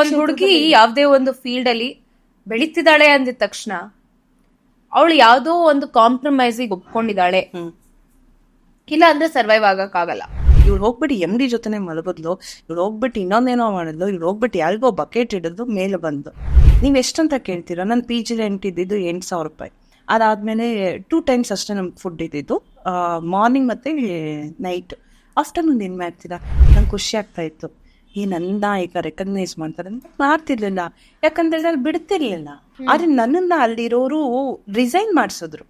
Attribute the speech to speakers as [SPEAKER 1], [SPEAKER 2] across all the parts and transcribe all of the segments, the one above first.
[SPEAKER 1] ಒಂದ್ ಹುಡುಗಿ ಯಾವ್ದೇ ಒಂದು ಫೀಲ್ಡ್ ಅಲ್ಲಿ ಬೆಳೀತಿದ್ದಾಳೆ ಅಂದಿದ ತಕ್ಷಣ ಅವಳು ಯಾವ್ದೋ ಒಂದು ಕಾಂಪ್ರಮೈಸಿಗೆ ಒಪ್ಕೊಂಡಿದ್ದಾಳೆ, ಇಲ್ಲ ಅಂದ್ರೆ ಸರ್ವೈವ್ ಆಗಕ್ಕಾಗಲ್ಲ.
[SPEAKER 2] ಇವ್ಳು ಹೋಗ್ಬಿಟ್ಟು MD ಜೊತೆನೆ ಮಲಗಿದ್ಲು, ಇವ್ಳು ಹೋಗ್ಬಿಟ್ಟು ಇನ್ನೊಂದೇನೋ ಮಾಡಿದ್ಲು, ಇವ್ಳು ಹೋಗ್ಬಿಟ್ಟು ಯಾರಿಗೋ ಬಕೆಟ್ ಹಿಡಿದು ಮೇಲೆ ಬಂದು. ನೀವ್ ಎಷ್ಟಂತ ಕೇಳ್ತೀರಾ? ನಾನು PG ರೆಂಟ್ ಇದ್ದಿದ್ದು 8,000 ರೂಪಾಯಿ. ಅದಾದ್ಮೇಲೆ 2 times ಅಷ್ಟೇ ನಮ್ಗೆ ಫುಡ್ ಇದ್ದಿದ್ದು, ಮಾರ್ನಿಂಗ್ ಮತ್ತೆ ನೈಟ್. ಆಫ್ಟರ್ನೂನ್ ಏನ್ ಮಾಡ್ತೀರಾ? ನಂಗೆ ಖುಷಿ ಆಗ್ತಾ ಇತ್ತು, ಈ ನನ್ನ ಈಗ ರೆಕಗ್ನೈಸ್ ಮಾಡ್ತಾರೆ ಮಾಡ್ತಿರ್ಲಿಲ್ಲ, ಯಾಕಂದ್ರೆ ನಾನು ಬಿಡ್ತಿರ್ಲಿಲ್ಲ. ಆದ್ರೆ ನನ್ನನ್ನ ಅಲ್ಲಿರೋರು ರಿಸೈನ್ ಮಾಡಿಸಿದ್ರು.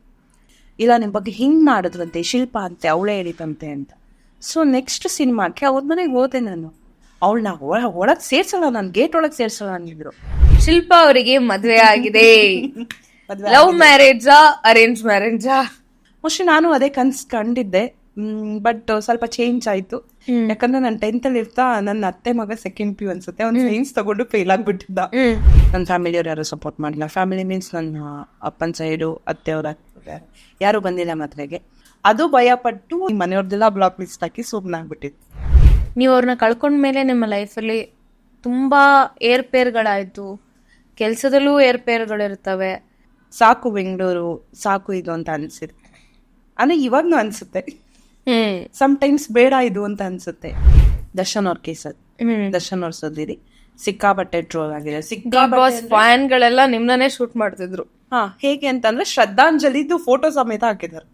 [SPEAKER 2] ಇಲ್ಲ ನಿಮ್ ಬಗ್ಗೆ ಹಿಂಗ್ ಮಾಡಿದ್ರಂತೆ, ಶಿಲ್ಪ ಅಂತೆ ಅವಳೇ ಹೇಳಿತಂತೆ ಅಂತ. ಸೊ ನೆಕ್ಸ್ಟ್ ಸಿನಿಮಾಕ್ಕೆ ಅವ್ರ ಮನೆಗೆ ಹೋದೆ ನಾನು. ಅವಳನ್ನ ಒಳಗ್ ಸೇರ್ಸಲ್ಲ, ನಾನು ಗೇಟ್ ಒಳಗ್ ಸೇರ್ಸಲ್ಲ ಅಂದಿದ್ರು.
[SPEAKER 1] ಶಿಲ್ಪ ಅವರಿಗೆ ಮದ್ವೆ ಆಗಿದೆ. ಲವ್ ಮ್ಯಾರೇಜಾ ಅರೇಂಜ್ ಮ್ಯಾರೇಜಾ?
[SPEAKER 2] ಮೋಸ್ಟ್ಲಿ ನಾನು ಅದೇ ಕಂಡಿದ್ದೆ, ಬಟ್ ಸ್ವಲ್ಪ ಚೇಂಜ್ ಆಯ್ತು. ಯಾಕಂದ್ರೆ ನಾನು 10th ಅಲ್ಲಿ ಇರ್ತಾ ನನ್ನ ಅತ್ತೆ ಮಗ ಸೆಕೆಂಡ್ PU ಅನ್ಸುತ್ತೆ, ಅವ್ನು ಸೈನ್ಸ್ ತಗೊಂಡು ಫೇಲ್ ಆಗ್ಬಿಟ್ಟಿದ್ದ. ನನ್ನ ಫ್ಯಾಮಿಲಿಯವ್ರು ಯಾರು ಸಪೋರ್ಟ್ ಮಾಡಿಲ್ಲ. ಫ್ಯಾಮಿಲಿ ಮೀನ್ಸ್ ನನ್ನ ಅಪ್ಪನ ಸೈಡು ಅತ್ತೆಯವ್ರ ಯಾರು ಬಂದಿಲ್ಲ ಮದ್ವೆಗೆ. ಅದು ಭಯ ಪಟ್ಟು ಮನೆಯವ್ರದ್ದೆಲ್ಲ ಬ್ಲಾಕ್ ಲಿಸ್ಟ್ ಹಾಕಿ ಸುಮ್ಮನಾಗ್ಬಿಟ್ಟಿತ್ತು.
[SPEAKER 1] ನೀವು ಅವ್ರನ್ನ ಕಳ್ಕೊಂಡ್ಮೇಲೆ ನಿಮ್ಮ ಲೈಫಲ್ಲಿ ತುಂಬಾ ಏರ್ಪೇರ್ಗಳಾಯ್ತು, ಕೆಲ್ಸದಲ್ಲೂ ಏರ್ಪೇರ್ಗಳಿರ್ತವೆ.
[SPEAKER 2] ಸಾಕು ಬೆಂಗಳೂರು, ಸಾಕು ಇದು ಅಂತ ಅನ್ಸಿದೆ. ಅಂದ್ರೆ ಇವಾಗ್ನೂ ಅನ್ಸುತ್ತೆ, ಸಮ್ಟೈಮ್ಸ್ ಬೇಡ ಇದು ಅಂತ ಅನ್ಸುತ್ತೆ. ದರ್ಶನ್ ಅವ್ರ ಕೇಸಲ್ಲಿ ದರ್ಶನ್ ಅವ್ರ ಸುದ್ದಿರಿ ಸಿಕ್ಕಾಪಟ್ಟೆ ಟ್ರೋಲ್ ಆಗಿದೆ.
[SPEAKER 1] ಫ್ಯಾನ್ ಗಳೆಲ್ಲ ನಿಮ್ನೇ ಶೂಟ್ ಮಾಡ್ತಿದ್ರು.
[SPEAKER 2] ಹೇಗೆ ಅಂತಂದ್ರೆ ಶ್ರದ್ಧಾಂಜಲಿದು ಫೋಟೋ ಸಮೇತ ಹಾಕಿದಾರೆ.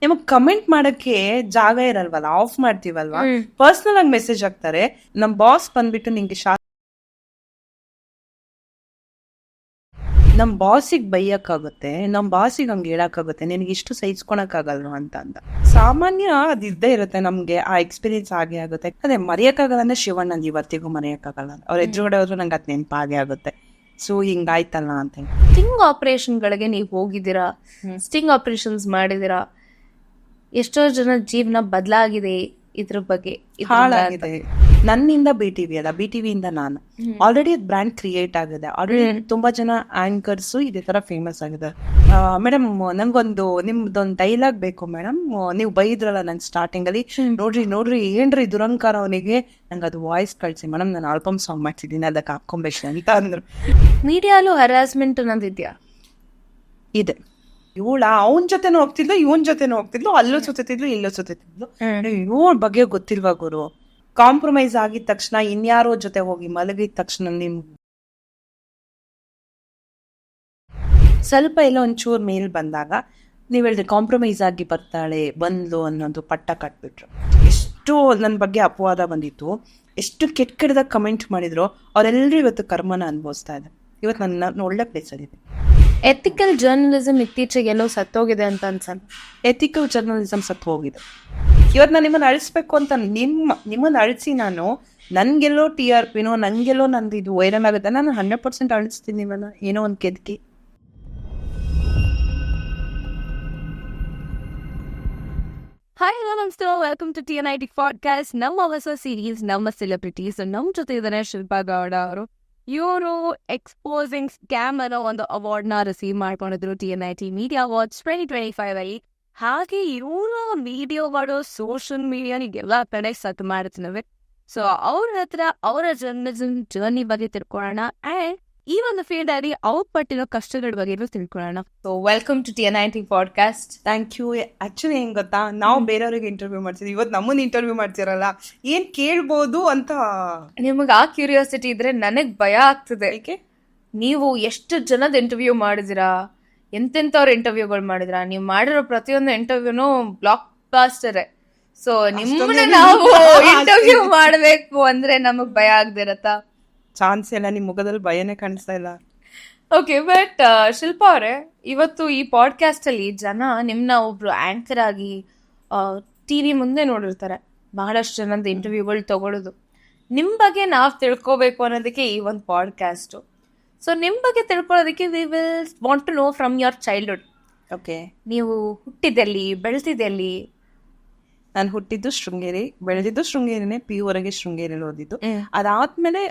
[SPEAKER 2] ನಿಮಗ್ ಕಮೆಂಟ್ ಮಾಡಕ್ಕೆ ಜಾಗ ಇರಲ್ವಲ್ಲ, ಆಫ್ ಮಾಡ್ತೀವಲ್ವಾ, ಪರ್ಸನಲ್ ಆಗಿ ಮೆಸೇಜ್ ಹಾಕ್ತಾರೆ. ನಮ್ ಬಾಸ್ ಬಂದ್ಬಿಟ್ಟು ನಿಂಗೆ ನಮ್ ಬಾಸಿಗೆ ಬೈಯಕ್ಕಾಗುತ್ತೆ, ನಮ್ ಬಾಸಿಗೆ ಹಂಗೆ ಹೇಳಕ್ಕಾಗುತ್ತೆ, ನಿನಗೆ ಇಷ್ಟು ಸಹಿಸ್ಕೊಳಕ್ಕಾಗಲ್ವಾ ಅಂತ ಅಂದ. ಸಾಮಾನ್ಯ ಅದ್ ಇದ್ದೇ ಇರುತ್ತೆ ನಮ್ಗೆ, ಆ ಎಕ್ಸ್ಪೀರಿಯನ್ಸ್ ಆಗೇ ಆಗುತ್ತೆ. ಅದೇ ಮರೆಯಕ್ಕಾಗಲ್ಲ ಅಂದ್ರೆ ಶಿವಣ್ಣಂದು ಇವತ್ತಿಗೂ ಮರೆಯಕ್ಕಾಗಲ್ಲ. ಅವ್ರ ಎದುರುಗಡೆ ಹೋದ್ರು ನಂಗೆ ಅದ್ ನೆನಪಾಗೇ ಆಗುತ್ತೆ. ಸೊ ಹಿಂಗಾಯ್ತಲ್ಲ ಅಂತ.
[SPEAKER 1] ಸ್ಟಿಂಗ್ ಆಪರೇಷನ್ ಗಳಿಗೆ ನೀವು ಹೋಗಿದ್ದೀರಾ, ಸ್ಟಿಂಗ್ ಆಪರೇಷನ್ಸ್ ಮಾಡಿದಿರಾ, ಎಷ್ಟೋ ಜನ ಜೀವನ ಬದಲಾಗಿದೆ, ಇದ್ರ ಬಗ್ಗೆ
[SPEAKER 2] ಹಾಳಾಗಿದೆ. ನನ್ನಿಂದ BTV ಅಲ್ಲ, BTV ಇಂದ ನಾನು ಆಲ್ರೆಡಿ ಬ್ರ್ಯಾಂಡ್ ಕ್ರಿಯೇಟ್ ಆಗಿದೆ. ಆಲ್ರೆಡಿ ತುಂಬಾ ಜನ ಆಂಕರ್ಸ್ ಇದೇ ತರ ಫೇಮಸ್ ಆಗಿದೆ. ಮೇಡಮ್ ನಂಗೊಂದು ನಿಮ್ದೊಂದು ಡೈಲಾಗ್ ಬೇಕು ಮೇಡಮ್, ನೀವು ಬೈದ್ರಲ್ಲ ನನ್ ಸ್ಟಾರ್ಟಿಂಗ್ ಅಲ್ಲಿ, ನೋಡ್ರಿ ಏನ್ರಿ ದುರಂಕಾರ ಅವನಿಗೆ, ನಂಗೆ ಅದು ವಾಯ್ಸ್ ಕಳ್ಸಿ ಮೇಡಮ್, ನಾನು ಆಲ್ಬಮ್ ಸಾಂಗ್ ಮಾಡ್ತಿದ್ದೀನಿ ಅದಕ್ಕೆ ಹಾಕೊಂಬೇಕು ಅಂತ ಅಂದ್ರು.
[SPEAKER 1] ಮೀಡಿಯಾಲು ಹರಾಸ್ಮೆಂಟ್ ಅನ್ನೋದಿದ್ಯಾ?
[SPEAKER 2] ಇದೆ. ಇವಳ ಅವನ್ ಜೊತೆನೂ ಹೋಗ್ತಿದ್ಲು, ಇವನ್ ಜೊತೆನೂ ಹೋಗ್ತಿದ್ಲು, ಅಲ್ಲೂ ಸುತ್ತಿದ್ಲು, ಇಲ್ಲೂ ಸುತ್ತಿದ್ಲು. ಇವಳ ಬಗ್ಗೆ ಗೊತ್ತಿಲ್ವಾ ಗುರು? ಕಾಂಪ್ರಮೈಸ್ ಆಗಿದ ತಕ್ಷಣ ಇನ್ಯಾರೋ ಜೊತೆ ಹೋಗಿ ಮಲಗಿದ ತಕ್ಷಣ ನಿಮ್ ಸ್ವಲ್ಪ ಎಲ್ಲ ಒಂಚೂರ್ ಮೇಲ್ ಬಂದಾಗ ನೀವ್ ಹೇಳಿದ್ರೆ ಕಾಂಪ್ರಮೈಸ್ ಆಗಿ ಬರ್ತಾಳೆ ಬಂದ್ಲು ಅನ್ನೋದು ಪಟ್ಟ ಕಟ್ಬಿಟ್ರು. ಎಷ್ಟು ನನ್ನ ಬಗ್ಗೆ ಅಪವಾದ ಬಂದಿತ್ತು, ಎಷ್ಟು ಕೆಟ್ಟದಾಗ ಕಮೆಂಟ್ ಮಾಡಿದ್ರು, ಅವರೆಲ್ಲರೂ ಇವತ್ತು ಕರ್ಮನ ಅನುಭವಿಸ್ತಾ ಇದೆ. ಇವತ್ತು ನನ್ನ ಒಳ್ಳೆ ಪ್ಲೇಸ್ ಅಲ್ಲಿ ಇದೆ.
[SPEAKER 1] ಎಥಿಕಲ್ ಜರ್ನಲಿಸಮ್ ಇತ್ತೀಚೆಗೆ ಎಲ್ಲೋ ಸತ್ತೋಗಿದೆ ಅಂತ ಅನ್ಸಲ್ಲ.
[SPEAKER 2] ಎಥಿಕಲ್ ಜರ್ನಲಿಸಮ್ ಸತ್ತು ಹೋಗಿದೆ. ಇವತ್ತು ನಾನು ನಿಮ್ಮನ್ನು ಅಳಿಸ್ಬೇಕು ಅಂತ ನಿಮ್ಮನ್ನು ಅಳಿಸಿ ನಾನು ನನ್ಗೆಲ್ಲೋ TRPನೋ ನಂಗೆಲ್ಲೋ ನಂದು ಇದು ವೈರಲ್ ಆಗುತ್ತೆ, ನಾನು 100% ಅಳಿಸ್ತೀನಿ ನಿಮ್ಮನ್ನ ಏನೋ ಒಂದು ಕೆದಕಿ.
[SPEAKER 1] ಹಾಯ್ ಹಲೋ ನಮಸ್ತೆ, ವೆಲ್ಕಮ್ ಟು TNIT ಪಾಡ್ಕಾಸ್ಟ್. ನಮ್ಮ ಹೊಸ ಸೀರೀಸ್ ನಮ್ಮ ಸೆಲೆಬ್ರಿಟೀಸ್. ನಮ್ಮ ಜೊತೆ ಇದ್ದಾರೆ ಶಿಲ್ಪಾ ಗೌಡ ಅವರು. ಇವರು ಎಕ್ಸ್ಪೋಸಿಂಗ್ ಸ್ಕ್ಯಾಮ್ ಅನ್ನೋ ಒಂದು ಅವಾರ್ಡ್ನ ರಿಸೀವ್ ಮಾಡ್ಕೊಂಡಿದ್ರು TNIT ಮೀಡಿಯಾ ಅವಾರ್ಡ್ಸ್ 2025 ಅಲ್ಲಿ. ಹಾಗೆ ಇವರ ವಿಡಿಯೋಗಳು ಸೋಷಿಯಲ್ ಮೀಡಿಯಾನಿಗೆಲ್ಲ ಕಡೆ ಸತ್ ಮಾಡ್ತಿನವೆ. ಸೊ ಅವ್ರ ಹತ್ರ ಅವರ ಜರ್ನಲಿಸಮ್ ಜರ್ನಿ ಬಗ್ಗೆ ತಿಳ್ಕೊಳ್ಳೋಣ, ಅಂಡ್ ಈ ಒಂದು ಫೀಲ್ಡ್ ಅಲ್ಲಿ ಅವ್ರು ಪಟ್ಟಿರೋ ಕಷ್ಟಗಳ ಬಗ್ಗೆ ತಿಳ್ಕೊಳ್ಳೋಣ. So welcome to TNIT podcast.
[SPEAKER 2] Thank you. Actually ಹೆಂಗ್ ಗೊತ್ತಾ, ನಾವು ಬೇರೆಯವ್ರಿಗೆ ಇಂಟರ್ವ್ಯೂ ಮಾಡ್ತಿದ್ವಿ, ಇವತ್ತು ನಮ್ಮನ್ನ ಇಂಟರ್ವ್ಯೂ ಮಾಡ್ತಿರಲ್ಲ, ಏನ್ ಕೇಳ್ಬೋದು ಅಂತ
[SPEAKER 1] ನಿಮಗೆ ಆ ಕ್ಯೂರಿಯಾಸಿಟಿ ಇದ್ರೆ ನನಗ್ ಭಯ ಆಗ್ತದೆ. ಏಕೆ? ನೀವು ಎಷ್ಟು ಜನದ ಇಂಟರ್ವ್ಯೂ ಮಾಡಿದಿರಾ, ಎಂತೆಂಥವ್ರ ಇಂಟರ್ವ್ಯೂಗಳು ಮಾಡಿದಿರಾ, ನೀವು ಮಾಡಿರೋ ಪ್ರತಿಯೊಂದು ಇಂಟರ್ವ್ಯೂನು ಬ್ಲಾಕ್ ಬಾಸ್ಟರ್. ಸೊ ನಿಮ್ಮನ್ನ ನಾವು ಇಂಟರ್ವ್ಯೂ ಮಾಡ್ಬೇಕು ಅಂದ್ರೆ ನಮಗ್ ಭಯ ಆಗದಿರತ್ತಾ?
[SPEAKER 2] ಚಾನ್ಸ್ ಇಲ್ಲ, ನಿಮ್ ಮುಖದಲ್ಲಿ ಭಯನೇ ಕಾಣಿಸ್ತಾ ಇಲ್ಲ.
[SPEAKER 1] ಓಕೆ, ಬಟ್ ಶಿಲ್ಪಾ ಅವರೇ, ಇವತ್ತು ಈ ಪಾಡ್ಕಾಸ್ಟ್ ಅಲ್ಲಿ ಜನ ನಿಮ್ನ ಒಬ್ರು ಆಂಕರ್ ಆಗಿ TV ಮುಂದೆ ನೋಡಿರ್ತಾರೆ, ಬಹಳಷ್ಟು ಜನದ ಇಂಟರ್ವ್ಯೂಗಳು ತಗೊಳ್ಳೋದು. ನಿಮ್ ಬಗ್ಗೆ ನಾವ್ ತಿಳ್ಕೋಬೇಕು ಅನ್ನೋದಕ್ಕೆ ಈ ಒಂದು ಪಾಡ್ಕಾಸ್ಟ್. ಸೊ ನಿಮ್ ಬಗ್ಗೆ ತಿಳ್ಕೊಳ್ಳೋದಕ್ಕೆ we will want to know from your childhood.
[SPEAKER 2] Okay,
[SPEAKER 1] ನೀವು ಹುಟ್ಟಿದ್ದೆಲ್ಲಿ, ಬೆಳೆದಿದ್ದೆಲ್ಲಿ?
[SPEAKER 2] ನಾನು ಹುಟ್ಟಿದ್ದು ಶೃಂಗೇರಿ, ಬೆಳೆದಿದ್ದು ಶೃಂಗೇರಿನೇ, PU ವರೆಗೆ ಶೃಂಗೇರಿಯಲ್ಲಿ ಓದಿದ್ದು. ಅದಾದ್ಮೇಲೆ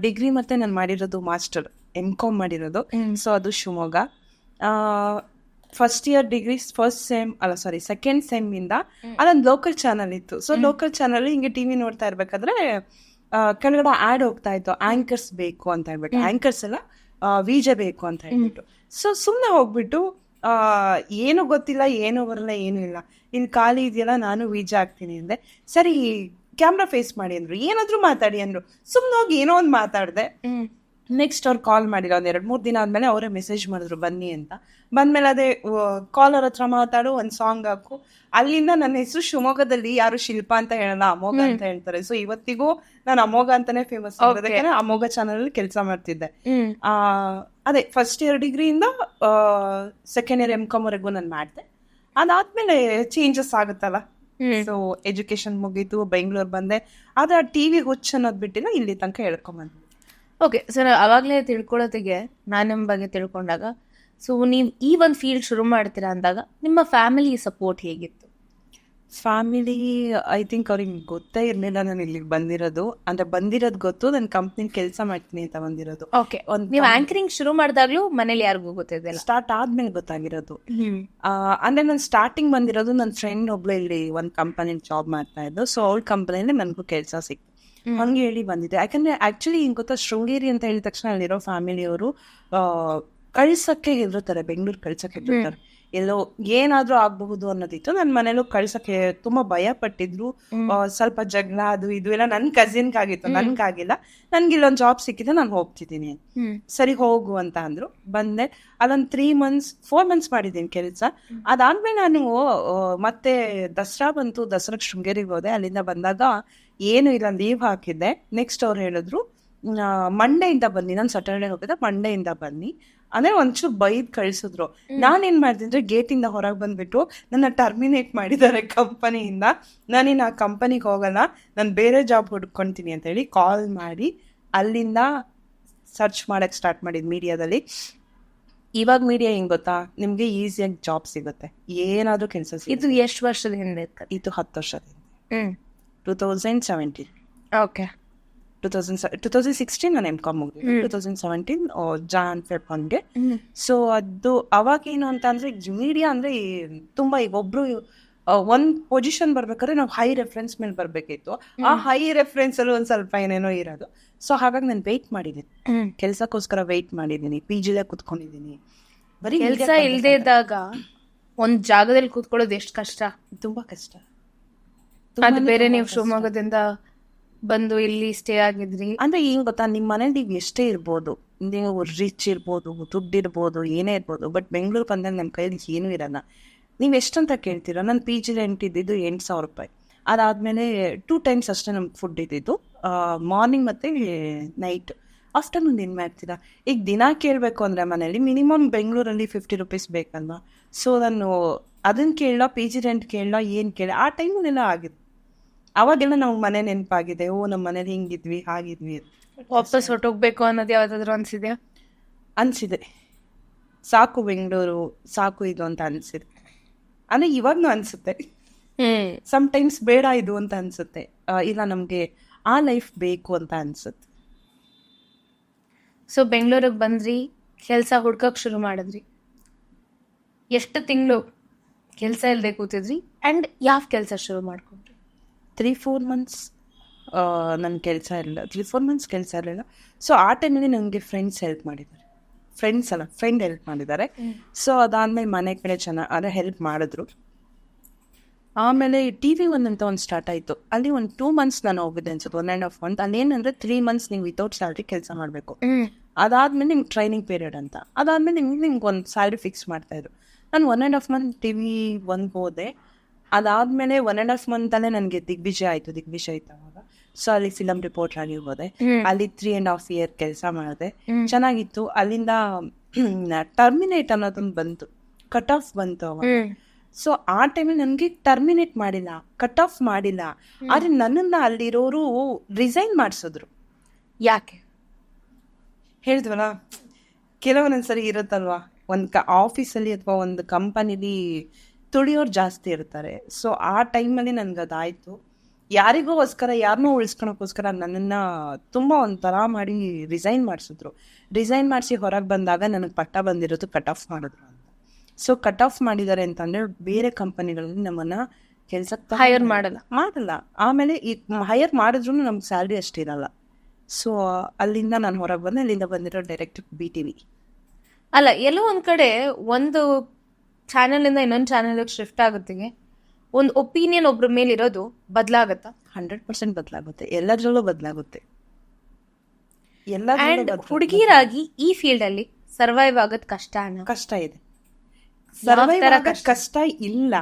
[SPEAKER 2] ಡಿಗ್ರಿ ಮತ್ತೆ ನಾನು ಮಾಡಿರೋದು ಮಾಸ್ಟರ್ MCom ಮಾಡಿರೋದು, ಸೊ ಅದು Shivamogga. First year degree second sem ಇಂದ ಅದೊಂದು ಲೋಕಲ್ ಚಾನಲ್ ಇತ್ತು. ಸೊ ಲೋಕಲ್ ಚಾನಲ್ ಹಿಂಗೆ TV ನೋಡ್ತಾ ಇರ್ಬೇಕಾದ್ರೆ ಕೆಳಗಡೆ ಆಡ್ ಹೋಗ್ತಾ ಇತ್ತು, ಆಂಕರ್ಸ್ ಬೇಕು ಅಂತ ಹೇಳ್ಬಿಟ್ಟು, ಆಂಕರ್ಸ್ ಎಲ್ಲ ವಿಜೆ ಬೇಕು ಅಂತ ಹೇಳ್ಬಿಟ್ಟು. ಸೊ ಸುಮ್ಮನೆ ಹೋಗ್ಬಿಟ್ಟು ಏನು ಗೊತ್ತಿಲ್ಲ, ಏನು ಬರಲ್ಲ, ಏನು ಇಲ್ಲ, ಇಲ್ಲಿ ಖಾಲಿ ಇದೆಯಲ್ಲ ನಾನು ವಿಜ ಆಗ್ತೀನಿ ಅಂದೆ. ಸರಿ ಕ್ಯಾಮ್ರಾ ಫೇಸ್ ಮಾಡಿ ಅಂದ್ರು, ಏನಾದ್ರು ಮಾತಾಡಿ ಅಂದ್ರು. ಸುಮ್ಮನೆ ಹೋಗಿ ಏನೋ ಒಂದು ಮಾತಾಡಿದೆ. ನೆಕ್ಸ್ಟ್ ಅವ್ರು ಕಾಲ್ ಮಾಡಿಲ್ಲ, ಒಂದ್ 2-3 ದಿನ ಆದ್ಮೇಲೆ ಅವರೇ ಮೆಸೇಜ್ ಮಾಡಿದ್ರು ಬನ್ನಿ ಅಂತ. ಬಂದ್ಮೇಲೆ ಅದೇ ಕಾಲರ್ ಹತ್ರ ಮಾತಾಡು, ಒಂದ್ ಸಾಂಗ್ ಹಾಕು. ಅಲ್ಲಿಂದ ನನ್ನ ಹೆಸರು ಶಿವಮೊಗ್ಗದಲ್ಲಿ ಯಾರು ಶಿಲ್ಪ ಅಂತ ಹೇಳಲ್ಲ, ಅಮೋಘ ಅಂತ ಹೇಳ್ತಾರೆ. ಸೊ ಇವತ್ತಿಗೂ ನಾನು ಅಮೋಘ ಅಂತಾನೆ ಫೇಮಸ್ ಆಗಿರೋದಕ್ಕೆ ಅಮೋಘ ಚಾನಲ್ ಅಲ್ಲಿ ಕೆಲಸ ಮಾಡ್ತಿದ್ದೆ. ಅದೇ ಫಸ್ಟ್ ಇಯರ್ ಡಿಗ್ರಿಯಿಂದ ಸೆಕೆಂಡ್ ಇಯರ್ M.Com ವರೆಗೂ ನಾನು ಮಾಡಿದೆ. ಅದಾದ್ಮೇಲೆ ಚೇಂಜಸ್ ಆಗುತ್ತಲ್ಲ, ಸೊ ಎಜುಕೇಶನ್ ಮುಗೀತು, ಬೆಂಗಳೂರು ಬಂದೆ. ಆದ್ರೆ ಟಿವಿ ಹುಚ್ಚ ಅನ್ನೋದು ಬಿಟ್ಟಿಲ್ಲ, ಇಲ್ಲಿ ತನಕ ಹೇಳ್ಕೊಂಬಂದೆ.
[SPEAKER 1] ಓಕೆ ಸರ್, ಅವಾಗಲೇ ತಿಳ್ಕೊಳ್ಳೋದಿಗೆ ನಾನು ನಿಮ್ಮ ಬಗ್ಗೆ ತಿಳ್ಕೊಂಡಾಗ, ಸೊ ನೀವು ಈ ಒಂದು ಫೀಲ್ಡ್ ಶುರು ಮಾಡ್ತೀರಾ ಅಂದಾಗ ನಿಮ್ಮ ಫ್ಯಾಮಿಲಿ ಸಪೋರ್ಟ್ ಹೇಗಿತ್ತು?
[SPEAKER 2] ಫ್ಯಾಮಿಲಿ ಐ ಥಿಂಕ್ ಅವ್ರಿಗೆ ಗೊತ್ತೇ ಇರಲಿಲ್ಲ ನಾನು ಇಲ್ಲಿಗೆ ಬಂದಿರೋದು. ಅಂದ್ರೆ ಬಂದಿರೋದು ಗೊತ್ತು, ನನ್ನ ಕಂಪ್ನಿಲಿ ಕೆಲಸ ಮಾಡ್ತೀನಿ ಅಂತ ಬಂದಿರೋದು.
[SPEAKER 1] ಓಕೆ, ನೀವು ಆಂಕರಿಂಗ್ ಶುರು ಮಾಡಿದಾಗ್ಲೂ ಮನೇಲಿ ಯಾರಿಗೂ ಗೊತ್ತಿದ್ದಿಲ್ಲ?
[SPEAKER 2] ಸ್ಟಾರ್ಟ್ ಆದ್ಮೇಲೆ ಗೊತ್ತಾಗಿರೋದು. ಅಂದ್ರೆ ನಾನು ಸ್ಟಾರ್ಟಿಂಗ್ ಬಂದಿರೋದು ನನ್ನ ಫ್ರೆಂಡ್ ಒಬ್ಳು ಇಲ್ಲಿ ಒಂದು ಕಂಪನಿಲಿ ಜಾಬ್ ಮಾಡ್ತಾ ಇದ್ದು. ಸೊ ಅವಳ ಕಂಪನಿಯಲ್ಲಿ ನನಗೂ ಕೆಲಸ ಸಿಕ್ತು. ಹಂಗೆ ಹೇಳಿ ಬಂದಿದೆ. ಯಾಕಂದ್ರೆ ಆಕ್ಚುಲಿ ಹಿಂಗ್ ಗೊತ್ತಾ, ಶೃಂಗೇರಿ ಅಂತ ಹೇಳಿದ ತಕ್ಷಣ ಅಲ್ಲಿರೋ ಫ್ಯಾಮಿಲಿಯವರು ಕಳ್ಸಕ್ಕೆ ಹೆದರ್ತಾರೆ, ಬೆಂಗಳೂರು ಕಳ್ಸಕ್ಕೆ ಹೆದರ್ತಾರೆ. ಎಲ್ಲೋ ಏನಾದ್ರೂ ಆಗಬಹುದು ಅನ್ನೋದಿತ್ತು. ನನ್ನ ಮನೇಲೂ ಕಳ್ಸಕ್ಕೆ ತುಂಬಾ ಭಯ ಪಟ್ಟಿದ್ರು. ಸ್ವಲ್ಪ ಜಗಳ ಅದು ಇದು ಎಲ್ಲ ನನ್ನ ಕಸಿನ್ಗಾಗಿತ್ತು, ನನ್ಗಾಗಿಲ್ಲ. ನನ್ಗೆ ಇಲ್ಲೊಂದು ಜಾಬ್ ಸಿಕ್ಕಿದೆ, ನಾನು ಹೋಗ್ತಿದ್ದೀನಿ. ಸರಿ ಹೋಗು ಅಂತ ಅಂದ್ರು. ಬಂದೆ. ಅಲ್ಲೊಂದು 4 months ಮಾಡಿದ್ದೀನಿ ಕೆಲಸ. ಅದಾದ್ಮೇಲೆ ನಾನು ಮತ್ತೆ ದಸರಾ ಬಂತು, ದಸರಾಗ್ ಶೃಂಗೇರಿಗೆ ಹೋದೆ. ಅಲ್ಲಿಂದ ಬಂದಾಗ ಏನು ಇಲ್ಲ, ಲೀವ್ ಹಾಕಿದ್ದೆ. ನೆಕ್ಸ್ಟ್ ಅವ್ರು ಹೇಳಿದ್ರು ಮಂಡೆಯಿಂದ ಬನ್ನಿ. ನಾನು ಸ್ಯಾಟರ್ಡೆ ಹೋಗಿದ್ದೆ, ಮಂಡೆಯಿಂದ ಬನ್ನಿ ಅಂದ್ರೆ ಒಂಚೂರು ಬೈದ್ ಕಳ್ಸಿದ್ರು. ನಾನೇನ್ ಮಾಡ್ತಿದ್ರೆ ಗೇಟಿಂದ ಹೊರಗೆ ಬಂದ್ಬಿಟ್ಟು ನನ್ನ ಟರ್ಮಿನೇಟ್ ಮಾಡಿದ್ದಾರೆ ಕಂಪನಿಯಿಂದ. ನಾನಿನ್ ಆ ಕಂಪನಿಗೆ ಹೋಗಲ್ಲ, ನಾನು ಬೇರೆ ಜಾಬ್ ಹುಡ್ಕೊಂತೀನಿ ಅಂತ ಹೇಳಿ ಕಾಲ್ ಮಾಡಿ ಅಲ್ಲಿಂದ ಸರ್ಚ್ ಮಾಡಕ್ ಸ್ಟಾರ್ಟ್ ಮಾಡಿದ್ ಮೀಡಿಯಾದಲ್ಲಿ. ಇವಾಗ ಮೀಡಿಯಾ ಹೆಂಗ್ ಗೊತ್ತಾ, ನಿಮ್ಗೆ ಈಸಿಯಾಗಿ ಜಾಬ್ ಸಿಗುತ್ತೆ, ಏನಾದ್ರೂ ಕೆಲಸ.
[SPEAKER 1] ಇದು ಎಷ್ಟು ವರ್ಷದ ಹಿಂದೆ?
[SPEAKER 2] ಇದು 10 ವರ್ಷದ ಹಿಂದೆ, 2017.
[SPEAKER 1] ಓಕೆ,
[SPEAKER 2] 2016 ನಾನು M.Com ಮುಗಿದ್ವಿ. 2017 ಜಾನ್ ಫೆಬ್ ಹಂಗೆ. ಸೊ ಅದು ಅವಾಗೇನು ಅಂತ ಅಂದ್ರೆ, ಮೀಡಿಯಾ ಅಂದ್ರೆ ತುಂಬಾ, ಈಗ ಒಬ್ರು ಒಂದ್ ಪೊಸಿಷನ್ ಬರ್ಬೇಕಾದ್ರೆ ನಾವು ಹೈ ರೆಫರೆನ್ಸ್ ಮೇಲೆ ಬರ್ಬೇಕಿತ್ತು. ಆ ಹೈ ರೆಫರೆನ್ಸ್ ಅಲ್ಲಿ ಒಂದ್ ಸ್ವಲ್ಪ ಏನೇನೋ ಇರೋದು. ಸೊ ಹಾಗಾಗಿ ನಾನು ವೆಯ್ಟ್ ಮಾಡಿದ್ದೀನಿ, ಕೆಲ್ಸಕ್ಕೋಸ್ಕರ ವೆಯ್ಟ್ ಮಾಡಿದ್ದೀನಿ. PG-ಲೇ ಕುತ್ಕೊಂಡಿದ್ದೀನಿ. ಬರೀ
[SPEAKER 1] ಕೆಲಸ ಇಲ್ದೇ ಇದ್ದಾಗ ಒಂದ್ ಜಾಗದಲ್ಲಿ ಕೂತ್ಕೊಳ್ಳೋದು ಎಷ್ಟು ಕಷ್ಟ,
[SPEAKER 2] ತುಂಬಾ ಕಷ್ಟ.
[SPEAKER 1] ಅದು ಬೇರೆ ನೀವು ಶಿವಮೊಗ್ಗದಿಂದ ಬಂದು ಇಲ್ಲಿ ಸ್ಟೇ ಆಗಿದ್ರಿ
[SPEAKER 2] ಅಂದ್ರೆ ಏನ್ ಗೊತ್ತಾ, ನಿಮ್ ಮನೇಲಿ ನೀವು ಎಷ್ಟೇ ಇರ್ಬೋದು, ನೀವು ರಿಚ್ ಇರ್ಬೋದು, ದುಡ್ಡಿರ್ಬೋದು, ಏನೇ ಇರ್ಬೋದು, ಬಟ್ ಬೆಂಗಳೂರು ಬಂದಾಗ ನಮ್ಮ ಕೈಯಲ್ಲಿ ಏನೂ ಇರಲ್ಲ. ನೀವು ಎಷ್ಟಂತ ಕೇಳ್ತೀರಾ? ನಾನು PG ರೆಂಟ್ ಇದ್ದಿದ್ದು 8,000 ರೂಪಾಯಿ. ಅದಾದ್ಮೇಲೆ 2 times ಅಷ್ಟೇ ನಮ್ಗೆ ಫುಡ್ ಇದ್ದಿದ್ದು, ಮಾರ್ನಿಂಗ್ ಮತ್ತೆ ನೈಟ್. ಆಫ್ಟರ್ನೂನ್ ಏನ್ ಮಾಡ್ತೀರಾ? ಈಗ ದಿನ ಕೇಳಬೇಕು ಅಂದ್ರೆ ಮನೇಲಿ ಮಿನಿಮಮ್ ಬೆಂಗಳೂರಲ್ಲಿ 50 rupees ಬೇಕಲ್ವಾ? ಸೊ ನಾನು ಅದನ್ನ ಕೇಳಲ್ಲ, PG ರೆಂಟ್ ಕೇಳಲ್ಲ, ಏನ್ ಕೇಳ. ಆ ಟೈಮಲ್ಲೆಲ್ಲ ಆಗಿದೆ. ಅವಾಗೆಲ್ಲ ನಾವು ಮನೆ ನೆನಪಾಗಿದೆ, ಓ ನಮ್ಮ ಮನೇಲಿ ಹಿಂಗಿದ್ವಿ, ಹಾಗಿದ್ವಿ.
[SPEAKER 1] ವಾಪಸ್ ಹೊಟ್ಟೋಗ್ಬೇಕು ಅನ್ನೋದು ಯಾವ್ದಾದ್ರು
[SPEAKER 2] ಅನ್ಸಿದೆ. ಸಾಕು ಬೆಂಗಳೂರು, ಸಾಕು ಇದು ಅಂತ ಅನ್ಸಿದೆ. ಅಂದ್ರೆ ಇವಾಗ್ನೂ ಅನ್ಸುತ್ತೆ, ಸಮ್ಟೈಮ್ಸ್ ಬೇಡ ಇದು ಅಂತ ಅನ್ಸುತ್ತೆ. ಇಲ್ಲ ನಮ್ಗೆ ಆ ಲೈಫ್ ಬೇಕು ಅಂತ ಅನ್ಸುತ್ತೆ.
[SPEAKER 1] ಸೊ ಬೆಂಗಳೂರಿಗೆ ಬಂದ್ರಿ, ಕೆಲಸ ಹುಡ್ಕಕ್ ಶುರು ಮಾಡಿದ್ರಿ. ಎಷ್ಟು ತಿಂಗಳು ಕೆಲಸ ಇಲ್ಲದೆ ಕೂತಿದ್ರಿ ಅಂಡ್ ಯಾವ ಕೆಲಸ ಶುರು ಮಾಡ್ಕೊಂಡ್ರಿ?
[SPEAKER 2] 3-4 months ನನ್ನ ಕೆಲಸ ಇರಲಿಲ್ಲ. 3-4 months ಕೆಲಸ ಇರಲಿಲ್ಲ. ಸೊ ಆ ಟೈಮಲ್ಲಿ ನನಗೆ ಫ್ರೆಂಡ್ ಹೆಲ್ಪ್ ಮಾಡಿದ್ದಾರೆ. ಸೊ ಅದಾದ್ಮೇಲೆ ಮನೆ ಕಡೆ ಚೆನ್ನಾಗಿ ಹೆಲ್ಪ್ ಮಾಡಿದ್ರು. ಆಮೇಲೆ TV1 ಅಂತ ಒಂದು ಸ್ಟಾರ್ಟ್ ಆಯಿತು. ಅಲ್ಲಿ ಒಂದು 2 months ನಾನು ಹೋಗಿದ್ದೆ ಅನ್ಸುತ್ತೆ, 1.5 month. ಅಲ್ಲೇನಂದ್ರೆ 3 months ನೀವು ವಿತೌಟ್ ಸ್ಯಾಲ್ರಿ ಕೆಲಸ ಮಾಡಬೇಕು. ಅದಾದ್ಮೇಲೆ ನಿಮ್ಗೆ ಟ್ರೈನಿಂಗ್ ಪೀರಿಯಡ್ ಅಂತ. ಅದಾದ್ಮೇಲೆ ನಿಮ್ಗೆ ಒಂದು ಸ್ಯಾಲ್ರಿ ಫಿಕ್ಸ್ ಮಾಡ್ತಾಯಿದ್ರು. ನಾನು 1.5 month TV1 ಹೋದೆ. ಅದಾದ್ಮೇಲೆ 1.5 month ಅಲ್ಲೇ ನನಗೆ ದಿಗ್ವಿಜಯ ಆಯ್ತು ಅವಾಗ. ಸೊ ಅಲ್ಲಿ ಫಿಲಮ್ ರಿಪೋರ್ಟರ್ ಆಗಿ ಹೋದೆ. ಅಲ್ಲಿ 3.5 year ಕೆಲಸ ಮಾಡಿದೆ, ಚೆನ್ನಾಗಿತ್ತು. ಅಲ್ಲಿಂದ ಟರ್ಮಿನೇಟ್ ಅನ್ನೋದೊಂದು ಬಂತು, ಕಟ್ ಆಫ್ ಬಂತು ಅವಾಗ. ಸೊ ಆ ಟೈಮಲ್ಲಿ ನನಗೆ ಟರ್ಮಿನೇಟ್ ಮಾಡಿಲ್ಲ, ಕಟ್ ಆಫ್ ಮಾಡಿಲ್ಲ, ಆದ್ರೆ ನನ್ನನ್ನ ಅಲ್ಲಿರೋರು ರಿಸೈನ್ ಮಾಡಿಸಿದ್ರು.
[SPEAKER 1] ಯಾಕೆ
[SPEAKER 2] ಹೇಳಿದ್ವಲ್ಲ, ಕೆಲವೊಂದ್ಸರಿ ಇರುತ್ತಲ್ವಾ, ಒಂದು ಆಫೀಸಲ್ಲಿ ಅಥವಾ ಒಂದು ಕಂಪನಿಲಿ ತುಳಿಯೋರು ಜಾಸ್ತಿ ಇರ್ತಾರೆ. ಸೊ ಆ ಟೈಮಲ್ಲಿ ನನ್ಗೆ ಅದಾಯ್ತು. ಯಾರಿಗೋಸ್ಕರ, ಯಾರನ್ನೋ ಉಳಿಸ್ಕೊಳಕ್ಕೋಸ್ಕರ ನನ್ನನ್ನು ತುಂಬ ಒಂಥರ ಮಾಡಿ ರಿಸೈನ್ ಮಾಡಿಸಿದ್ರು. ರಿಸೈನ್ ಮಾಡಿಸಿ ಹೊರಗೆ ಬಂದಾಗ ನನಗೆ ಪಟ್ಟ ಬಂದಿರೋದು ಕಟ್ ಆಫ್ ಮಾಡಿದ್ರು ಅಂತ. ಸೊ ಕಟ್ ಆಫ್ ಮಾಡಿದ್ದಾರೆ ಅಂತಂದರೆ ಬೇರೆ ಕಂಪನಿಗಳಲ್ಲಿ ನಮ್ಮನ್ನು ಕೆಲ್ಸಕ್ಕೆ
[SPEAKER 1] ಹೈಯರ್ ಮಾಡಲ್ಲ.
[SPEAKER 2] ಆಮೇಲೆ ಈ ಹೈಯರ್ ಮಾಡಿದ್ರು ನಮ್ಗೆ ಸ್ಯಾಲ್ರಿ ಅಷ್ಟಿರಲ್ಲ. ಸೊ ಅಲ್ಲಿಂದ ನಾನು ಹೊರಗೆ ಬಂದೆ. ಅಲ್ಲಿಂದ ಬಂದಿರೋ ಡೈರೆಕ್ಟ್ BTV.
[SPEAKER 1] ಅಲ್ಲ, ಎಲ್ಲೋ ಒಂದ್ ಕಡೆ ಒಂದು ಚಾನೆಲ್ ಇಂದ ಇನ್ನೊಂದು ಚಾನೆಲ್ ಶಿಫ್ಟ್ ಆಗುತ್ತೆ, ಒಂದು ಒಪಿನಿಯನ್ ಒಬ್ರ ಮೇಲೆ ಇರೋದು ಬದಲಾಗತ್ತಾ?
[SPEAKER 2] 100% ಬದಲಾಗುತ್ತೆ. ಎಲ್ಲರಲ್ಲೂ ಬದಲಾಗುತ್ತೆ.
[SPEAKER 1] ಅಂಡ್ ಹುಡುಗಿರಾಗಿ ಈ ಫೀಲ್ಡ್ ಅಲ್ಲಿ ಸರ್ವೈವ್ ಆಗೋದ್
[SPEAKER 2] ಕಷ್ಟ ಇದೆ. ಸರ್ವೈವ್ ಕಷ್ಟ ಇಲ್ಲ,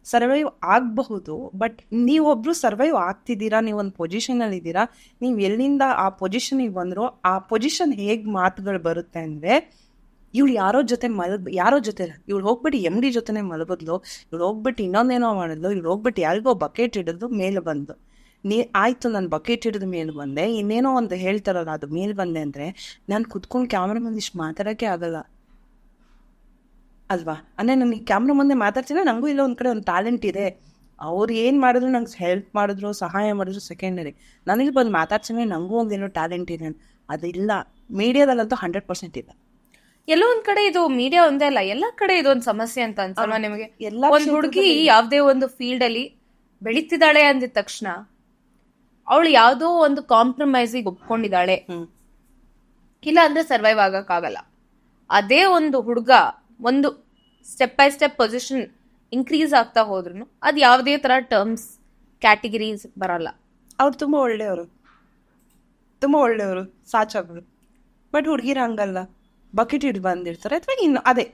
[SPEAKER 2] ಸರ್ವೈವ್ ಆಗಬಹುದು. ಬಟ್ ನೀವೊಬ್ರು ಸರ್ವೈವ್ ಆಗ್ತಿದ್ದೀರಾ, ನೀವೊಂದು ಪೊಸಿಷನ್ ಅಲ್ಲಿ ಇದ್ದೀರಾ. ನೀವು ಎಲ್ಲಿಂದ ಆ ಪೊಸಿಷನ್ಗೆ ಬಂದ್ರು, ಆ ಪೊಸಿಷನ್ ಹೇಗ್ ಮಾತುಗಳು ಬರುತ್ತೆ ಅಂದ್ರೆ, ಇವಳು ಯಾರೋ ಜೊತೆ ಇವಳು ಹೋಗ್ಬಿಟ್ಟು MD ಜೊತೆನೆ ಮಲಗಿದ್ಲು, ಇವಳು ಹೋಗ್ಬಿಟ್ಟು ಇನ್ನೊಂದೇನೋ ಮಾಡಿದ್ಲು, ಇವಳು ಹೋಗ್ಬಿಟ್ಟು ಯಾರಿಗೋ ಬಕೆಟ್ ಹಿಡಿದು ಮೇಲೆ ಬಂದು ಆಯ್ತು ನಾನು ಬಕೆಟ್ ಹಿಡಿದು ಮೇಲೆ ಬಂದೆ, ಇನ್ನೇನೋ ಒಂದು ಹೇಳ್ತಾರಲ್ಲ ಅದು ಮೇಲೆ ಬಂದೆ ಅಂದ್ರೆ ನಾನು ಕುತ್ಕೊಂಡು ಕ್ಯಾಮ್ರಾ ಮುಂದೆ ಇಷ್ಟು ಮಾತಾಡೋಕ್ಕೆ ಆಗಲ್ಲ ಅಲ್ವಾ? ಅಂದರೆ ನನಗೆ ಕ್ಯಾಮ್ರಾ ಮುಂದೆ ಮಾತಾಡ್ತೀನಿ, ನನಗೂ ಇಲ್ಲ ಒಂದು ಕಡೆ ಒಂದು ಟ್ಯಾಲೆಂಟ್ ಇದೆ. ಅವ್ರು ಏನು ಮಾಡಿದ್ರು ನಂಗೆ ಹೆಲ್ಪ್ ಮಾಡಿದ್ರು, ಸಹಾಯ ಮಾಡಿದ್ರು ಸೆಕೆಂಡರಿ. ನನಗೆ ಬಂದು ಮಾತಾಡ್ತೀನಿ, ನನಗೂ ಒಂದೇನೋ ಟ್ಯಾಲೆಂಟ್ ಇದೆ. ಅದಿಲ್ಲ ಮೀಡಿಯಾದಲ್ಲಂತೂ 100% ಇಲ್ಲ.
[SPEAKER 1] ಎಲ್ಲೋ ಒಂದ್ ಕಡೆ ಇದು ಮೀಡಿಯಾ ಒಂದೇ ಅಲ್ಲ, ಎಲ್ಲಾ ಕಡೆ ಇದೊಂದು ಸಮಸ್ಯೆ ಅಂತ ಅನ್ಸಲ್ವಾ ನಿಮಗೆ? ಒಂದ್ ಹುಡುಗಿ ಯಾವ್ದೇ ಒಂದು ಫೀಲ್ಡ್ ಅಲ್ಲಿ ಬೆಳೀತಿದ್ದಾಳೆ ಅಂದಿದ ತಕ್ಷಣ ಅವಳು ಯಾವ್ದೋ ಒಂದು ಕಾಂಪ್ರಮೈಸಿಗೆ ಒಪ್ಕೊಂಡಿದ್ದಾಳೆ, ಇಲ್ಲ ಅಂದ್ರೆ ಸರ್ವೈವ್ ಆಗಕ್ಕಾಗಲ್ಲ. ಅದೇ ಒಂದು ಹುಡುಗ ಒಂದು step by step position increase ಆಗ್ತಾ ಹೋದ್ರು ಅದು ಯಾವುದೇ ತರ ಟರ್ಮ್ಸ್ ಕ್ಯಾಟಗರೀಸ್ ಬರಲ್ಲ.
[SPEAKER 2] ಅವ್ರು ತುಂಬಾ ಒಳ್ಳೆಯವರು ಸಾಚಾಗಳು. ಬಟ್ ಹುಡುಗಿರ ಹಂಗಲ್ಲ, ಬಕೆಟ್ ಹಿಡಿದು ಬಂದಿರ್ತಾರೆ. ಅಥವಾ ಇನ್ನು ಅದೇ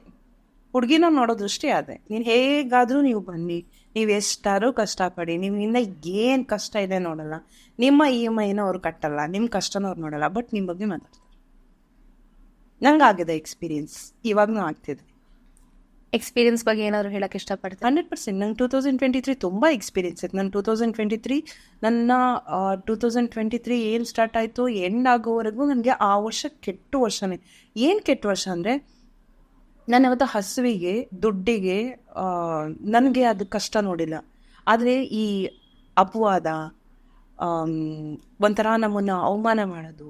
[SPEAKER 2] ಹುಡುಗಿನ ನೋಡೋ ದೃಷ್ಟಿ ಅದೇ. ನೀನು ಹೇಗಾದರೂ ನೀವು ಬನ್ನಿ, ನೀವು ಎಷ್ಟಾದ್ರೂ ಕಷ್ಟಪಡಿ, ನಿಮ್ಮಿಂದ ಏನು ಕಷ್ಟ ಇದೆ ನೋಡಲ್ಲ, ನಿಮ್ಮ EMIನ ಅವ್ರು ಕಟ್ಟಲ್ಲ, ನಿಮ್ಮ ಕಷ್ಟನ ಅವ್ರು ನೋಡಲ್ಲ, ಬಟ್ ನಿಮ್ಮ ಬಗ್ಗೆ ಮಾತಾಡ್ತಾರೆ. ನಂಗಾಗಿದೆ ಎಕ್ಸ್ಪೀರಿಯನ್ಸ್, ಇವಾಗನೂ ಆಗ್ತಿದೆ.
[SPEAKER 1] ಎಕ್ಸ್ಪೀರಿಯನ್ಸ್ ಬಗ್ಗೆ ಏನಾದ್ರು ಹೇಳಕ್ಕೆ ಇಷ್ಟಪಡ್ತೀನಿ?
[SPEAKER 2] 100%. ನಂಗೆ 2023 ತುಂಬ ಎಕ್ಸ್ಪೀರಿಯನ್ಸ್ ಇತ್ತು. ನನ್ನ 2023 ಏನು ಸ್ಟಾರ್ಟ್ ಆಯಿತು ಎಂಡ್ ಆಗೋವರೆಗೂ ನನಗೆ ಆ ವರ್ಷ ಕೆಟ್ಟ ವರ್ಷನೇ. ಏನು ಕೆಟ್ಟ ವರ್ಷ ಅಂದರೆ, ನಾನು ಯಾವತ್ತೂ ಹಸುವಿಗೆ ದುಡ್ಡಿಗೆ ನನಗೆ ಅದು ಕಷ್ಟ ನೋಡಿಲ್ಲ. ಆದರೆ ಈ ಅಪವಾದ, ಒಂಥರ ನಮ್ಮನ್ನು ಅವಮಾನ ಮಾಡೋದು.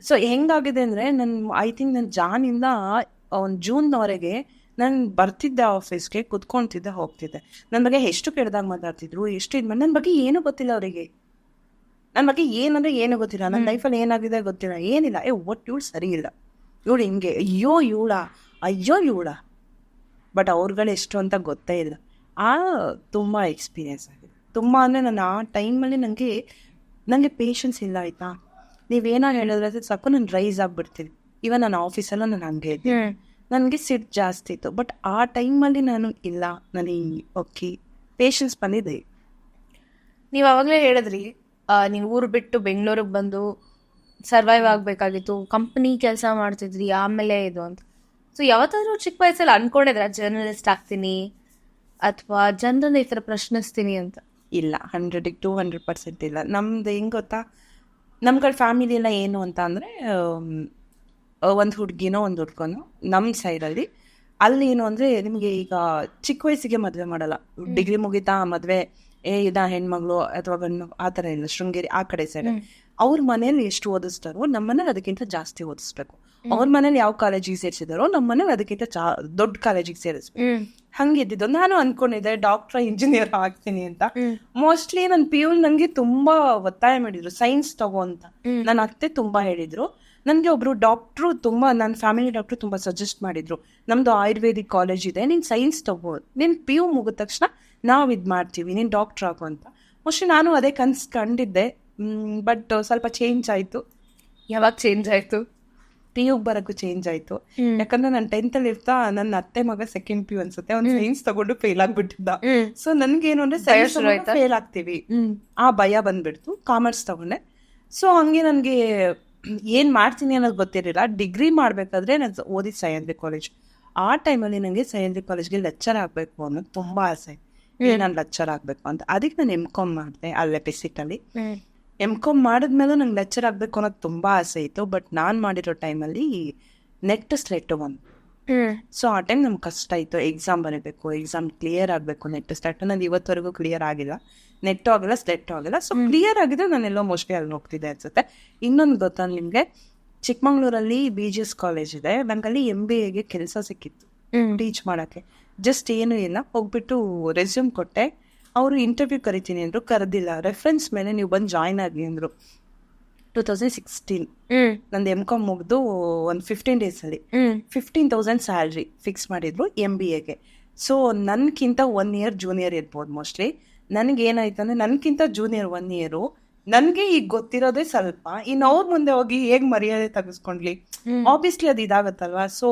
[SPEAKER 2] ಸೊ ಹೆಂಗಾಗಿದೆ ಅಂದರೆ, ಐ ಥಿಂಕ್ ನಾನು ಜಾನಿಂದ ಒಂದು ಜೂನ್ನವರೆಗೆ ನಾನು ಬರ್ತಿದ್ದೆ ಆಫೀಸ್ಗೆ, ಕುತ್ಕೊತಿದ್ದೆ, ಹೋಗ್ತಿದ್ದೆ. ನನ್ನ ಬಗ್ಗೆ ಎಷ್ಟು ಕೆಡ್ದಾಗ ಮಾತಾಡ್ತಿದ್ರು, ಎಷ್ಟು ಇದು ಮಾಡಿ. ನನ್ನ ಬಗ್ಗೆ ಏನೂ ಗೊತ್ತಿಲ್ಲ ಅವರಿಗೆ. ನನ್ನ ಬಗ್ಗೆ ಏನಂದರೆ ಏನೂ ಗೊತ್ತಿಲ್ಲ, ನನ್ನ ಲೈಫಲ್ಲಿ ಏನಾಗಿದೆ ಗೊತ್ತಿಲ್ಲ, ಏನಿಲ್ಲ. ಒಟ್ಟು ಇವಳು ಸರಿ ಇಲ್ಲ, ಇವಳು ಹಿಂಗೆ, ಅಯ್ಯೋ ಇವಳ. ಬಟ್ ಅವ್ರುಗಳು ಎಷ್ಟು ಅಂತ ಗೊತ್ತೇ ಇಲ್ಲ. ತುಂಬ ಎಕ್ಸ್ಪೀರಿಯೆನ್ಸ್ ಆಗಿದೆ. ತುಂಬ ಅಂದರೆ ನಾನು ಆ ಟೈಮಲ್ಲಿ ನನಗೆ ಪೇಷನ್ಸ್ ಇಲ್ಲ, ಆಯಿತಾ? ನೀವೇನೋ ಹೇಳಿದ್ರೆ ಸಾಕು, ನಾನು ರೈಸ್ ಆಗಿಬಿಡ್ತೀನಿ. ಇವನ್ ನನ್ನ ಆಫೀಸಲ್ಲ ನಾನು ಹಂಗೆ ಇದ್ದೀನಿ, ನನಗೆ ಸಿಟ್ಟು ಜಾಸ್ತಿ ಇತ್ತು. ಬಟ್ ಆ ಟೈಮಲ್ಲಿ ನಾನು ಇಲ್ಲ, ನನಗೆ ಓಕೆ ಪೇಷನ್ಸ್ ಬಂದಿದೆ.
[SPEAKER 1] ನೀವು ಅವಾಗಲೇ ಹೇಳಿದ್ರಿ ನೀವು ಊರು ಬಿಟ್ಟು ಬೆಂಗಳೂರಿಗೆ ಬಂದು ಸರ್ವೈವ್ ಆಗಬೇಕಾಗಿತ್ತು, ಕಂಪ್ನಿ ಕೆಲಸ ಮಾಡ್ತಿದ್ರಿ, ಆಮೇಲೆ ಇದು ಅಂತ. ಸೊ ಯಾವತ್ತಾದ್ರೂ ಚಿಕ್ಕ ವಯಸ್ಸಲ್ಲಿ ಅನ್ಕೊಂಡಿದ್ರ ಜರ್ನಲಿಸ್ಟ್ ಆಗ್ತೀನಿ ಅಥವಾ ಜನರನ್ನ ಈ ಥರ ಪ್ರಶ್ನಿಸ್ತೀನಿ ಅಂತ?
[SPEAKER 2] ಇಲ್ಲ, 100% ಇಲ್ಲ. ನಮ್ದು ಹೆಂಗೆ ಗೊತ್ತಾ, ನಮ್ಮ ಕಡೆ ಫ್ಯಾಮಿಲಿ ಎಲ್ಲ ಏನು ಅಂತ ಅಂದರೆ, ಒಂದು ಹುಡುಗಿನೋ ಒಂದು ಹುಡ್ಗನೋ ನಮ್ಮ ಸೈಡಲ್ಲಿ ಅಲ್ಲಿ ಏನು ಅಂದರೆ, ನಿಮಗೆ ಈಗ ಚಿಕ್ಕ ವಯಸ್ಸಿಗೆ ಮದುವೆ ಮಾಡಲ್ಲ. ಡಿಗ್ರಿ ಮುಗಿತಾ ಮದುವೆ, ಇದ ಹೆಣ್ಮಗಳು ಅಥವಾ ಗಂಡು ಆ ಥರ ಇಲ್ಲ. ಶೃಂಗೇರಿ ಆ ಕಡೆ ಸೈಡ್ ಅವ್ರ ಮನೇಲಿ ಎಷ್ಟು ಓದಿಸ್ತಾರೋ ನಮ್ಮ ಮನೇಲಿ ಅದಕ್ಕಿಂತ ಜಾಸ್ತಿ ಓದಿಸ್ಬೇಕು. ಅವ್ರ ಮನೇಲಿ ಯಾವ ಕಾಲೇಜಿಗೆ ಸೇರಿಸಿದಾರೋ ನಮ್ಮ ಮನೇಲಿ ಅದಕ್ಕಿಂತ ದೊಡ್ಡ ಕಾಲೇಜಿಗೆ ಸೇರಿಸ್ಬೇಕು. ಹಂಗಿದ್ದಿದ್ದು. ನಾನು ಅನ್ಕೊಂಡಿದ್ದೆ ಡಾಕ್ಟರ್, ಇಂಜಿನಿಯರ್ ಆಗ್ತೀನಿ ಅಂತ. ಮೋಸ್ಟ್ಲಿ ನನ್ನ PU ನಂಗೆ ತುಂಬಾ ಒತ್ತಾಯ ಮಾಡಿದ್ರು, ಸೈನ್ಸ್ ತಗೋ ಅಂತ. ನನ್ನ ಅತ್ತೆ ತುಂಬಾ ಹೇಳಿದ್ರು. ನನಗೆ ಒಬ್ರು ಡಾಕ್ಟ್ರು ನನ್ನ ಫ್ಯಾಮಿಲಿ ಡಾಕ್ಟ್ರು ತುಂಬ ಸಜೆಸ್ಟ್ ಮಾಡಿದ್ರು, ನಮ್ದು ಆಯುರ್ವೇದಿಕ್ ಕಾಲೇಜ್ ಇದೆ, ನೀನು ಸೈನ್ಸ್ ತಗೋ, ನೀನು PU ಮುಗಿದ ತಕ್ಷಣ ನಾವು ಇದು ಮಾಡ್ತೀವಿ, ನೀನು ಡಾಕ್ಟ್ರ್ ಆಗು ಅಂತ. ಮೋಸ್ಟ್ಲಿ ನಾನು ಅದೇ ಕನ್ಸು ಕಂಡಿದ್ದೆ. ಬಟ್ ಸ್ವಲ್ಪ ಚೇಂಜ್ ಆಯಿತು.
[SPEAKER 1] ಯಾವಾಗ ಚೇಂಜ್ ಆಯಿತು?
[SPEAKER 2] PU ಬರೋಕ್ಕೂ ಚೇಂಜ್ ಆಯಿತು. ಯಾಕಂದ್ರೆ ನಾನು 10th ಇರ್ತಾ ನನ್ನ ಅತ್ತೆ ಮಗ ಸೆಕೆಂಡ್ PU ಅನ್ಸುತ್ತೆ, ಅವ್ನು ಸೈನ್ಸ್ ತಗೊಂಡು ಫೇಲ್ ಆಗ್ಬಿಟ್ಟಿದ್ದ. ಸೊ ನನ್ಗೇನು ಅಂದ್ರೆ ಸೈನ್ಸ್ ಫೇಲ್ ಆಗ್ತೀವಿ ಆ ಭಯ ಬಂದ್ಬಿಡ್ತು. ಕಾಮರ್ಸ್ ತಗೊಂಡೆ. ಸೊ ಹಂಗೆ ನನಗೆ ಏನು ಮಾಡ್ತೀನಿ ಅನ್ನೋದು ಗೊತ್ತಿರಲಿಲ್ಲ. ಡಿಗ್ರಿ ಮಾಡಬೇಕಾದ್ರೆ ನಾನು ಓದಿದ ಸಹ್ಯಾದ್ರಿ ಕಾಲೇಜ್. ಆ ಟೈಮಲ್ಲಿ ನನಗೆ ಸಹ್ಯಾದ್ರಿ ಕಾಲೇಜ್ಗೆ ಲೆಕ್ಚರ್ ಆಗಬೇಕು ಅನ್ನೋದು ತುಂಬ ಆಸೆ. ನಾನು ಲೆಕ್ಚರ್ ಆಗಬೇಕು ಅಂತ. ಅದಕ್ಕೆ ನಾನು MCOM ಮಾಡಿದೆ ಅಲ್ಲೇ ಪೆಸಿಟಲ್ಲಿ. MCOM ಮಾಡಿದ್ಮೇಲೆ ನಂಗೆ ಲೆಕ್ಚರ್ ಆಗಬೇಕು ಅನ್ನೋದು ತುಂಬ ಆಸೆ ಇತ್ತು. ಬಟ್ ನಾನು ಮಾಡಿರೋ ಟೈಮಲ್ಲಿ ನೆಟ್ ಸ್ಲೆಟ್ ಬಂದು. ಸೊ ಆ ಟೈಮ್ ನಮ್ಗೆ ಕಷ್ಟ ಇತ್ತು. ಎಕ್ಸಾಮ್ ಬರೀಬೇಕು, ಎಕ್ಸಾಮ್ ಕ್ಲಿಯರ್ ಆಗಬೇಕು. ನೆಟ್ ಸ್ಲೆಟ್ ನಾನು ಇವತ್ತವರೆಗೂ ಕ್ಲಿಯರ್ ಆಗಿಲ್ಲ. ನೆಟ್ಟು ಆಗಿಲ್ಲ, ಸ್ಲೆಟ್ಟು ಆಗಿಲ್ಲ. ಸೊ ಕ್ಲಿಯರ್ ಆಗಿದ್ರೆ ನಾನೆಲ್ಲೋ ಮೋಸ್ಟ್ಲಿ ಅಲ್ಲಿ ಹೋಗ್ತಿದ್ದೆ ಅನ್ಸುತ್ತೆ. ಇನ್ನೊಂದು ಗೊತ್ತಾ ನಿಮಗೆ, ಚಿಕ್ಕಮಂಗ್ಳೂರಲ್ಲಿ BGS ಕಾಲೇಜ್ ಇದೆ. ನಂಗಲ್ಲಿ MBAಗೆ ಕೆಲಸ ಸಿಕ್ಕಿತ್ತು ಟೀಚ್ ಮಾಡೋಕ್ಕೆ. ಜಸ್ಟ್ ಏನೂ ಇಲ್ಲ, ಹೋಗ್ಬಿಟ್ಟು ರೆಸ್ಯೂಮ್ ಕೊಟ್ಟೆ. ಅವರು ಇಂಟರ್ವ್ಯೂ ಕರಿತೀನಿ ಅಂದ್ರು, ಕರೆದಿಲ್ಲ. ರೆಫರೆನ್ಸ್ ಮೇಲೆ ನೀವು ಬಂದು ಜಾಯ್ನ್ ಆಗಿ ಅಂದ್ರು. 2016 ನಂದು M.Com ಮುಗಿದು ಒಂದು 15 ಡೇಸಲ್ಲಿ 15,000 ಸ್ಯಾಲ್ರಿ ಫಿಕ್ಸ್ ಮಾಡಿದ್ರು MBAಗೆ. ಸೊ ನನ್ಕಿಂತ 1 ಇಯರ್ ಜೂನಿಯರ್ ಇರ್ಬೋದು ಮೋಸ್ಟ್ಲಿ. ನನಗೇನಾಯ್ತಂದ್ರೆ ನನ್ಕಿಂತ ಜೂನಿಯರ್ 1 ಇಯರು, ನನ್ಗೆ ಈಗ ಗೊತ್ತಿರೋದೇ ಸ್ವಲ್ಪ, ಇನ್ನು ಅವ್ರ ಮುಂದೆ ಹೋಗಿ ಹೇಗ್ ಮರ್ಯಾದೆ ತೆಗೆಸ್ಕೊಂಡ್ಲಿ, ಆಬ್ವಿಯಸ್ಲಿ ಅದು ಇದಾಗತ್ತಲ್ವಾ. ಸೊ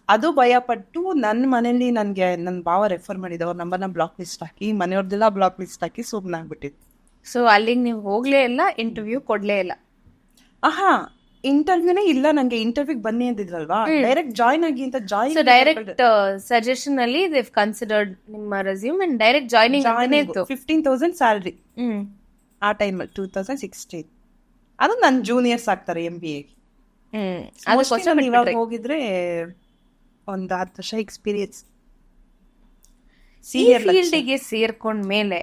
[SPEAKER 2] ಅದು ಭಯ ಪಟ್ಟು ನನ್ನ ಮನೇಲಿ ನನಗೆ ನನ್ನ ಭಾವ ರೆಫರ್ ಮಾಡಿದ ಅವ್ರ ನಂಬರ್ನ ಬ್ಲಾಕ್ ಲಿಸ್ಟ್ ಹಾಕಿ, ಮನೆಯವ್ರದ್ದೆಲ್ಲ ಬ್ಲಾಕ್ ಲಿಸ್ಟ್ ಹಾಕಿ ಸುಮ್ಮನಾಗ್ಬಿಟ್ಟಿತ್ತು.
[SPEAKER 1] ಸೊ ಅಲ್ಲಿಗೆ ನೀವು ಹೋಗ್ಲೇ ಇಲ್ಲ, ಇಂಟರ್ವ್ಯೂ ಕೊಡ್ಲೇ ಇಲ್ಲ?
[SPEAKER 2] ಇಂಟರ್ವ್ಯೂನೇ ಇಲ್ಲ. ನಂಗೆ ಇಂಟರ್ವ್ಯೂಗೆ ಬನ್ನಿ ಅಂತಿದ್ರಲ್ವಾ, ಡೈರೆಕ್ಟ್ ಜಾಯ್ನ್ ಆಗಿ ಅಂತ ಜಾಯ್ನ್.
[SPEAKER 1] ಸೊ ಡೈರೆಕ್ಟ್ ಸಜೆಷನ್ ಅಲ್ಲಿ ದೇ ಕನ್ಸಿಡರ್ಡ್ ನಿಮ್ಮ ರೆಸ್ಯೂಮ್ ಅಂಡ್ ಡೈರೆಕ್ಟ್ ಜಾಯ್ನಿಂಗ್ ಇತ್ತು.
[SPEAKER 2] 15,000 ಸ್ಯಾಲ್ರಿ ಆ ಟೈಮಲ್ಲಿ 2016. ಅದು ನನ್ನ ಜೂನಿಯರ್ಸ್ ಆಗ್ತಾರೆ MBA. ಇವಾಗ ಹೋಗಿದ್ರೆ ಒಂದು 10 ವರ್ಷ ಎಕ್ಸ್ಪೀರಿಯನ್ಸ್.
[SPEAKER 1] ಈ ಫೀಲ್ಡಿಗೆ ಸೇರ್ಕೊಂಡ ಮೇಲೆ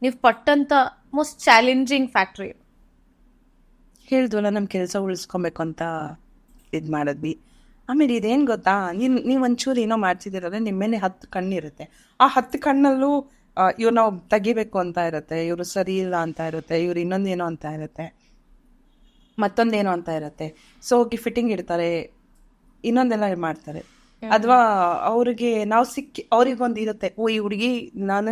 [SPEAKER 1] ನೀವು ಪಟ್ಟಂತ ಮೋಸ್ಟ್ ಚಾಲೆಂಜಿಂಗ್ ಫ್ಯಾಕ್ಟ್ರಿ?
[SPEAKER 2] ಹೇಳಿದ್ವಲ್ಲ, ನಮ್ಮ ಕೆಲಸ ಉಳಿಸ್ಕೊಬೇಕು ಅಂತ ಇದು ಮಾಡಿದ್ವಿ. ಆಮೇಲೆ ಇದೇನು ಗೊತ್ತಾ, ನೀವು ಒಂಚೂರು ಏನೋ ಮಾಡ್ತಿದ್ದೀರಂದ್ರೆ ನಿಮ್ಮ ಮೇಲೆ 10 ಕಣ್ಣಿರುತ್ತೆ. ಆ 10 ಕಣ್ಣಲ್ಲೂ ಇವ್ರು ನಾವು ತೆಗಿಬೇಕು ಅಂತ ಇರುತ್ತೆ, ಇವರು ಸರಿ ಇಲ್ಲ ಅಂತ ಇರುತ್ತೆ, ಇವ್ರು ಇನ್ನೊಂದೇನೋ ಅಂತ ಇರುತ್ತೆ, ಮತ್ತೊಂದೇನೋ ಅಂತ ಇರುತ್ತೆ. ಸೊ ಹೋಗಿ ಫಿಟ್ಟಿಂಗ್ ಇಡ್ತಾರೆ, ಇನ್ನೊಂದೆಲ್ಲ ಮಾಡ್ತಾರೆ. ಅಥವಾ ಅವ್ರಿಗೆ ನಾವು ಅವ್ರಿಗೊಂದು ಇರುತ್ತೆ, ಓ ಈ ಹುಡುಗಿ ನಾನು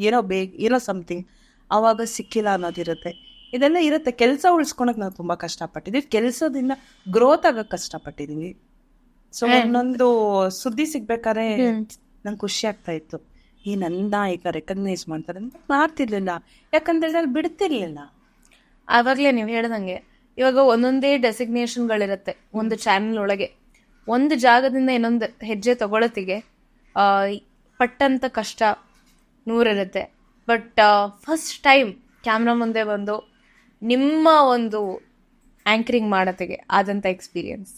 [SPEAKER 2] ಏನೋ ಸಮಥಿಂಗ್, ಆವಾಗ ಸಿಕ್ಕಿಲ್ಲ ಅನ್ನೋದಿರುತ್ತೆ. ಇದೆಲ್ಲ ಇರುತ್ತೆ. ಕೆಲಸ ಉಳಿಸ್ಕೊಳಕ್ ನಾವು ತುಂಬಾ ಕಷ್ಟಪಟ್ಟಿದ್ವಿ, ಕೆಲಸದಿಂದ ಗ್ರೋತ್ ಆಗಕ್ ಕಷ್ಟಪಟ್ಟಿದೀವಿ. ಸೊ ಒಂದೊಂದು ಸುದ್ದಿ ಸಿಗ್ಬೇಕಾದ್ರೆ ನಂಗೆ ಖುಷಿ ಆಗ್ತಾ ಇತ್ತು, ಈ ನನ್ನ ಈಗ ರೆಕಗ್ನೈಸ್ ಮಾಡ್ತಾರೆ ಅಂತ. ಮಾಡ್ತಿರ್ಲಿಲ್ಲ, ಯಾಕಂದ್ರೆ ಬಿಡ್ತಿರ್ಲಿಲ್ಲ.
[SPEAKER 1] ಆವಾಗಲೇ ನೀವು ಹೇಳ್ದಂಗೆ ಇವಾಗ ಒಂದೊಂದೇ ಡೆಸಿಗ್ನೇಷನ್ಗಳಿರುತ್ತೆ ಒಂದು ಚಾನೆಲ್ ಒಳಗೆ. ಒಂದು ಜಾಗದಿಂದ ಇನ್ನೊಂದು ಹೆಜ್ಜೆ ತಗೊಳತಿಗೆ ಪಟ್ಟಂತ ಕಷ್ಟ 100 ಇರುತ್ತೆ. ಬಟ್ ಫಸ್ಟ್ ಟೈಮ್ ಕ್ಯಾಮ್ರಾ ಮುಂದೆ ಬಂದು ನಿಮ್ಮ ಒಂದು ಆಂಕರಿಂಗ್ ಮಾಡತ್ತಿಗೆ ಆದಂತ ಎಕ್ಸ್ಪೀರಿಯನ್ಸ್?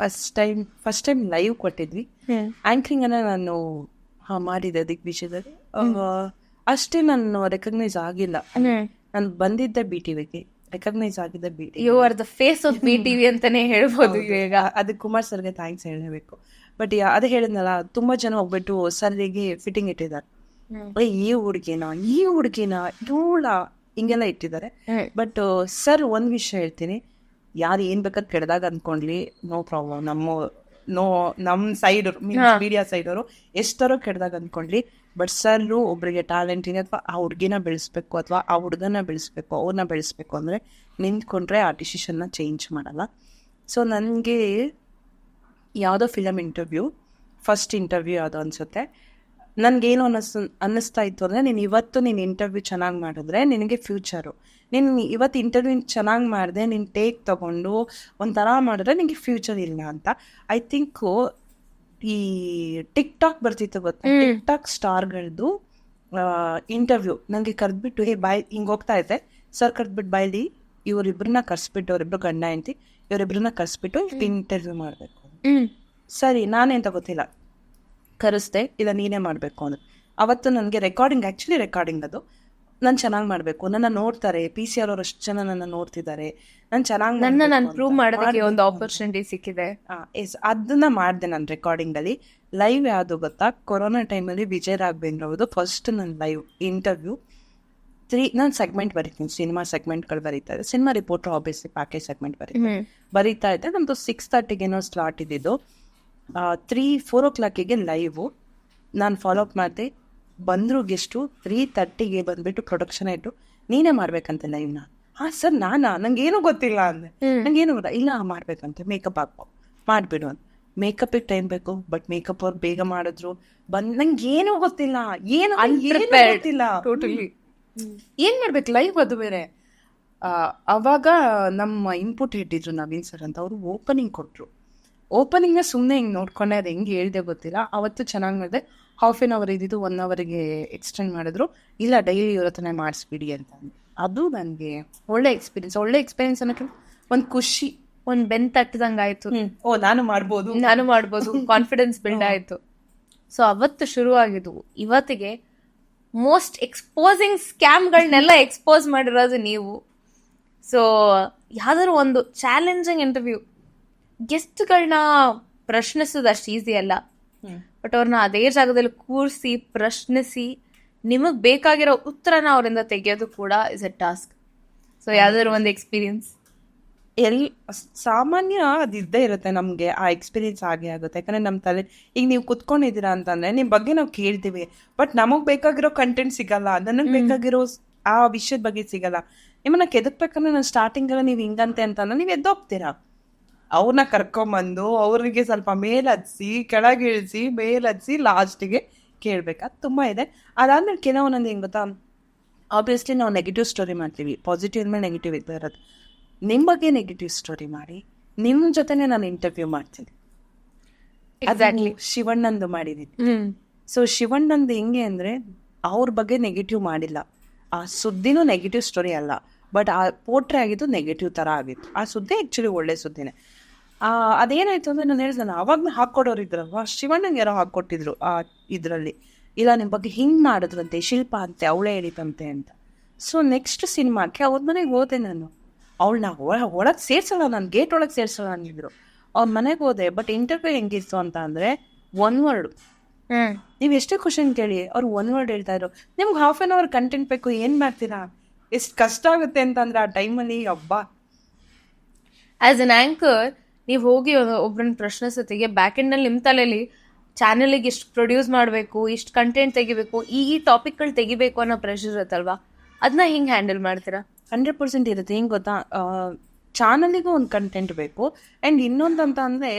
[SPEAKER 2] ಫಸ್ಟ್ ಟೈಮ್ ಲೈವ್ ಕೊಟ್ಟಿದ್ವಿ. ಆಂಕರಿಂಗ್ ಅನ್ನ ನಾನು ಮಾಡಿದೆ ದಿಗ್ವಿಜಯದಲ್ಲಿ. ಅಷ್ಟೇ ನಾನು ರೆಕಗ್ನೈಸ್ ಆಗಿಲ್ಲ. ನಾನು ಬಂದಿದ್ದೆ BTVಗೆ, ರೆಕಗ್ನೈಸ್ ಆಗಿದ್ದೆ BTV.
[SPEAKER 1] You are the face of BTV ಅಂತಾನೆ ಹೇಳ್ಬೋದು. ಈಗ
[SPEAKER 2] ಅದಕ್ಕೆ ಕುಮಾರ್ ಸರ್ಗೆ ಥ್ಯಾಂಕ್ಸ್ ಹೇಳಬೇಕು. ಬಟ್ ಅದೇ ಹೇಳಿದ್ನಲ್ಲ, ತುಂಬಾ ಜನ ಹೋಗ್ಬಿಟ್ಟು ಸರ್ಗೆ ಫಿಟ್ಟಿಂಗ್ ಇಟ್ಟಿದ್ದಾರೆ, ಈ ಹುಡುಗಿನ ಇವಳ ಹಿಂಗೆಲ್ಲ ಇಟ್ಟಿದ್ದಾರೆ. ಬಟ್ ಸರ್ ಒಂದ್ ವಿಷಯ ಹೇಳ್ತೀನಿ, ಯಾರು ಏನ್ ಬೇಕಾದ್ ಕೆಡ್ದಾಗ ಅನ್ಕೊಂಡ್ಲಿ ನೋ ಪ್ರಾಬ್ಲಮ್. ನಮ್ ಸೈಡ್ ಮೀಡಿಯಾ ಸೈಡ್ ಅವರು ಎಷ್ಟರೋ ಕೆಡ್ದಾಗ ಅನ್ಕೊಂಡ್ಲಿ, ಬಟ್ ಸರ್ ಒಬ್ರಿಗೆ ಟ್ಯಾಲೆಂಟ್ ಇದೆ ಅಥವಾ ಆ ಹುಡುಗಿನ ಬೆಳೆಸ್ಬೇಕು ಅಥವಾ ಆ ಹುಡುಗನ ಬೆಳೆಸ್ಬೇಕು, ಅವ್ರನ್ನ ಬೆಳೆಸ್ಬೇಕು ಅಂದ್ರೆ ನಿಂತ್ಕೊಂಡ್ರೆ ಆ ಡಿಸಿಷನ್ನ ಚೇಂಜ್ ಮಾಡಲ್ಲ. ಸೊ ನನಗೆ ಯಾವುದೋ ಫಿಲಮ್ ಫಸ್ಟ್ ಇಂಟರ್ವ್ಯೂ ಯಾವುದೋ ಅನ್ಸುತ್ತೆ, ನನ್ಗೇನು ಅನ್ನಿಸ್ತಾ ಇತ್ತು ಅಂದರೆ, ನೀನು ಇಂಟರ್ವ್ಯೂ ಚೆನ್ನಾಗಿ ಮಾಡಿದ್ರೆ ನಿನಗೆ ಫ್ಯೂಚರು, ನೀನು ಇವತ್ತು ಇಂಟರ್ವ್ಯೂ ಚೆನ್ನಾಗಿ ಮಾಡಿದೆ, ನೀನು ಟೇಕ್ ತಗೊಂಡು ಒಂಥರ ಮಾಡಿದ್ರೆ ನಿನಗೆ ಫ್ಯೂಚರ್ ಇಲ್ಲ ಅಂತ. ಐ ಥಿಂಕು ಈ ಟಿಕ್ಟಾಕ್ ಬರ್ತಿತ್ತು ಗೊತ್ತಾ, ಟಿಕ್ಟಾಕ್ ಸ್ಟಾರ್ಗಳದ್ದು ಇಂಟರ್ವ್ಯೂ ನನಗೆ ಕರೆದ್ಬಿಟ್ಟು, ಬಾಯ್ ಹಿಂಗೆ ಹೋಗ್ತಾ ಇದೆ ಸರ್, ಕರೆದ್ಬಿಟ್ಟು ಬಾಯ್ಲಿ ಇವರಿಬ್ರನ್ನ ಕರ್ಸ್ಬಿಟ್ಟು, ಅವರಿಬ್ರು ಗಂಡ ಹೆಂಡತಿ ಇವರಿಬ್ರನ್ನ ಕರ್ಸ್ಬಿಟ್ಟು ಇಂಟರ್ವ್ಯೂ ಮಾಡಬೇಕು. ಸರಿ, ನಾನೇಂತ ಗೊತ್ತಿಲ್ಲ, ಕರೆಸ್ದೆ, ಇಲ್ಲ ನೀನೇ ಮಾಡಬೇಕು ಅಂದ್ರೆ. ಅವತ್ತು ನನಗೆ ರೆಕಾರ್ಡಿಂಗ್ ಅದು ನಾನು ಚೆನ್ನಾಗಿ ಮಾಡಬೇಕು, ನನ್ನ ನೋಡ್ತಾರೆ, PCR ಅವರು ಅಷ್ಟು ಜನ ನನ್ನ ನೋಡ್ತಿದ್ದಾರೆ, ನಾನು ಚೆನ್ನಾಗಿ
[SPEAKER 1] ಪ್ರೂವ್ ಮಾಡೋದಕ್ಕೆ ಒಂದು ಆಪರ್ಚುನಿಟಿ ಸಿಕ್ಕಿದೆ.
[SPEAKER 2] ಅದನ್ನ ಮಾಡಿದೆ ನಾನು ರೆಕಾರ್ಡಿಂಗಲ್ಲಿ. ಲೈವ್ ಯಾವುದು ಗೊತ್ತಾ, ಕೊರೋನಾ ಟೈಮಲ್ಲಿ ವಿಜಯ್ ರಾಘವೇಂದ್ರ ಅವ್ರದ್ದು ಫಸ್ಟ್ ನನ್ನ ಲೈವ್ ಇಂಟರ್ವ್ಯೂ. ನಾನು ಸೆಗ್ಮೆಂಟ್ ಬರೀತೀನಿ, ಸಿನಿಮಾ ಸೆಗ್ಮೆಂಟ್ಗಳು ಬರೀತಾ ಇದೆ, cinema reporter obviously package segment ಬರೀತಾ ಇದ್ದೆ. ನಮ್ದು 6:30 ಸ್ಲಾಟ್ ಇದ್ದಿದ್ದು, 3-4 o'clock ಲೈವು. ನಾನು ಫಾಲೋಅಪ್ ಮಾಡಿದೆ, ಬಂದರು ಗೆಸ್ಟು 3:30 ಬಂದ್ಬಿಟ್ಟು ಪ್ರೊಡಕ್ಷನ್ ಆಯಿತು, ನೀನೇ ಮಾಡ್ಬೇಕಂತ ಲೈವ್ನ. ಸರ್ ನಂಗೇನು ಗೊತ್ತಿಲ್ಲ ಅಂದೆ, ನಂಗೇನು ಗೊತ್ತಾ, ಇಲ್ಲ ಮಾಡ್ಬೇಕಂತೆ, ಮೇಕಪ್ ಮಾಡಿಬಿಡು ಅಂತ. ಮೇಕಪ್ಪಿಗೆ ಟೈಮ್ ಬೇಕು, ಬಟ್ ಮೇಕಪ್ ಅವ್ರು ಬೇಗ ಮಾಡಿದ್ರು. ನಂಗೇನು ಗೊತ್ತಿಲ್ಲ, ಗೊತ್ತಿಲ್ಲ
[SPEAKER 1] ಟೋಟಲಿ
[SPEAKER 2] ಏನ್ ಮಾಡ್ಬೇಕು ಲೈವ್, ಅದು ಬೇರೆ. ಅವಾಗ ನಮ್ಮ ಇನ್ಪುಟ್ ಇಟ್ಟಿದ್ರು ನವೀನ್ ಸರ್ ಅಂತ, ಅವರು ಓಪನಿಂಗ್ ಕೊಟ್ರು. ಓಪನಿಂಗ್ನ ಸುಮ್ಮನೆ ಹಿಂಗೆ ನೋಡ್ಕೊಂಡೆ, ಅದು ಹೆಂಗೆ ಹೇಳ್ದೆ ಗೊತ್ತಿಲ್ಲ. ಅವತ್ತು ಚೆನ್ನಾಗಿ ಮಾಡಿದೆ. ½ ಇದ್ದಿದ್ದು 1 hourಗೆ ಎಕ್ಸ್ಟೆಂಡ್ ಮಾಡಿದ್ರು. ಇಲ್ಲ ಡೈಲಿ ಇವ್ರ ಮಾಡಿಸ್ಬಿಡಿ ಅಂತ. ಅದು ನನಗೆ ಒಳ್ಳೆ ಎಕ್ಸ್ಪೀರಿಯನ್ಸ್ ಅನ್ನೋಕೆ ಒಂದು ಖುಷಿ,
[SPEAKER 1] ಒಂದು ಬೆನ್ ತಟ್ಟದಂಗೆ ಆಯ್ತು.
[SPEAKER 2] ನಾನು ಮಾಡ್ಬೋದು
[SPEAKER 1] ಕಾನ್ಫಿಡೆನ್ಸ್ ಬಿಲ್ಡ್ ಆಯ್ತು. ಸೊ ಅವತ್ತು ಶುರು ಆಗಿದ್ದು ಇವತ್ತಿಗೆ ಮೋಸ್ಟ್ ಎಕ್ಸ್ಪೋಸಿಂಗ್ ಸ್ಕ್ಯಾಮ್ಗಳನ್ನೆಲ್ಲ ಎಕ್ಸ್ಪೋಸ್ ಮಾಡಿರೋದು ನೀವು. ಸೊ ಯಾವ್ದಾದ್ರು ಒಂದು ಚಾಲೆಂಜಿಂಗ್ ಇಂಟರ್ವ್ಯೂ, ಗೆಸ್ಟ್ಗಳನ್ನ ಪ್ರಶ್ನಿಸೋದು ಅಷ್ಟು ಈಸಿ ಅಲ್ಲ, ಬಟ್ ಅವ್ರನ್ನ ಅದೇ ಜಾಗದಲ್ಲಿ ಕೂರಿಸಿ ಪ್ರಶ್ನಿಸಿ ನಿಮಗ್ ಬೇಕಾಗಿರೋ ಉತ್ತರನ ಅವರಿಂದ ತೆಗೆಯೋದು ಕೂಡ ಇಸ್ ಎ ಟಾಸ್ಕ್. ಸೊ ಯಾವ್ದಾದ್ರು ಒಂದು ಎಕ್ಸ್ಪೀರಿಯನ್ಸ್?
[SPEAKER 2] ಸಾಮಾನ್ಯ ಅದು ಇದ್ದೇ ಇರುತ್ತೆ ನಮಗೆ, ಆ ಎಕ್ಸ್ಪೀರಿಯನ್ಸ್ ಆಗೇ ಆಗುತ್ತೆ. ಯಾಕಂದರೆ ನಮ್ಮ ತಲೆ ಈಗ ನೀವು ಕುತ್ಕೊಂಡಿದ್ದೀರಾ ಅಂತಂದರೆ ನಿಮ್ಮ ಬಗ್ಗೆ ನಾವು ಕೇಳ್ತೀವಿ, ಬಟ್ ನಮಗೆ ಬೇಕಾಗಿರೋ ಕಂಟೆಂಟ್ ಸಿಗಲ್ಲ, ನನಗೆ ಬೇಕಾಗಿರೋ ಆ ವಿಷಯದ ಬಗ್ಗೆ ಸಿಗಲ್ಲ. ನಿಮ್ಮನ್ನ ಕೆದಕ್ಬೇಕಂದ್ರೆ ನಾನು ಸ್ಟಾರ್ಟಿಂಗಲ್ಲಿ ನೀವು ಹಿಂಗಂತೆ ಅಂತಂದ್ರೆ ನೀವು ಎದ್ದೋಗ್ತೀರಾ. ಅವ್ರನ್ನ ಕರ್ಕೊಂಬಂದು ಅವ್ರಿಗೆ ಸ್ವಲ್ಪ ಮೇಲತ್ಸಿ ಕೆಳಗಿಳಿಸಿ ಮೇಲತ್ಸಿ ಲಾಸ್ಟಿಗೆ ಕೇಳಬೇಕು. ಅದು ತುಂಬ ಇದೆ. ಅದಾದ್ಮೇಲೆ ಕೆಲವೊಂದೊಂದು ಹೆಂಗೆ ಗೊತ್ತಾ, ಆಬ್ವಿಯಸ್ಲಿ ನಾವು ನೆಗೆಟಿವ್ ಸ್ಟೋರಿ ಮಾಡ್ತೀವಿ, ಪಾಸಿಟಿವ್ ಮೇಲೆ ನೆಗೆಟಿವ್ ಇದ್ದೇ ಇರೋದು. ನಿಮ್ಮ ಬಗ್ಗೆ ನೆಗೆಟಿವ್ ಸ್ಟೋರಿ ಮಾಡಿ ನಿಮ್ಮ ಜೊತೆನೆ ನಾನು ಇಂಟರ್ವ್ಯೂ ಮಾಡ್ತೀನಿ.
[SPEAKER 1] ಎಕ್ಸಾಕ್ಟ್ಲಿ
[SPEAKER 2] ಶಿವಣ್ಣಂದು ಮಾಡಿದ್ದೀನಿ. ಸೊ ಶಿವಣ್ಣಂದು ಹೆಂಗೆ ಅಂದರೆ ಅವ್ರ ಬಗ್ಗೆ ನೆಗೆಟಿವ್ ಮಾಡಿಲ್ಲ, ಆ ಸುದ್ದಿನೂ ನೆಗೆಟಿವ್ ಸ್ಟೋರಿ ಅಲ್ಲ, ಬಟ್ ಆ ಪೋಟ್ರೆ ಆಗಿದ್ದು ನೆಗೆಟಿವ್ ಥರ ಆಗಿತ್ತು. ಆ ಸುದ್ದಿ ಆ್ಯಕ್ಚುಲಿ ಒಳ್ಳೆ ಸುದ್ದಿನೇ. ಅದೇನಾಯ್ತು ಅಂದರೆ ನಾನು ಹೇಳ್ದೆ, ಅವಾಗ ಹಾಕ್ಕೊಡೋರು ಇದ್ರಲ್ವ, ಶಿವಣ್ಣಂಗೆ ಯಾರೋ ಹಾಕ್ಕೊಟ್ಟಿದ್ರು ಆ ಇದರಲ್ಲಿ, ಇಲ್ಲ ನಿಮ್ಮ ಬಗ್ಗೆ ಹಿಂಗೆ ಮಾಡಿದ್ರಂತೆ, ಶಿಲ್ಪ ಅಂತೆ ಅವಳೇ ಹೇಳಿತಂತೆ ಅಂತ. ಸೊ ನೆಕ್ಸ್ಟ್ ಸಿನಿಮಾಕ್ಕೆ ಅವ್ರ ಮನೆಗೆ ಹೋದೆ ನಾನು. ಅವಳನ್ನ ಒಳಗೆ ಸೇರ್ಸೋಲ್ಲ, ನಾನು ಗೇಟ್ ಒಳಗೆ ಸೇರ್ಸೋಲ್ಲ ಅಂದಿದ್ರು. ಅವ್ರ ಮನೆಗೆ ಹೋದೆ. ಬಟ್ ಇಂಟರ್ವ್ಯೂ ಹೆಂಗಿತ್ತು ಅಂತ ಅಂದರೆ ಒನ್ ವರ್ಡ್, ನೀವು ಎಷ್ಟೇ ಕ್ವಶನ್ ಕೇಳಿ ಅವ್ರು ಒನ್ ವರ್ಡ್ ಹೇಳ್ತಾ ಇದ್ರು. ನಿಮ್ಗೆ ಹಾಫ್ ಆನ್ ಅವರ್ ಕಂಟೆಂಟ್ ಬೇಕು, ಏನು ಮಾಡ್ತೀರಾ? ಎಷ್ಟು ಕಷ್ಟ ಆಗುತ್ತೆ ಅಂತಂದ್ರೆ ಆ ಟೈಮಲ್ಲಿ ಹಬ್ಬ.
[SPEAKER 1] ಆಸ್ ಅನ್ ಆಂಕರ್ ನೀವು ಹೋಗಿ ಒಬ್ಬರನ್ನ ಪ್ರಶ್ನಿಸೋತ್ತಿಗೆ ಬ್ಯಾಕ್ ಎಂಡಲ್ಲಿ ನಿಮ್ಮ ತಲೆಯಲ್ಲಿ ಚಾನಲಿಗೆ ಇಷ್ಟು ಪ್ರೊಡ್ಯೂಸ್ ಮಾಡಬೇಕು, ಇಷ್ಟು ಕಂಟೆಂಟ್ ತೆಗಿಬೇಕು, ಈ ಟಾಪಿಕ್ಗಳು ತೆಗಿಬೇಕು ಅನ್ನೋ ಪ್ರೆಷರ್ ಇರುತ್ತಲ್ವಾ, ಅದನ್ನ ಹಿಂಗೆ ಹ್ಯಾಂಡಲ್ ಮಾಡ್ತೀರಾ?
[SPEAKER 2] 100% ಇರುತ್ತೆ. ಹೆಂಗೆ ಗೊತ್ತಾ, ಚಾನಲಿಗೂ ಒಂದು ಕಂಟೆಂಟ್ ಬೇಕು. ಆ್ಯಂಡ್ ಇನ್ನೊಂದು ಅಂತ ಅಂದರೆ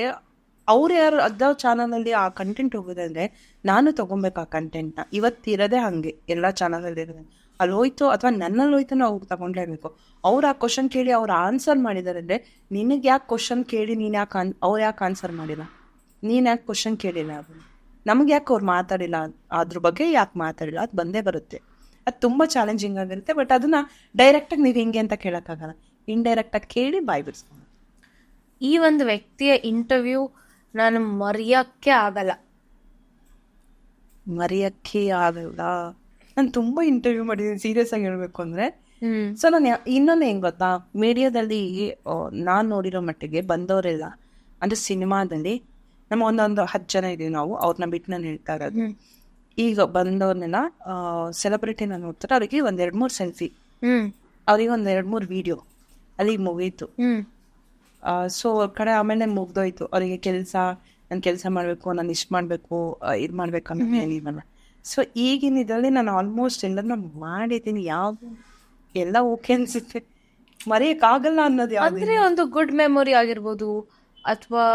[SPEAKER 2] ಅವ್ರು ಯಾರು ಅದಾವ ಚಾನಲಲ್ಲಿ ಆ ಕಂಟೆಂಟ್ ಹೋಗೋದೆ ಅಂದರೆ ನಾನು ತೊಗೊಬೇಕು ಆ ಕಂಟೆಂಟ್ನ. ಇವತ್ತಿರೋದೇ ಹಾಗೆ ಎಲ್ಲ ಚಾನಲಲ್ಲಿ ಇರೋದೆ, ಅಲ್ಲಿ ಹೋಯ್ತು ಅಥವಾ ನನ್ನಲ್ಲಿ ಹೋಯ್ತು ನಾವು ತಗೊಂಡ್ಲೇಬೇಕು. ಅವ್ರು ಆ ಕ್ವಶನ್ ಕೇಳಿ ಅವ್ರು ಆನ್ಸರ್ ಮಾಡಿದ್ದಾರೆ ಅಂದರೆ ನಿನಗೆ ಯಾಕೆ ಕ್ವಶನ್ ಕೇಳಿ ನೀನು ಯಾಕೆ ಅವ್ರು ಯಾಕೆ ಆನ್ಸರ್ ಮಾಡಿಲ್ಲ, ನೀನು ಯಾಕೆ ಕ್ವಶನ್ ಕೇಳಿಲ್ಲ, ಅದು ನಮ್ಗೆ ಯಾಕೆ ಅವ್ರು ಮಾತಾಡಿಲ್ಲ, ಅದ್ರ ಬಗ್ಗೆ ಯಾಕೆ ಮಾತಾಡಿಲ್ಲ, ಅದು ಬಂದೇ ಬರುತ್ತೆ. ಅದು ತುಂಬ ಚಾಲೆಂಜಿಂಗ್ ಆಗಿರುತ್ತೆ. ಬಟ್ ಅದನ್ನು ಡೈರೆಕ್ಟಾಗಿ ನೀವು ಹಿಂಗೆ ಅಂತ ಕೇಳೋಕ್ಕಾಗಲ್ಲ, ಇಂಡೈರೆಕ್ಟಾಗಿ ಕೇಳಿ ಬಾಯ್ ಬಿಡಿಸ್ಕೊಂಡು.
[SPEAKER 1] ಈ ಒಂದು ವ್ಯಕ್ತಿಯ ಇಂಟರ್ವ್ಯೂ ನಾನು ಮರೆಯೋಕ್ಕೆ ಆಗಲ್ಲ.
[SPEAKER 2] ನಾನು ತುಂಬ ಇಂಟರ್ವ್ಯೂ ಮಾಡಿದ್ದೀನಿ ಸೀರಿಯಸ್ ಆಗಿ ಹೇಳಬೇಕು ಅಂದರೆ. ಸೊ ನಾನು ಇನ್ನೊಂದು ಹೆಂಗೆ ಗೊತ್ತಾ, ಮೀಡಿಯಾದಲ್ಲಿ ನಾನು ನೋಡಿರೋ ಮಟ್ಟಿಗೆ ಬಂದವರೆಲ್ಲ ಅಂದರೆ ಸಿನಿಮಾದಲ್ಲಿ ನಮ್ಮ ಒಂದೊಂದು 10 ಜನ ಇದೀವಿ ನಾವು, ಅವ್ರನ್ನ ಬಿಟ್ಟು ನಾನು ಹೇಳ್ತಾ ಇರೋದು. ಈಗ ಬಂದವ್ರನ್ನೆಲ್ಲ ಸೆಲೆಬ್ರಿಟಿನ ನೋಡ್ತಾರೆ, ಅವ್ರಿಗೆ 1-2-3 ಸೆಲ್ಫಿ, ಅವ್ರಿಗೆ 1-2-3 ವಿಡಿಯೋ, ಅಲ್ಲಿಗೆ ಮುಗೀತು. ಸೊ ಅವ್ರ ಕಡೆ ಆಮೇಲೆ ಮುಗ್ದೋಯ್ತು. ಅವರಿಗೆ ನಾನು ಕೆಲಸ ಮಾಡಬೇಕು, ನಾನು ಇಷ್ಟು ಮಾಡಬೇಕು, ಇದು ಮಾಡ್ಬೇಕು ಅಂತ ಏನಿಲ್ಲ. ಸೊ ಈಗಿನ ಇದರಲ್ಲಿ ನಾನು ಆಲ್ಮೋಸ್ಟ್ ಎಲ್ಲರನ್ನ ಮಾಡಿದ್ದೀನಿ, ಯಾವುದು ಎಲ್ಲ ಓಕೆ ಅನ್ಸುತ್ತೆ, ಮರೆಯೋಕ್ಕಾಗಲ್ಲ ಅನ್ನೋದು
[SPEAKER 1] ಅಂದರೆ ಒಂದು ಗುಡ್ ಮೆಮೊರಿ ಆಗಿರ್ಬೋದು ಅಥವಾ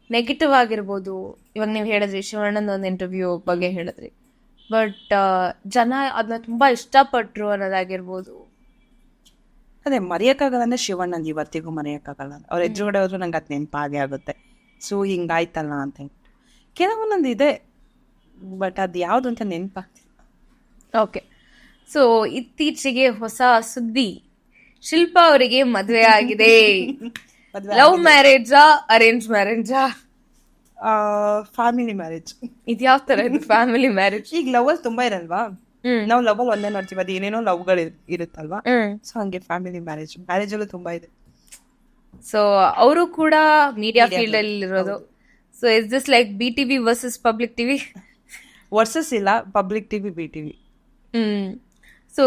[SPEAKER 1] ನೆಗೆಟಿವ್ ಆಗಿರ್ಬೋದು. ಇವಾಗ ನೀವು ಹೇಳಿದ್ರಿ ಶಿವಣ್ಣನ ಒಂದು ಇಂಟರ್ವ್ಯೂ ಬಗ್ಗೆ ಹೇಳಿದ್ರಿ, ಬಟ್ ಜನ ಅದನ್ನ ತುಂಬ ಇಷ್ಟಪಟ್ಟರು ಅನ್ನೋದಾಗಿರ್ಬೋದು.
[SPEAKER 2] ಅದೇ ಮರೆಯೋಕ್ಕಾಗಲ್ಲ ಅಂದರೆ ಶಿವಣ್ಣಂದು ಇವತ್ತಿಗೂ ಮರೆಯೋಕ್ಕಾಗಲ್ಲ. ಅವ್ರ ಎದುರುಗಡೆ ಹೋದ್ರು ನಂಗೆ ಅದು ನೆನಪಾಗೇ ಆಗುತ್ತೆ. ಸೊ ಹಿಂಗಾಯ್ತಲ್ಲ ಅಂತ ಕೆಲವೊಂದೊಂದು ಇದೆ, ಬಟ್ ಅದು ಯಾವುದು ಅಂತ ನೆನಪಾಗ್ತಿಲ್ಲ.
[SPEAKER 1] ಓಕೆ, ಸೊ ಇತ್ತೀಚೆಗೆ ಹೊಸ ಸುದ್ದಿ, ಶಿಲ್ಪಾ ಅವರಿಗೆ ಮದುವೆ ಆಗಿದೆ. ಲವ್ ಮ್ಯಾರೇಜಾ ಅರೇಂಜ್ ಮ್ಯಾರೇಜಾ?
[SPEAKER 2] Family marriage.
[SPEAKER 1] ಇದ್ಯಾವ ಥರ ಇದು ಫ್ಯಾಮಿಲಿ ಮ್ಯಾರೇಜ್?
[SPEAKER 2] ಈಗ ಲವಲ್ ತುಂಬ ಇರಲ್ವಾ, ನಾವು ಲವಲ್ ಒಂದೇ ನೋಡ್ತೀವಿ, ಅದು ಏನೇನೋ ಲವ್ಗಳು ಇರುತ್ತಲ್ವಾ. ಸೊ ಹಂಗೆ ಫ್ಯಾಮಿಲಿ ಮ್ಯಾರೇಜಲ್ಲೂ ತುಂಬ ಇದೆ.
[SPEAKER 1] ಸೊ ಅವರು ಕೂಡ ಮೀಡಿಯಾ ಫೀಲ್ಡ್ ಅಲ್ಲಿ ಇರೋದು. So is this like BTV versus public TV?
[SPEAKER 2] Versus ಇಲ್ಲ, ಪಬ್ಲಿಕ್ ಟಿವಿ BTV.
[SPEAKER 1] ಸೊ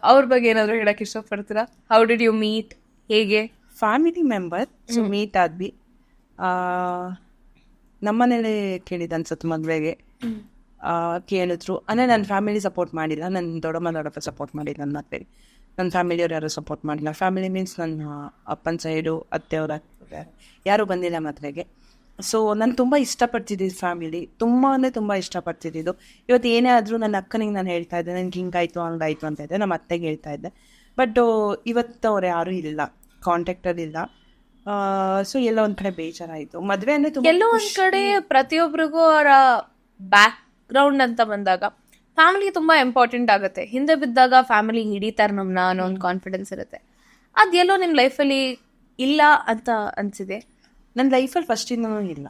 [SPEAKER 1] ಅವ್ರ ಬಗ್ಗೆ ಏನಾದ್ರು ಹೇಳಕ್ ಇಷ್ಟಪಡ್ತೀರಾ? How did you meet? ಹೇಗೆ?
[SPEAKER 2] Family member. ಸೊ ಮೀಟ್ ಆದ್ವಿ, ನಮ್ಮನೇಲೆ ಕೇಳಿದ ಅನ್ಸುತ್ತೆ ಮದುವೆಗೆ. ಕೇಳಿದ್ರು ಅಂದರೆ ನನ್ನ ಫ್ಯಾಮಿಲಿ ಸಪೋರ್ಟ್ ಮಾಡಿಲ್ಲ, ನನ್ನ ದೊಡ್ಡಪ್ಪ ಸಪೋರ್ಟ್ ಮಾಡಿಲ್ಲ ನನ್ನ ಮದುವೆಗೆ. ನನ್ನ ಫ್ಯಾಮಿಲಿಯವ್ರು ಯಾರು ಸಪೋರ್ಟ್ ಮಾಡಿಲ್ಲ. ಫ್ಯಾಮಿಲಿ ಮೀನ್ಸ್ ನನ್ನ ಅಪ್ಪನ ಸೈಡು ಅತ್ತೆಯವ್ರ ಯಾರೂ ಬಂದಿಲ್ಲ ಮದುವೆಗೆ. ಸೊ ನಾನು ತುಂಬ ಇಷ್ಟಪಡ್ತಿದ್ದಿದ್ದು ಫ್ಯಾಮಿಲಿ, ತುಂಬ ಅಂದರೆ ತುಂಬ ಇಷ್ಟಪಡ್ತಿದ್ದು. ಇವತ್ತು ಏನೇ ಆದರೂ ನನ್ನ ಅಕ್ಕನಿಗೆ ನಾನು ಹೇಳ್ತಾ ಇದ್ದೆ, ನನಗೆ ಹಿಂಗಾಯ್ತು ಹಂಗಾಯ್ತು ಅಂತ ಇದ್ದೆ, ನಮ್ಮ ಅತ್ತೆಗೆ ಹೇಳ್ತಾ ಇದ್ದೆ. ಬಟ್ ಇವತ್ತು ಅವ್ರು ಯಾರೂ ಇಲ್ಲ, ಕಾಂಟ್ಯಾಕ್ಟಲ್ಲಿ ಇಲ್ಲ. ಸೊ ಎಲ್ಲ ಒಂದು ಕಡೆ ಬೇಜಾರಾಯಿತು. ಮದುವೆ ಅಂದರೆ ತುಂಬ
[SPEAKER 1] ಕೆಲವೊಂದು ಕಡೆ ಪ್ರತಿಯೊಬ್ಬರಿಗೂ ಅವರ ಬ್ಯಾಕ್ ಗ್ರೌಂಡ್ ಅಂತ ಬಂದಾಗ ಫ್ಯಾಮಿಲಿ ತುಂಬ ಇಂಪಾರ್ಟೆಂಟ್ ಆಗುತ್ತೆ. ಹಿಂದೆ ಬಿದ್ದಾಗ ಫ್ಯಾಮಿಲಿ ಹಿಡಿತಾರೆ ನಮ್ಮನ್ನ ಅನ್ನೋ ಒಂದು ಕಾನ್ಫಿಡೆನ್ಸ್ ಇರುತ್ತೆ. ಅದೆಲ್ಲೋ ನಿಮ್ಮ ಲೈಫಲ್ಲಿ ಇಲ್ಲ ಅಂತ ಅನಿಸಿದೆ?
[SPEAKER 2] ನನ್ನ ಲೈಫಲ್ಲಿ ಫಸ್ಟಿಂದನೂ ಇಲ್ಲ.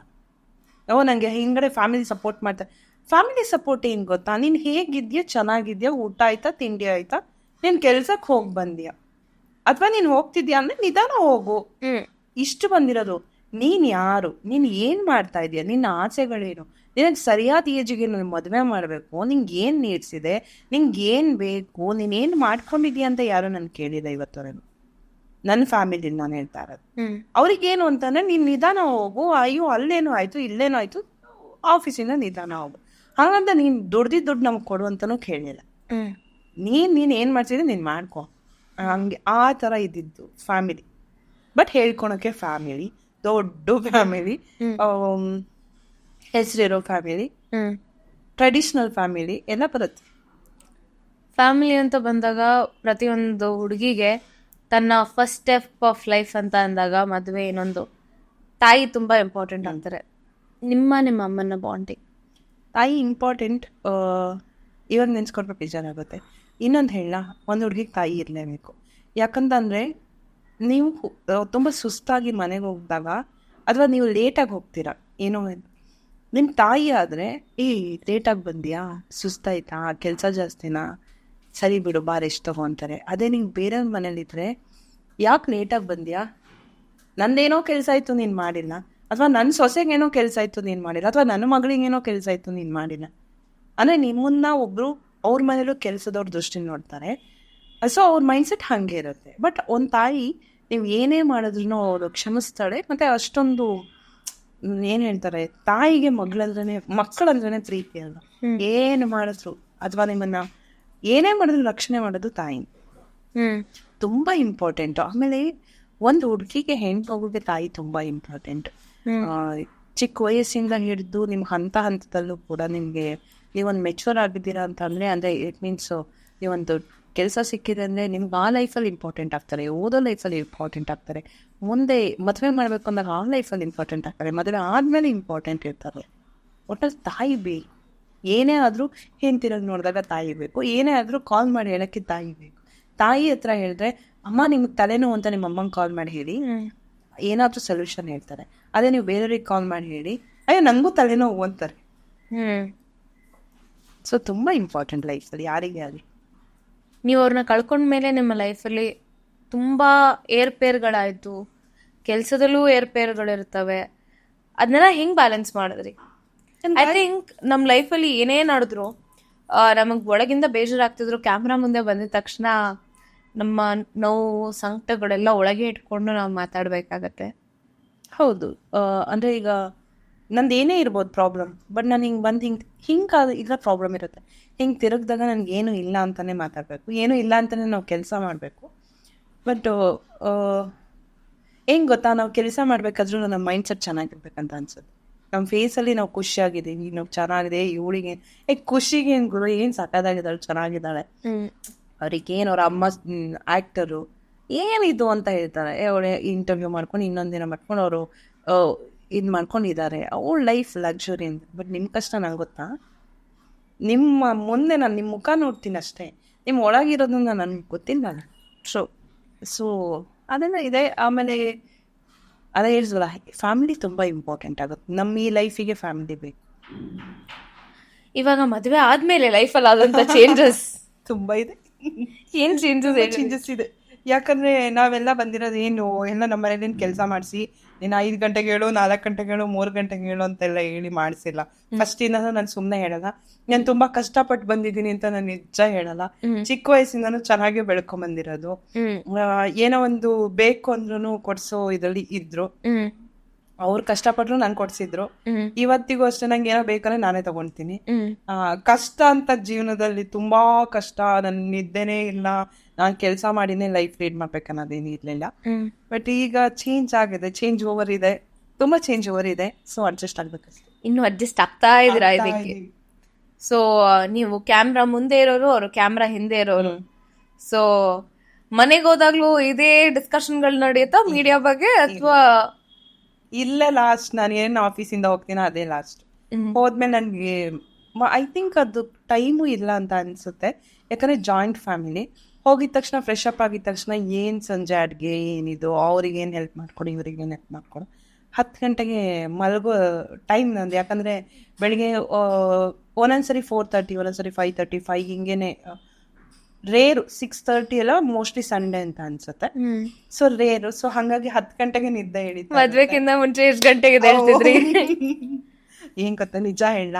[SPEAKER 2] ನನಗೆ ಹಿಂಗಡೆ ಫ್ಯಾಮಿಲಿ ಸಪೋರ್ಟ್ ಮಾಡ್ತಾರೆ. ಫ್ಯಾಮಿಲಿ ಸಪೋರ್ಟ್ ಏನು ಗೊತ್ತಾ, ನೀನು ಹೇಗಿದ್ಯಾ, ಚೆನ್ನಾಗಿದ್ಯಾ, ಊಟ ಆಯ್ತಾ, ತಿಂಡಿ ಆಯ್ತಾ, ನೀನು ಕೆಲ್ಸಕ್ಕೆ ಹೋಗಿ ಬಂದ್ಯಾ, ಅಥವಾ ನೀನು ಹೋಗ್ತಿದ್ಯಾ ಅಂದರೆ ನಿಧಾನ ಹೋಗು, ಇಷ್ಟು ಬಂದಿರೋದು. ನೀನು ಯಾರು, ನೀನು ಏನು ಮಾಡ್ತಾ ಇದೀಯ, ನಿನ್ನ ಆಸೆಗಳೇನು, ನಿನಗೆ ಸರಿಯಾದ ಏಜಿಗೆ ನಾನು ಮದುವೆ ಮಾಡಬೇಕು, ನಿಂಗೆ ಏನು ನೀಡ್ಸ್ ಇದೆ, ನಿಂಗೆ ಏನು ಬೇಕು, ನೀನೇನು ಮಾಡ್ಕೊಂಡಿದ್ಯಾ ಅಂತ ಯಾರು ನಾನು ಕೇಳಿಲ್ಲ ಇವತ್ತವರೆಗೂ. ನನ್ನ ಫ್ಯಾಮಿಲಿ ನಾನು ಹೇಳ್ತಾ ಇರೋದು. ಅವ್ರಿಗೇನು ಅಂತಂದ್ರೆ ನೀನು ನಿಧಾನ ಹೋಗು, ಅಯ್ಯೋ ಅಲ್ಲೇನೋ ಆಯಿತು ಇಲ್ಲೇನೋ ಆಯಿತು, ಆಫೀಸಿಂದ ನಿಧಾನ ಹೋಗು, ಹಾಗಂತ ನೀನು ದುಡ್ಡು ನಮ್ಗೆ ಕೊಡು ಅಂತಲೂ ಕೇಳಿಲ್ಲ. ನೀನು ಏನು ಮಾಡ್ತಿದ್ದೆ ನೀನು ಮಾಡ್ಕೊ, ಹಂಗೆ ಆ ಥರ ಇದ್ದಿದ್ದು ಫ್ಯಾಮಿಲಿ. ಬಟ್ ಹೇಳ್ಕೊಳಕ್ಕೆ ಫ್ಯಾಮಿಲಿ, ದೊಡ್ಡ ಫ್ಯಾಮಿಲಿ, ಹೆಸರಿರೋ ಫ್ಯಾಮಿಲಿ, ಟ್ರೆಡಿಷ್ನಲ್ ಫ್ಯಾಮಿಲಿ ಎಲ್ಲ ಬರುತ್ತೆ.
[SPEAKER 1] ಫ್ಯಾಮಿಲಿ ಅಂತ ಬಂದಾಗ ಪ್ರತಿಯೊಂದು ಹುಡುಗಿಗೆ ತನ್ನ ಫಸ್ಟ್ ಸ್ಟೆಪ್ ಆಫ್ ಲೈಫ್ ಅಂತ ಅಂದಾಗ ಮದುವೆ ಇನ್ನೊಂದು ತಾಯಿ ತುಂಬ ಇಂಪಾರ್ಟೆಂಟ್ ಅಂತಾರೆ. ನಿಮ್ಮ ಅಮ್ಮನ ಬಾಂಡಿಂಗ್
[SPEAKER 2] ತಾಯಿ ಇಂಪಾರ್ಟೆಂಟ್. ಇವಾಗ ನೆನ್ಸ್ಕೊಂಡ್ರೆ ಬೇಜಾರಾಗುತ್ತೆ. ಇನ್ನೊಂದು ಹೇಳ, ಒಂದು ಹುಡುಗಿಗೆ ತಾಯಿ ಇರಲೇಬೇಕು. ಯಾಕಂತಂದರೆ ನೀವು ತುಂಬ ಸುಸ್ತಾಗಿ ಮನೆಗೆ ಹೋಗಿದಾಗ ಅಥವಾ ನೀವು ಲೇಟಾಗಿ ಹೋಗ್ತೀರಾ ಏನೋ, ನಿಮ್ಮ ತಾಯಿ ಆದರೆ ಲೇಟಾಗಿ ಬಂದ್ಯಾ, ಸುಸ್ತಾಯ್ತಾ, ಕೆಲಸ ಜಾಸ್ತಿನಾ, ಸರಿ ಬಿಡು ಬಾ ರೆಸ್ಟ್ ತಗೋ ಅಂತಾರೆ. ಅದೇ ನೀವು ಬೇರೆ ಮನೇಲಿದ್ರೆ ಯಾಕೆ ಲೇಟಾಗಿ ಬಂದ್ಯಾ, ನಂದೇನೋ ಕೆಲಸ ಆಯಿತು ನೀನು ಮಾಡಿಲ್ಲ, ಅಥವಾ ನನ್ನ ಸೊಸೆಗೇನೋ ಕೆಲಸ ಆಯಿತು ನೀನು ಮಾಡಿಲ್ಲ, ಅಥವಾ ನನ್ನ ಮಗಳಿಗೇನೋ ಕೆಲಸ ಆಯಿತು ನೀನು ಮಾಡಿಲ್ಲ. ಅಂದರೆ ನಿಮ್ಮನ್ನ ಒಬ್ಬರು ಅವ್ರ ಮನೇಲೂ ಕೆಲಸದವ್ರ ದೃಷ್ಟಿ ನೋಡ್ತಾರೆ. ಸೊ ಅವ್ರ ಮೈಂಡ್ಸೆಟ್ ಹಾಗೆ ಇರುತ್ತೆ. ಬಟ್ ಒಂದು ತಾಯಿ ನೀವು ಏನೇ ಮಾಡಿದ್ರು ಅವರು ಕ್ಷಮಿಸ್ತಾಳೆ. ಮತ್ತು ಅಷ್ಟೊಂದು ಏನು ಹೇಳ್ತಾರೆ, ತಾಯಿಗೆ ಮಕ್ಕಳಂದ್ರೇ ಪ್ರೀತಿ ಅಲ್ಲ. ಏನು ಮಾಡಿದ್ರು ಅಥವಾ ನಿಮ್ಮನ್ನ ಏನೇ ಮಾಡಿದ್ರು ರಕ್ಷಣೆ ಮಾಡೋದು ತಾಯಿ ತುಂಬ ಇಂಪಾರ್ಟೆಂಟ್. ಆಮೇಲೆ ಒಂದು ಹುಡುಗಿಗೆ ಹೆಣ್ಮಗುಗೆ ತಾಯಿ ತುಂಬ ಇಂಪಾರ್ಟೆಂಟ್. ಚಿಕ್ಕ ವಯಸ್ಸಿಂದ ಹಿಡಿದು ನಿಮ್ಗೆ ಹಂತದಲ್ಲೂ ಕೂಡ ನಿಮಗೆ ನೀವೊಂದು ಮೆಚೂರ್ ಆಗಿದ್ದೀರಾ ಅಂತಂದರೆ, ಅಂದರೆ ಇಟ್ ಮೀನ್ಸ್ ನೀವೊಂದು ಕೆಲಸ ಸಿಕ್ಕಿದೆ ಅಂದರೆ ನಿಮ್ಗೆ ಆ ಲೈಫಲ್ಲಿ ಇಂಪಾರ್ಟೆಂಟ್ ಆಗ್ತಾರೆ, ಓದೋ ಲೈಫಲ್ಲಿ ಇಂಪಾರ್ಟೆಂಟ್ ಆಗ್ತಾರೆ, ಮುಂದೆ ಮದುವೆ ಮಾಡಬೇಕು ಅಂದಾಗ ಆ ಲೈಫಲ್ಲಿ ಇಂಪಾರ್ಟೆಂಟ್ ಆಗ್ತಾರೆ, ಮದುವೆ ಆದಮೇಲೆ ಇಂಪಾರ್ಟೆಂಟ್ ಇರ್ತಾರೆ. ಒಟ್ಟಲ್ಲಿ ತಾಯಿ ಬೇಕು. ಏನೇ ಆದರೂ ಹೆಂಡ್ತಿರಾಗಿ ನೋಡಿದಾಗ ತಾಯಿ ಬೇಕು, ಏನೇ ಆದರೂ ಕಾಲ್ ಮಾಡಿ ಹೇಳೋಕ್ಕೆ ತಾಯಿ ಬೇಕು. ತಾಯಿ ಹತ್ರ ಹೇಳಿದ್ರೆ ಅಮ್ಮ ನಿಮ್ಗೆ ತಲೆನೋವು ಅಂತ ನಿಮ್ಮ ಅಮ್ಮಂಗೆ ಕಾಲ್ ಮಾಡಿ ಹೇಳಿ, ಏನಾದರೂ ಸೊಲ್ಯೂಷನ್ ಹೇಳ್ತಾರೆ. ಅದೇ ನೀವು ಬೇರೆಯವ್ರಿಗೆ ಕಾಲ್ ಮಾಡಿ ಹೇಳಿ, ಅಯ್ಯೋ ನನಗೂ ತಲೆನೋವು ಅಂತಾರೆ. ಸೊ ತುಂಬ ಇಂಪಾರ್ಟೆಂಟ್ ಲೈಫಲ್ಲಿ ಯಾರಿಗೆ ಆಗಲಿ.
[SPEAKER 1] ನೀವು ಅವ್ರನ್ನ ಕಳ್ಕೊಂಡ್ಮೇಲೆ ನಿಮ್ಮ ಲೈಫಲ್ಲಿ ತುಂಬ ಏರ್ಪೇರ್ಗಳಾಯಿತು, ಕೆಲಸದಲ್ಲೂ ಏರ್ಪೇರ್ಗಳಿರ್ತವೆ. ಅದನ್ನೆಲ್ಲ ಹೆಂಗೆ ಬ್ಯಾಲೆನ್ಸ್ ಮಾಡಿದ್ರಿ? ಐ ಥಿಂಕ್ ನಮ್ಮ ಲೈಫಲ್ಲಿ ಏನೇ ನಡೆದ್ರು ನಮಗೆ ಒಳಗಿಂದ ಬೇಜಾರಾಗ್ತಿದ್ರು, ಕ್ಯಾಮ್ರಾ ಮುಂದೆ ಬಂದಿದ ತಕ್ಷಣ ನಮ್ಮ ನೋವು ಸಂಕಟಗಳೆಲ್ಲ ಒಳಗೆ ಇಟ್ಕೊಂಡು ನಾವು ಮಾತಾಡಬೇಕಾಗತ್ತೆ.
[SPEAKER 2] ಹೌದು. ಅಂದರೆ ಈಗ ನಂದು ಏನೇ ಇರ್ಬೋದು ಪ್ರಾಬ್ಲಮ್, ಬಟ್ ನಾನು ಹಿಂಗೆ ಬಂದು ಹಿಂಗೆ ಇಲ್ಲ ಪ್ರಾಬ್ಲಮ್ ಇರುತ್ತೆ. ಹಿಂಗೆ ತಿರುಗಿದಾಗ ನನಗೇನು ಇಲ್ಲ ಅಂತಲೇ ಮಾತಾಡಬೇಕು, ಏನೂ ಇಲ್ಲ ಅಂತಲೇ ನಾವು ಕೆಲಸ ಮಾಡಬೇಕು. ಬಟ್ ಹೆಂಗೆ ಗೊತ್ತಾ, ನಾವು ಕೆಲಸ ಮಾಡಬೇಕಾದ್ರೂ ನಮ್ಮ ಮೈಂಡ್ ಸೆಟ್ ಚೆನ್ನಾಗಿರ್ಬೇಕಂತ ಅನ್ಸುತ್ತೆ. ನಮ್ಮ ಫೇಸಲ್ಲಿ ನಾವು ಖುಷಿಯಾಗಿದ್ದೀವಿ, ನಾವು ಚೆನ್ನಾಗಿದೆ, ಇವಳಿಗೆ ಖುಷಿಗೆ ಏನು ಗುರು ಏನು ಸಕ್ಕದಾಗಿದ್ದಾಳೆ, ಚೆನ್ನಾಗಿದ್ದಾಳೆ, ಅವ್ರಿಗೇನು ಅವ್ರ ಅಮ್ಮ ಆ್ಯಕ್ಟರು ಏನಿದು ಅಂತ ಹೇಳ್ತಾರೆ. ಅವಳು ಇಂಟರ್ವ್ಯೂ ಮಾಡ್ಕೊಂಡು ಇನ್ನೊಂದಿನ ಮಾಡ್ಕೊಂಡು ಅವರು ಇದು ಮಾಡ್ಕೊಂಡಿದ್ದಾರೆ, ಅವ್ಳ ಲೈಫ್ ಲಕ್ಸುರಿ ಅಂತ. ಬಟ್ ನಿಮ್ಮ ಕಷ್ಟ ನಂಗೆ ಗೊತ್ತಾ, ನಿಮ್ಮ ಮುಂದೆ ನಾನು ನಿಮ್ಮ ಮುಖ ನೋಡ್ತೀನಿ ಅಷ್ಟೇ, ನಿಮ್ಮ ಒಳಗಿರೋದನ್ನ ನನಗೆ ಗೊತ್ತಿಲ್ಲ. ಸೊ ಅದೆಲ್ಲ ಇದೆ. ಆಮೇಲೆ ಅದೇ ಹೇಳ್ಸಲ್ಲ, ಫ್ಯಾಮಿಲಿ ತುಂಬ ಇಂಪಾರ್ಟೆಂಟ್ ಆಗುತ್ತೆ. ನಮ್ಮ ಈ ಲೈಫಿಗೆ ಫ್ಯಾಮಿಲಿ ಬೇಕು.
[SPEAKER 1] ಇವಾಗ ಮದುವೆ ಆದಮೇಲೆ ಲೈಫಲ್ಲಿ ಆದಂಥ ಚೇಂಜಸ್
[SPEAKER 2] ತುಂಬ ಇದೆ.
[SPEAKER 1] ಏನು
[SPEAKER 2] ಚೇಂಜಸ್ ಇದೆ. ಯಾಕಂದರೆ ನಾವೆಲ್ಲ ಬಂದಿರೋದು ಏನು ಎಲ್ಲ ನಮ್ಮ ಮನೇಲಿ ಕೆಲಸ ಮಾಡಿಸಿ ನೀನು 5 ಗಂಟೆಗೆ ಹೇಳು, 4 ಗಂಟೆಗೆ ಹೇಳು, 3 ಗಂಟೆಗೆ ಹೇಳು ಅಂತೆಲ್ಲ ಹೇಳಿ ಮಾಡಿಸಿಲ್ಲ. ಫಸ್ಟಿಂದ ನಾನು ಸುಮ್ಮನೆ ಹೇಳಲ್ಲ, ನಾನು ತುಂಬ ಕಷ್ಟಪಟ್ಟು ಬಂದಿದ್ದೀನಿ ಅಂತ ನಾನು ನಿಜ ಹೇಳಲ್ಲ. ಚಿಕ್ಕ ವಯಸ್ಸಿಂದನೂ ಚೆನ್ನಾಗಿ ಬೆಳ್ಕೊಂಬಂದಿರೋದು. ಏನೋ ಒಂದು ಬೇಕು ಅಂದ್ರೂ ಕೊಡ್ಸೋ ಇದರಲ್ಲಿ ಇದ್ರು. ಅವ್ರು ಕಷ್ಟಪಟ್ರು ನಾನು ಕೊಡ್ಸಿದ್ರು. ಇವತ್ತಿಗೂ ಅಷ್ಟೇ ನಂಗೆ ಏನೋ ಬೇಕಂದ್ರೆ ನಾನೇ ತಗೊಳ್ತೀನಿ. ಕಷ್ಟ ಅಂತ ಜೀವನದಲ್ಲಿ ತುಂಬಾ ಕಷ್ಟ, ನನ್ ನಿದ್ದೆನೇ ಇಲ್ಲ, ನಾನು ಕೆಲಸ ಮಾಡಿನೇ ಲೈಫ್ ಲೀಡ್ ಮಾಡ್ಬೇಕನ್ನೋದೇನು ಇರ್ಲಿಲ್ಲ. ಬಟ್ ಈಗ ಚೇಂಜ್ ಆಗಿದೆ, ಚೇಂಜ್ ಓವರ್ ಇದೆ, ತುಂಬಾ ಚೇಂಜ್ ಓವರ್ ಇದೆ. ಸೊ ಅಡ್ಜಸ್ಟ್ ಆಗ್ಬೇಕಷ್ಟೇ.
[SPEAKER 1] ಇನ್ನು ಅಡ್ಜಸ್ಟ್ ಆಗ್ತಾ ಇದ್ದೀರಾ ಇದಕ್ಕೆ? ಸೊ ನೀವು ಕ್ಯಾಮ್ರಾ ಮುಂದೆ ಇರೋರು, ಅವರು ಕ್ಯಾಮ್ರಾ ಹಿಂದೆ ಇರೋರು. ಸೊ ಮನೆಗೆ ಹೋದಾಗ್ಲೂ ಇದೇ ಡಿಸ್ಕಷನ್ಗಳು ನಡೆಯುತ್ತಾ ಮೀಡಿಯಾ ಬಗ್ಗೆ, ಅಥವಾ
[SPEAKER 2] ಇಲ್ಲೇ ಲಾಸ್ಟ್? ನಾನು ಏನು ಆಫೀಸಿಂದ ಹೋಗ್ತೀನೋ ಅದೇ ಲಾಸ್ಟ್. ಹೋದ್ಮೇಲೆ ನನಗೆ ಐ ಥಿಂಕ್ ಅದು ಟೈಮು ಇಲ್ಲ ಅಂತ ಅನಿಸುತ್ತೆ. ಯಾಕಂದರೆ ಜಾಯಿಂಟ್ ಫ್ಯಾಮಿಲಿ. ಹೋಗಿದ ತಕ್ಷಣ ಫ್ರೆಶ್ ಅಪ್ ಆಗಿದ ತಕ್ಷಣ ಏನು ಸಂಜೆ ಅಡುಗೆ ಏನಿದು, ಅವ್ರಿಗೇನು ಹೆಲ್ಪ್ ಮಾಡ್ಕೊಡು, ಇವ್ರಿಗೇನು ಹೆಲ್ಪ್ ಮಾಡ್ಕೊಡು. 10 ಗಂಟೆಗೆ ಮಲಗೋ ಟೈಮ್ ನಂದು. ಯಾಕಂದರೆ ಬೆಳಿಗ್ಗೆ ಒಂದೊಂದ್ಸರಿ 4:30, ಒಂದೊಂದ್ಸರಿ 5:35 ಹಿಂಗೇನೆ. ರೇರು 6:30 ಎಲ್ಲ ಮೋಸ್ಟ್ಲಿ ಸಂಡೇ ಅಂತ ಅನ್ಸುತ್ತೆ. So rare. ಸೊ ಹಾಗಾಗಿ 10 ಗಂಟೆಗೆ ನಿದ್ದೆ ಹೇಳಿದ್ದೆ.
[SPEAKER 1] ಮದ್ವೆಗಿಂತ ಮುಂಚೆ ಎಷ್ಟು ಗಂಟೆಗೆ ಹೇಳ್ತಿದ್ರಿ?
[SPEAKER 2] ಏನ್ ಗೊತ್ತಾ, ನಿಜ ಹೇಳ,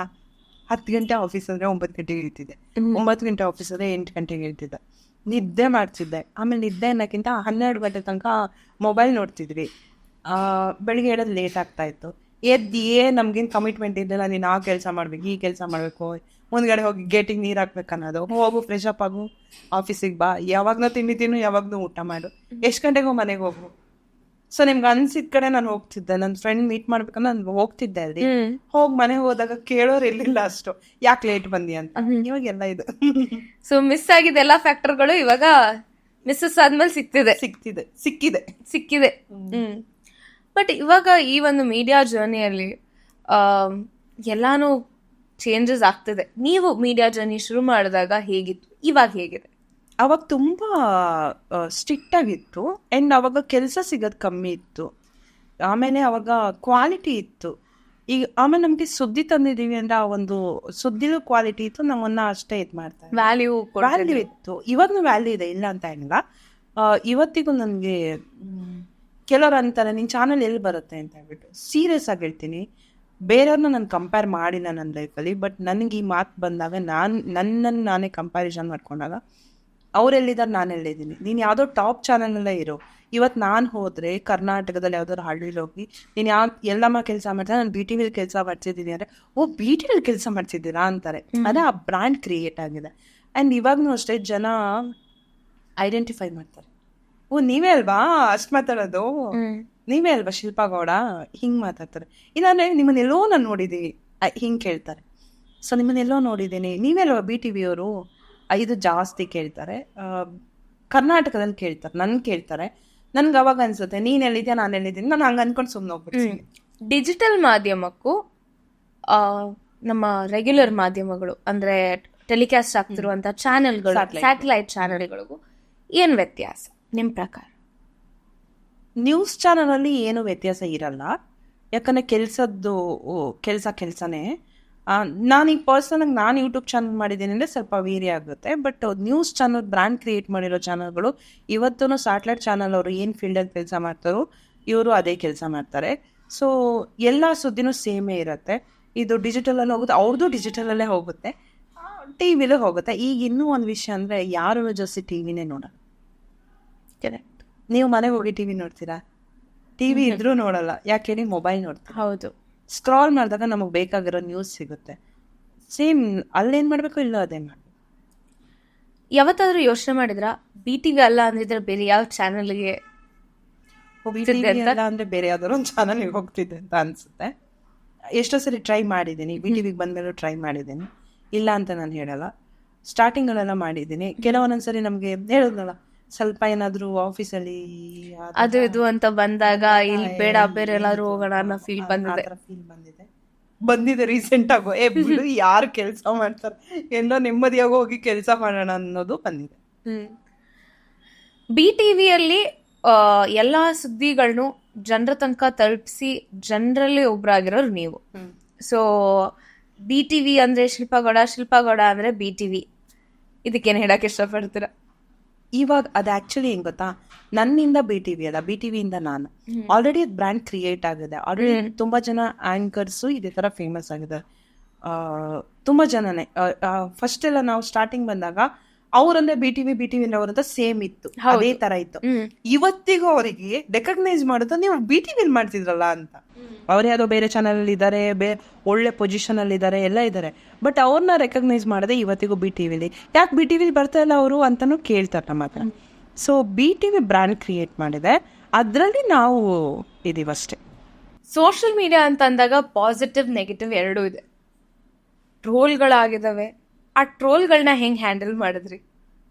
[SPEAKER 2] 10 ಗಂಟೆ ಆಫೀಸ್ ಅಂದರೆ 9 ಗಂಟೆಗೆ ಇರ್ತಿದ್ದೆ, 9 ಗಂಟೆ ಆಫೀಸ್ ಅಂದರೆ 8 ಗಂಟೆಗೆ ಇರ್ತಿದ್ದೆ, ನಿದ್ದೆ ಮಾಡ್ತಿದ್ದೆ. ಆಮೇಲೆ ನಿದ್ದೆ ಅನ್ನೋಕ್ಕಿಂತ 12 ಗಂಟೆ ತನಕ ಮೊಬೈಲ್ ನೋಡ್ತಿದ್ವಿ. ಬೆಳಿಗ್ಗೆ ಹೇಳೋದು ಲೇಟ್ ಆಗ್ತಾ ಇತ್ತು. ನಮ್ಗೇನು ಕಮಿಟ್ಮೆಂಟ್ ಇದ್ದಿಲ್ಲ, ನೀನು ಆ ಕೆಲಸ ಮಾಡ್ಬೇಕು, ಈ ಕೆಲಸ ಮಾಡಬೇಕು, ಮುಂದ್ಗಡೆ ಹೋಗಿ ಗೇಟಿಗೆ ನೀರು ಹಾಕ್ಬೇಕು ಅನ್ನೋದು. ಹೋಗು, ಫ್ರೆಶ್ ಅಪ್ ಆಗು, ಆಫೀಸಿಗೆ ಬಾ, ಯಾವಾಗಲೂ ತಿಂಡಿ ತಿನ್ನು, ಯಾವಾಗಲೂ ಊಟ ಮಾಡು, ಎಷ್ಟು ಗಂಟೆಗೂ ಮನೆಗೆ ಹೋಗು. ಸೊ ನಿಮ್ಗೆ ಅನ್ಸಿದ ಕಡೆ ನಾನು ಹೋಗ್ತಿದ್ದೆ. ನನ್ನ ಫ್ರೆಂಡ್ ಮೀಟ್ ಮಾಡ್ಬೇಕಂದ್ರೆ ನಾನು ಹೋಗ್ತಿದ್ದೆ ಅಲ್ಲಿ. ಹೋಗಿ ಮನೆಗೆ ಹೋದಾಗ ಕೇಳೋರು ಇರ್ಲಿಲ್ಲ ಅಷ್ಟು, ಯಾಕೆ ಲೇಟ್ ಬಂದಿ ಅಂತ. ಇವಾಗೆಲ್ಲ ಇದು
[SPEAKER 1] ಸೊ ಮಿಸ್ ಆಗಿದ್ದ ಎಲ್ಲಾ ಫ್ಯಾಕ್ಟರ್ಗಳು ಇವಾಗ ಮಿಸ್ಸಸ್ ಆದ್ಮೇಲೆ ಸಿಕ್ಕಿದೆ. ಬಟ್ ಇವಾಗ ಈ ಒಂದು ಮೀಡಿಯಾ ಜರ್ನಿಯಲ್ಲಿ ಎಲ್ಲಾನು ಚೇಂಜಸ್ ಆಗ್ತಿದೆ. ನೀವು ಮೀಡಿಯಾ ಜರ್ನಿ ಶುರು ಮಾಡಿದಾಗ ಹೇಗಿತ್ತು, ಇವಾಗ ಹೇಗಿದೆ?
[SPEAKER 2] ಅವಾಗ ತುಂಬ ಸ್ಟ್ರಿಕ್ಟ್ ಆಗಿತ್ತು ಆ್ಯಂಡ್ ಅವಾಗ ಕೆಲಸ ಸಿಗೋದು ಕಮ್ಮಿ ಇತ್ತು. ಆಮೇಲೆ ಅವಾಗ ಕ್ವಾಲಿಟಿ ಇತ್ತು. ಈಗ ಆಮೇಲೆ ನಮಗೆ ಸುದ್ದಿ ತಂದಿದ್ದೀವಿ ಅಂದರೆ ಆ ಒಂದು ಸುದ್ದಿಲೂ ಕ್ವಾಲಿಟಿ ಇತ್ತು, ನಮ್ಮನ್ನ ಅಷ್ಟೇ ಇದು ಮಾಡ್ತಾರೆ, ವ್ಯಾಲ್ಯೂ ಇತ್ತು. ಇವಾಗಲೂ ವ್ಯಾಲ್ಯೂ ಇದೆ, ಇಲ್ಲ ಅಂತ ಏನಿಲ್ಲ. ಇವತ್ತಿಗೂ ನನಗೆ ಕೆಲವರು ಅಂತಾರೆ ನಿನ್ನ ಚಾನಲ್ ಎಲ್ಲಿ ಬರುತ್ತೆ ಅಂತ ಹೇಳ್ಬಿಟ್ಟು. ಸೀರಿಯಸ್ ಆಗಿ ಹೇಳ್ತೀನಿ, ಬೇರೆಯವ್ರನ್ನ ನಾನು ಕಂಪೇರ್ ಮಾಡಿಲ್ಲ ನನ್ನ ಲೈಫಲ್ಲಿ. ಬಟ್ ನನಗೆ ಈ ಮಾತು ಬಂದಾಗ ನನ್ನನ್ನು ನಾನೇ ಕಂಪ್ಯಾರಿಸನ್ ಮಾಡ್ಕೊಂಡಾಗ ಅವರೆಲ್ಲಿದ್ದಾರೆ, ನಾನು ಎಲ್ಲಿದ್ದೀನಿ. ನೀನು ಯಾವುದೋ ಟಾಪ್ ಚಾನಲಲ್ಲೇ ಇರೋ. ಇವತ್ತು ನಾನು ಹೋದರೆ ಕರ್ನಾಟಕದಲ್ಲಿ ಯಾವ್ದಾದ್ರು ಹಳ್ಳಿಲಿ ಹೋಗಿ ನೀನು ಎಲ್ಲಮ್ಮ ಕೆಲಸ ಮಾಡ್ತಾರೆ, ನಾನು BTV ಕೆಲಸ ಮಾಡ್ತಿದ್ದೀನಿ ಅಂದರೆ, ಓ BTV ಕೆಲಸ ಮಾಡ್ತಿದ್ದೀರಾ ಅಂತಾರೆ. ಅದೇ ಆ ಬ್ರ್ಯಾಂಡ್ ಕ್ರಿಯೇಟ್ ಆಗಿದೆ. ಆ್ಯಂಡ್ ಇವಾಗೂ ಅಷ್ಟೇ ಜನ ಐಡೆಂಟಿಫೈ ಮಾಡ್ತಾರೆ. ಓ ನೀವೇ ಅಲ್ವಾ ಅಷ್ಟು ಮಾತಾಡೋದು, ನೀವೇ ಅಲ್ವಾ ಶಿಲ್ಪಾ ಗೌಡ, ಹಿಂಗೆ ಮಾತಾಡ್ತಾರೆ. ಇಲ್ಲಾಂದರೆ ನಿಮ್ಮನ್ನೆಲ್ಲೋ ನಾನು ನೋಡಿದ್ದೀನಿ ಹಿಂಗೆ ಕೇಳ್ತಾರೆ. ಸೊ ನಿಮ್ಮನ್ನೆಲ್ಲೋ ನೋಡಿದ್ದೀನಿ, ನೀವೇ ಅಲ್ವಾ BTV ಅವರು, ಇದು ಜಾಸ್ತಿ ಕೇಳ್ತಾರೆ. ಕರ್ನಾಟಕದಲ್ಲಿ ಕೇಳ್ತಾರೆ, ಕೇಳ್ತಾರೆ. ನನ್ಗೆ ಅವಾಗ ಅನ್ಸುತ್ತೆ ನೀನು ಎಲ್ಲಿದ್ಯಾ ನಾನು ಎಲ್ಲಿದ್ದೀನಿ, ನಾನು ಹಂಗೆ ಅನ್ಕೊಂಡು ಸುಮ್ಮನೆ ಹೋಗ್ಬಿಡ್ತೀನಿ.
[SPEAKER 1] ಡಿಜಿಟಲ್ ಮಾಧ್ಯಮಕ್ಕೂ ನಮ್ಮ ರೆಗ್ಯುಲರ್ ಮಾಧ್ಯಮಗಳು ಅಂದರೆ ಟೆಲಿಕಾಸ್ಟ್ ಆಗ್ತಿರುವಂಥ ಚಾನೆಲ್ಗಳು, ಸ್ಯಾಟಲೈಟ್ ಚಾನೆಲ್ಗಳಿಗೂ ಏನು ವ್ಯತ್ಯಾಸ ನಿಮ್ಮ ಪ್ರಕಾರ?
[SPEAKER 2] ನ್ಯೂಸ್ ಚಾನಲಲ್ಲಿ ಏನು ವ್ಯತ್ಯಾಸ ಇರಲ್ಲ, ಯಾಕಂದರೆ ಕೆಲಸನೇ. ನಾನೀಗ ಪರ್ಸನಲಾಗಿ ನಾನು ಯೂಟ್ಯೂಬ್ ಚಾನಲ್ ಮಾಡಿದ್ದೀನಿ ಅಂದರೆ ಸ್ವಲ್ಪ ವೇರಿ ಆಗುತ್ತೆ. But news channel brand create ಮಾಡಿರೋ ಚಾನಲ್ಗಳು ಇವತ್ತೂ ಸ್ಯಾಟಲೈಟ್ ಚಾನಲ್ ಅವರು ಏನು ಫೀಲ್ಡಲ್ಲಿ ಕೆಲಸ ಮಾಡ್ತಾರೋ ಇವರು ಅದೇ ಕೆಲಸ ಮಾಡ್ತಾರೆ. ಸೊ ಎಲ್ಲ ಸುದ್ದಿನೂ ಸೇಮೇ ಇರುತ್ತೆ. ಇದು ಡಿಜಿಟಲಲ್ಲಿ ಹೋಗುತ್ತೆ, ಅವ್ರದ್ದು ಡಿಜಿಟಲಲ್ಲೇ ಹೋಗುತ್ತೆ, TVಲೂ ಹೋಗುತ್ತೆ. ಈಗ ಇನ್ನೂ ಒಂದು ವಿಷಯ ಅಂದರೆ ಯಾರು ಜಾಸ್ತಿ TVನೇ ನೋಡೋಣ.
[SPEAKER 1] ಕರೆಕ್ಟ್.
[SPEAKER 2] ನೀವು ಮನೆಗೆ ಹೋಗಿ TV ನೋಡ್ತೀರಾ? TV ಇದ್ರೂ ನೋಡಲ್ಲ, ಯಾಕೆ ಹೇಳಿ, ಮೊಬೈಲ್ ನೋಡ್ತೀರಾ.
[SPEAKER 1] ಹೌದು.
[SPEAKER 2] ಸ್ಕ್ರಾಲ್ ಮಾಡಿದಾಗ ನಮಗೆ ಬೇಕಾಗಿರೋ ನ್ಯೂಸ್ ಸಿಗುತ್ತೆ. ಸೇಮ್ ಅಲ್ಲೇನು ಮಾಡಬೇಕು, ಇಲ್ಲ ಅದೇ ಮಾಡಬೇಕು.
[SPEAKER 1] ಯಾವತ್ತಾದ್ರೂ ಯೋಚನೆ ಮಾಡಿದ್ರ BTV ಅಲ್ಲ ಅಂದಿದ್ರೆ ಬೇರೆ ಯಾವ ಚಾನಲ್ಗೆ
[SPEAKER 2] ಅಲ್ಲ ಅಂದರೆ ಬೇರೆ ಯಾವ್ದಾದ್ರು ಒಂದು ಚಾನಲ್ಗೆ ಹೋಗ್ತಿದ್ದೆ ಅಂತ ಅನಿಸುತ್ತೆ. ಎಷ್ಟೋ ಸರಿ ಟ್ರೈ ಮಾಡಿದ್ದೀನಿ, BTVಗೆ ಬಂದಮೇಲೂ ಟ್ರೈ ಮಾಡಿದ್ದೀನಿ, ಇಲ್ಲ ಅಂತ ನಾನು ಹೇಳಲ್ಲ. ಸ್ಟಾರ್ಟಿಂಗಲ್ಲೆಲ್ಲ ಮಾಡಿದ್ದೀನಿ. ಕೆಲವೊಂದೊಂದ್ಸರಿ ನಮಗೆ ಹೇಳಿದ್ನಲ್ಲ, ಸ್ವಲ್ಪ ಏನಾದರೂ ಆಫೀಸಲ್ಲಿ
[SPEAKER 1] ಅದು ಇದು ಅಂತ ಬಂದಾಗ ಇಲ್ಲಿ ಬೇಡ ಬೇರೆ ಎಲ್ಲಾದ್ರೂ ಹೋಗೋಣ ಅನ್ನೋ ಫೀಲ್
[SPEAKER 2] ಬಂದಿದೆ ರೀಸೆಂಟ್ ಆಗೋ. ಬಿಡು ಯಾರು ಕೆಲಸ ಮಾಡ್ತಾರೆ, ಎಲ್ಲೋ ನೆಮ್ಮದಿಯಾಗಿ ಹೋಗಿ ಕೆಲಸ ಮಾಡೋಣ ಅನ್ನೋದು ಬಂದಿದೆ.
[SPEAKER 1] BTVಯಲ್ಲಿ ಎಲ್ಲಾ ಸುದ್ದಿಗಳನ್ನು ಜನರ ತನಕ ತಲುಪಿಸಿ ಜನರಲ್ಲಿ ಒಬ್ರಾಗಿರೋರು ನೀವು. ಸೊ BTV ಅಂದ್ರೆ ಶಿಲ್ಪಾಗೌಡ ಅಂದ್ರೆ BTV, ಇದಕ್ಕೇನು ಹೇಳಕ್ ಇಷ್ಟಪಡ್ತೀರಾ?
[SPEAKER 2] ಇವಾಗ ಅದು ಆ್ಯಕ್ಚುಲಿ ಏನು ಗೊತ್ತಾ, ನನ್ನಿಂದ BTV ಅಲ್ಲ, BTVಯಿಂದ ನಾನು. ಆಲ್ರೆಡಿ ಅದು ಬ್ರ್ಯಾಂಡ್ ಕ್ರಿಯೇಟ್ ಆಗಿದೆ. ಆಲ್ರೆಡಿ ತುಂಬ ಜನ ಆ್ಯಂಕರ್ಸು ಇದೇ ಥರ ಫೇಮಸ್ ಆಗಿದೆ. ತುಂಬ ಜನನೇ ಫಸ್ಟ್ ಎಲ್ಲ ನಾವು ಸ್ಟಾರ್ಟಿಂಗ್ ಬಂದಾಗ ಅವರಂದ್ರೆ BTV ಅವರಂತ ಸೇಮ್ ಇತ್ತು, ಅದೇ ಥರ ಇತ್ತು. ಇವತ್ತಿಗೂ ಅವರಿಗೆ ರೆಕಗ್ನೈಸ್ ಮಾಡೋದು ನೀವು BTVಲಿ ಮಾಡ್ತಿದ್ರಲ್ಲ ಅಂತ. ಅವ್ರು ಯಾವುದೋ ಬೇರೆ ಚಾನಲಲ್ಲಿ ಇದ್ದಾರೆ, ಒಳ್ಳೆ ಪೊಸಿಷನಲ್ಲಿ ಇದ್ದಾರೆ, ಎಲ್ಲ ಇದ್ದಾರೆ. ಬಟ್ ಅವ್ರನ್ನ ರೆಕಗ್ನೈಸ್ ಮಾಡದೆ ಇವತ್ತಿಗೂ BTVಲಿ ಯಾಕೆ BTVಲಿ ಬರ್ತಾ ಇಲ್ಲ ಅವರು ಅಂತಲೂ ಕೇಳ್ತಾರೆ ನಮ್ಮ ಹತ್ರ. ಸೊ BTV ಬ್ರ್ಯಾಂಡ್ ಕ್ರಿಯೇಟ್ ಮಾಡಿದೆ, ಅದರಲ್ಲಿ ನಾವು ಇದೀವಷ್ಟೇ.
[SPEAKER 1] ಸೋಷಿಯಲ್ ಮೀಡಿಯಾ ಅಂತ ಅಂದಾಗ ಪಾಸಿಟಿವ್ ನೆಗೆಟಿವ್ ಎರಡೂ ಇದೆ. ಟ್ರೋಲ್ಗಳಾಗಿದ್ದಾವೆ, ಆ ಟ್ರೋಲ್ಗಳನ್ನ ಹೆಂಗೆ ಹ್ಯಾಂಡಲ್ ಮಾಡಿದ್ರಿ?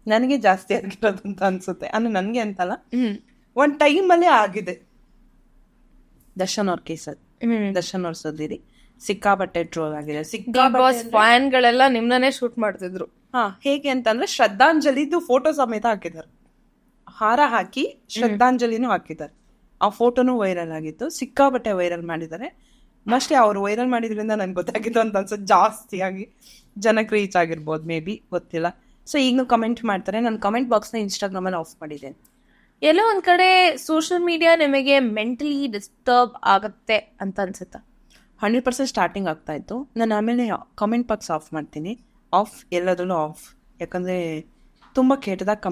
[SPEAKER 2] ನನಗೆ ಜಾಸ್ತಿ ಆಗಿರೋದು ಅಂತ ಅನ್ಸುತ್ತೆ. ಅಂದ್ರೆ ನನಗೆ ಅಂತಲ್ಲ, ಒಂದು ಟೈಮಲ್ಲೇ ಆಗಿದೆ. ದರ್ಶನ್ ಅವ್ರ ಕೇಸಲ್ಲಿ, ದರ್ಶನ್ ಅವ್ರ ಸುದ್ದಿರಿ ಸಿಕ್ಕಾಪಟ್ಟೆ ಟ್ರೋಲ್ ಆಗಿದೆ.
[SPEAKER 1] ಫ್ಯಾನ್ಗಳೆಲ್ಲ ನಿಮ್ಮನ್ನೇ ಶೂಟ್ ಮಾಡ್ತಿದ್ರು.
[SPEAKER 2] ಹೇಗೆ ಅಂತಂದ್ರೆ ಶ್ರದ್ಧಾಂಜಲಿದು ಫೋಟೋ ಸಮೇತ ಹಾಕಿದ್ದಾರೆ, ಹಾರ ಹಾಕಿ ಶ್ರದ್ಧಾಂಜಲಿನೂ ಹಾಕಿದ್ದಾರೆ. ಆ ಫೋಟೋನು ವೈರಲ್ ಆಗಿತ್ತು, ಸಿಕ್ಕಾಪಟ್ಟೆ ವೈರಲ್ ಮಾಡಿದ್ದಾರೆ. ಮೋಸ್ಟ್ಲಿ ಅವ್ರು ವೈರಲ್ ಮಾಡಿದ್ರಿಂದ ನನ್ಗೆ ಗೊತ್ತಾಗಿತ್ತು ಅಂತ ಅನ್ಸುತ್ತೆ. ಜಾಸ್ತಿಯಾಗಿ ಜನಕ್ಕೆ ರೀಚ್ ಆಗಿರ್ಬೋದು, ಮೇ ಬಿ, ಗೊತ್ತಿಲ್ಲ. ಸೊ ಈಗಲೂ ಕಮೆಂಟ್ ಮಾಡ್ತಾರೆ. ನಾನು ಕಮೆಂಟ್ ಬಾಕ್ಸ್ನ ಇನ್ಸ್ಟಾಗ್ರಾಮಲ್ಲಿ ಆಫ್ ಮಾಡಿದ್ದೇನೆ.
[SPEAKER 1] ಎಲ್ಲೋ ಒಂದ್ ಕಡೆ ಸೋಷಿಯಲ್ ಮೀಡಿಯಾ ನಿಮಗೆ ಮೆಂಟಲಿ ಡಿಸ್ಟರ್ಬ್ ಆಗುತ್ತೆ ಅಂತ ಅನ್ಸುತ್ತಾ?
[SPEAKER 2] 100% ಸ್ಟಾರ್ಟಿಂಗ್ ಆಗ್ತಾ ಇತ್ತು. ನಾನು ಆಮೇಲೆ ಕಮೆಂಟ್ ಬಾಕ್ಸ್ ಆಫ್ ಮಾಡ್ತೀನಿ. ಆಫ್ ಎಲ್ಲದರಲ್ಲೂ ಆಫ್. ಯಾಕಂದರೆ ತುಂಬ ಕೆಟ್ಟದಾಗಿ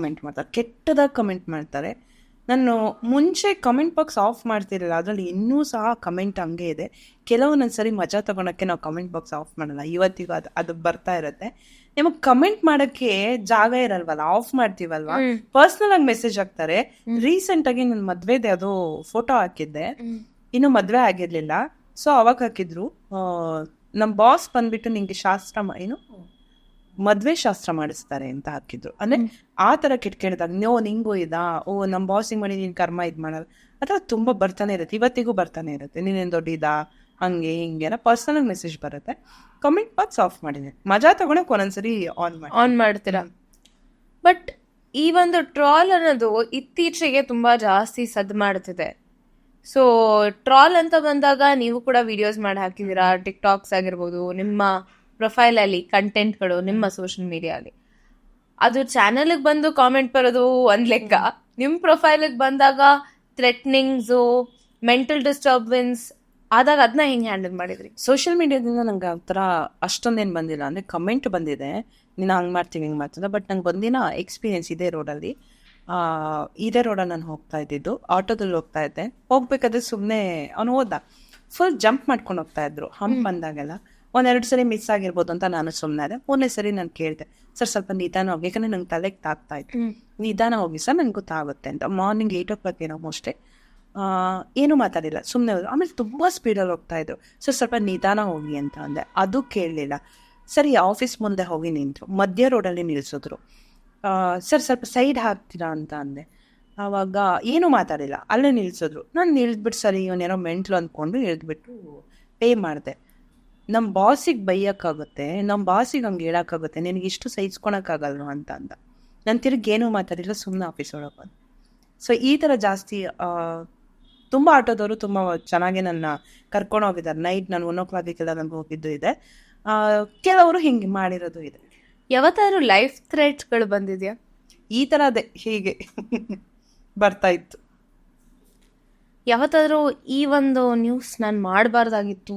[SPEAKER 2] ಕಮೆಂಟ್ ಮಾಡ್ತಾರೆ. ನಾನು ಮುಂಚೆ ಕಮೆಂಟ್ ಬಾಕ್ಸ್ ಆಫ್ ಮಾಡ್ತಿರಲಿಲ್ಲ, ಅದರಲ್ಲಿ ಇನ್ನೂ ಸಹ ಕಮೆಂಟ್ ಹಂಗೆ ಇದೆ. ಕೆಲವೊಂದೊಂದು ಸರಿ ಮಜಾ ತಗೊಳಕ್ಕೆ ನಾವು ಕಮೆಂಟ್ ಬಾಕ್ಸ್ ಆಫ್ ಮಾಡಲ್ಲ, ಇವತ್ತಿಗೂ ಅದು ಬರ್ತಾ ಇರುತ್ತೆ. ನಿಮಗೆ ಕಮೆಂಟ್ ಮಾಡೋಕ್ಕೆ ಜಾಗ ಇರಲ್ವಲ್ಲ, ಆಫ್ ಮಾಡ್ತೀವಲ್ವಾ, ಪರ್ಸ್ನಲ್ ಆಗಿ ಮೆಸೇಜ್ ಹಾಕ್ತಾರೆ. ರೀಸೆಂಟ್ ಆಗಿ ನನ್ನ ಮದ್ವೆದೆ ಅದು ಫೋಟೋ ಹಾಕಿದ್ದೆ, ಇನ್ನು ಮದ್ವೆ ಆಗಿರ್ಲಿಲ್ಲ. ಸೊ ಅವಾಗ ಹಾಕಿದ್ರು, ನಮ್ಮ ಬಾಸ್ ಬಂದ್ಬಿಟ್ಟು ನಿಂಗೆ ಮದ್ವೆ ಶಾಸ್ತ್ರ ಮಾಡಿಸ್ತಾರೆ ಅಂತ ಹಾಕಿದ್ರು. ಅಂದ್ರೆ ಆ ತರ ಕೆಟ್ಟದಾಗ ನಿಂಗೂ ಇದಾ, ನಮ್ಮ ಬಾಸಿಂಗ್ ಮಾಡಿ ನೀನ್ ಕರ್ಮ ಇದ್ ಮಾಡಲ್ಲ, ಅಥವಾ ತುಂಬಾ ಬರ್ತಾನೆ ಇರುತ್ತೆ, ಇವತ್ತಿಗೂ ಬರ್ತಾನೆ ಇರುತ್ತೆ. ನೀನೇನ್ ದೊಡ್ಡಿದಾ ಹಂಗೆ ಹಿಂಗೆ ಪರ್ಸನಲ್ ಮೆಸೇಜ್ ಬರುತ್ತೆ. ಕಮೆಂಟ್ ಬಾಕ್ಸ್ ಆಫ್ ಮಾಡಿದೆ, ಮಜಾ ತಗೊಳಕ್ ಒಂದೊಂದ್ಸರಿ ಆನ್
[SPEAKER 1] ಮಾಡ್ತೀರಾ. ಬಟ್ ಈ ಒಂದು ಟ್ರಾಲ್ ಅನ್ನೋದು ಇತ್ತೀಚೆಗೆ ತುಂಬಾ ಜಾಸ್ತಿ ಸದ್ ಮಾಡ್ತಿದೆ. ಸೊ ಟ್ರಾಲ್ ಅಂತ ಬಂದಾಗ ನೀವು ಕೂಡ ವಿಡಿಯೋಸ್ ಮಾಡಿ ಹಾಕಿದ್ದೀರಾ, ಟಿಕ್ಟಾಕ್ಸ್ ಆಗಿರ್ಬೋದು, ನಿಮ್ಮ ಪ್ರೊಫೈಲಲ್ಲಿ ಕಂಟೆಂಟ್ಗಳು, ನಿಮ್ಮ ಸೋಷಿಯಲ್ ಮೀಡಿಯಾಲಿ. ಅದು ಚಾನಲ್ಗೆ ಬಂದು ಕಾಮೆಂಟ್ ಬರೋದು ಒಂದು ಲೆಕ್ಕ, ನಿಮ್ಮ ಪ್ರೊಫೈಲಿಗೆ ಬಂದಾಗ ಥ್ರೆಟ್ನಿಂಗ್ಸು, ಮೆಂಟಲ್ ಡಿಸ್ಟರ್ಬೆನ್ಸ್ ಆದಾಗ ಅದನ್ನ ಹೆಂಗೆ ಹ್ಯಾಂಡಲ್ ಮಾಡಿದ್ರಿ?
[SPEAKER 2] ಸೋಷಿಯಲ್ ಮೀಡಿಯಾದಿಂದ ನಂಗೆ ಆ ಥರ ಅಷ್ಟೊಂದೇನು ಬಂದಿಲ್ಲ. ಅಂದರೆ ಕಮೆಂಟ್ ಬಂದಿದೆ, ನೀನು ಹಂಗೆ ಮಾಡ್ತೀವಿ ಹಿಂಗೆ ಮಾಡ್ತಿದ್ದೆ. ಬಟ್ ನಂಗೆ ಬಂದಿನ ಎಕ್ಸ್ಪೀರಿಯನ್ಸ್ ಇದೇ ರೋಡಲ್ಲಿ ನಾನು ಹೋಗ್ತಾ ಇದ್ದಿದ್ದು, ಆಟೋದಲ್ಲಿ ಹೋಗ್ತಾ ಇದ್ದೆ. ಹೋಗ್ಬೇಕಾದ್ರೆ ಸುಮ್ಮನೆ ಅವನು ಫುಲ್ ಜಂಪ್ ಮಾಡ್ಕೊಂಡು ಹೋಗ್ತಾ ಇದ್ರು. ಹಂಪ್ ಬಂದಾಗೆಲ್ಲ 1-2 ಸರಿ ಮಿಸ್ ಆಗಿರ್ಬೋದು ಅಂತ ನಾನು ಸುಮ್ಮನೆ ಅದೇ. 3ನೇ ಸರಿ ನಾನು ಕೇಳಿದೆ, ಸರ್ ಸ್ವಲ್ಪ ನಿಧಾನ ಹೋಗಿ, ಯಾಕಂದ್ರೆ ನಂಗೆ ತಲೆಗೆ ತಾಗ್ತಾ ಇತ್ತು. ನಿಧಾನ ಹೋಗಿ ಸರ್, ನನಗೆ ಗೊತ್ತಾಗುತ್ತೆ ಅಂತ. ಮಾರ್ನಿಂಗ್ 8 o'clock ಏನೋ ಮೋಸ್ಟ್ಲಿ. ಏನೂ ಮಾತಾಡಿಲ್ಲ, ಸುಮ್ಮನೆ ಹೋದ್ರು. ಆಮೇಲೆ ತುಂಬ ಸ್ಪೀಡಲ್ಲಿ ಹೋಗ್ತಾ ಇದ್ರು. ಸರ್ ಸ್ವಲ್ಪ ನಿಧಾನ ಹೋಗಿ ಅಂತ ಅಂದೆ, ಅದು ಕೇಳಲಿಲ್ಲ. ಸರಿ ಆಫೀಸ್ ಮುಂದೆ ಹೋಗಿ ನಿಂತರು, ಮಧ್ಯ ರೋಡಲ್ಲಿ ನಿಲ್ಲಿಸಿದ್ರು. ಸರ್ ಸ್ವಲ್ಪ ಸೈಡ್ ಹಾಕ್ತೀರಾ ಅಂತ ಅಂದೆ. ಆವಾಗ ಏನೂ ಮಾತಾಡಿಲ್ಲ, ಅಲ್ಲೇ ನಿಲ್ಲಿಸಿದ್ರು. ನಾನು ನಿಲ್ದ್ಬಿಟ್ಟು ಸರಿ ಇವನೇನೋ ಮೆಂಟ್ಲು ಅಂದ್ಕೊಂಡು ಇಳಿದ್ಬಿಟ್ಟು ಪೇ ಮಾಡಿದೆ. ನಮ್ಮ ಬಾಸಿಗೆ ಬೈಯೋಕ್ಕಾಗುತ್ತೆ, ನಮ್ಮ ಬಾಸಿಗೆ ಹಂಗೆ ಹೇಳೋಕ್ಕಾಗುತ್ತೆ, ನಿನಗೆ ಇಷ್ಟು ಸಹಿಸ್ಕೊಳಕ್ಕಾಗಲ್ವ ಅಂತ ಅಂದ. ನಾನು ತಿರುಗಿ ಏನೂ ಮಾತಾಡಿಲ್ಲ, ಸುಮ್ಮನೆ ಆಫೀಸ್ ಒಳಗೆ ಬಂದು. ಸೊ ಈ ಥರ ಜಾಸ್ತಿ ತುಂಬ ಆಟೋದವರು ತುಂಬ ಚೆನ್ನಾಗಿ ನನ್ನ ಕರ್ಕೊಂಡು ಹೋಗಿದ್ದಾರೆ. ನೈಟ್ ನಾನು 1 o'clockಗೆಲ್ಲ ನನಗೆ ಹೋಗಿದ್ದು ಇದೆ, ಕೆಲವರು ಹಿಂಗೆ ಮಾಡಿರೋದು ಇದೆ.
[SPEAKER 1] ಯಾವತ್ತಾದ್ರೂ ಲೈಫ್ ಥ್ರೆಟ್ಗಳು ಬಂದಿದೆಯಾ?
[SPEAKER 2] ಈ ಥರ ಅದೇ ಹೀಗೆ ಬರ್ತಾ ಇತ್ತು.
[SPEAKER 1] ಯಾವತ್ತಾದ್ರೂ ಈ ಒಂದು ನ್ಯೂಸ್ ನಾನು ಮಾಡಬಾರ್ದಾಗಿತ್ತು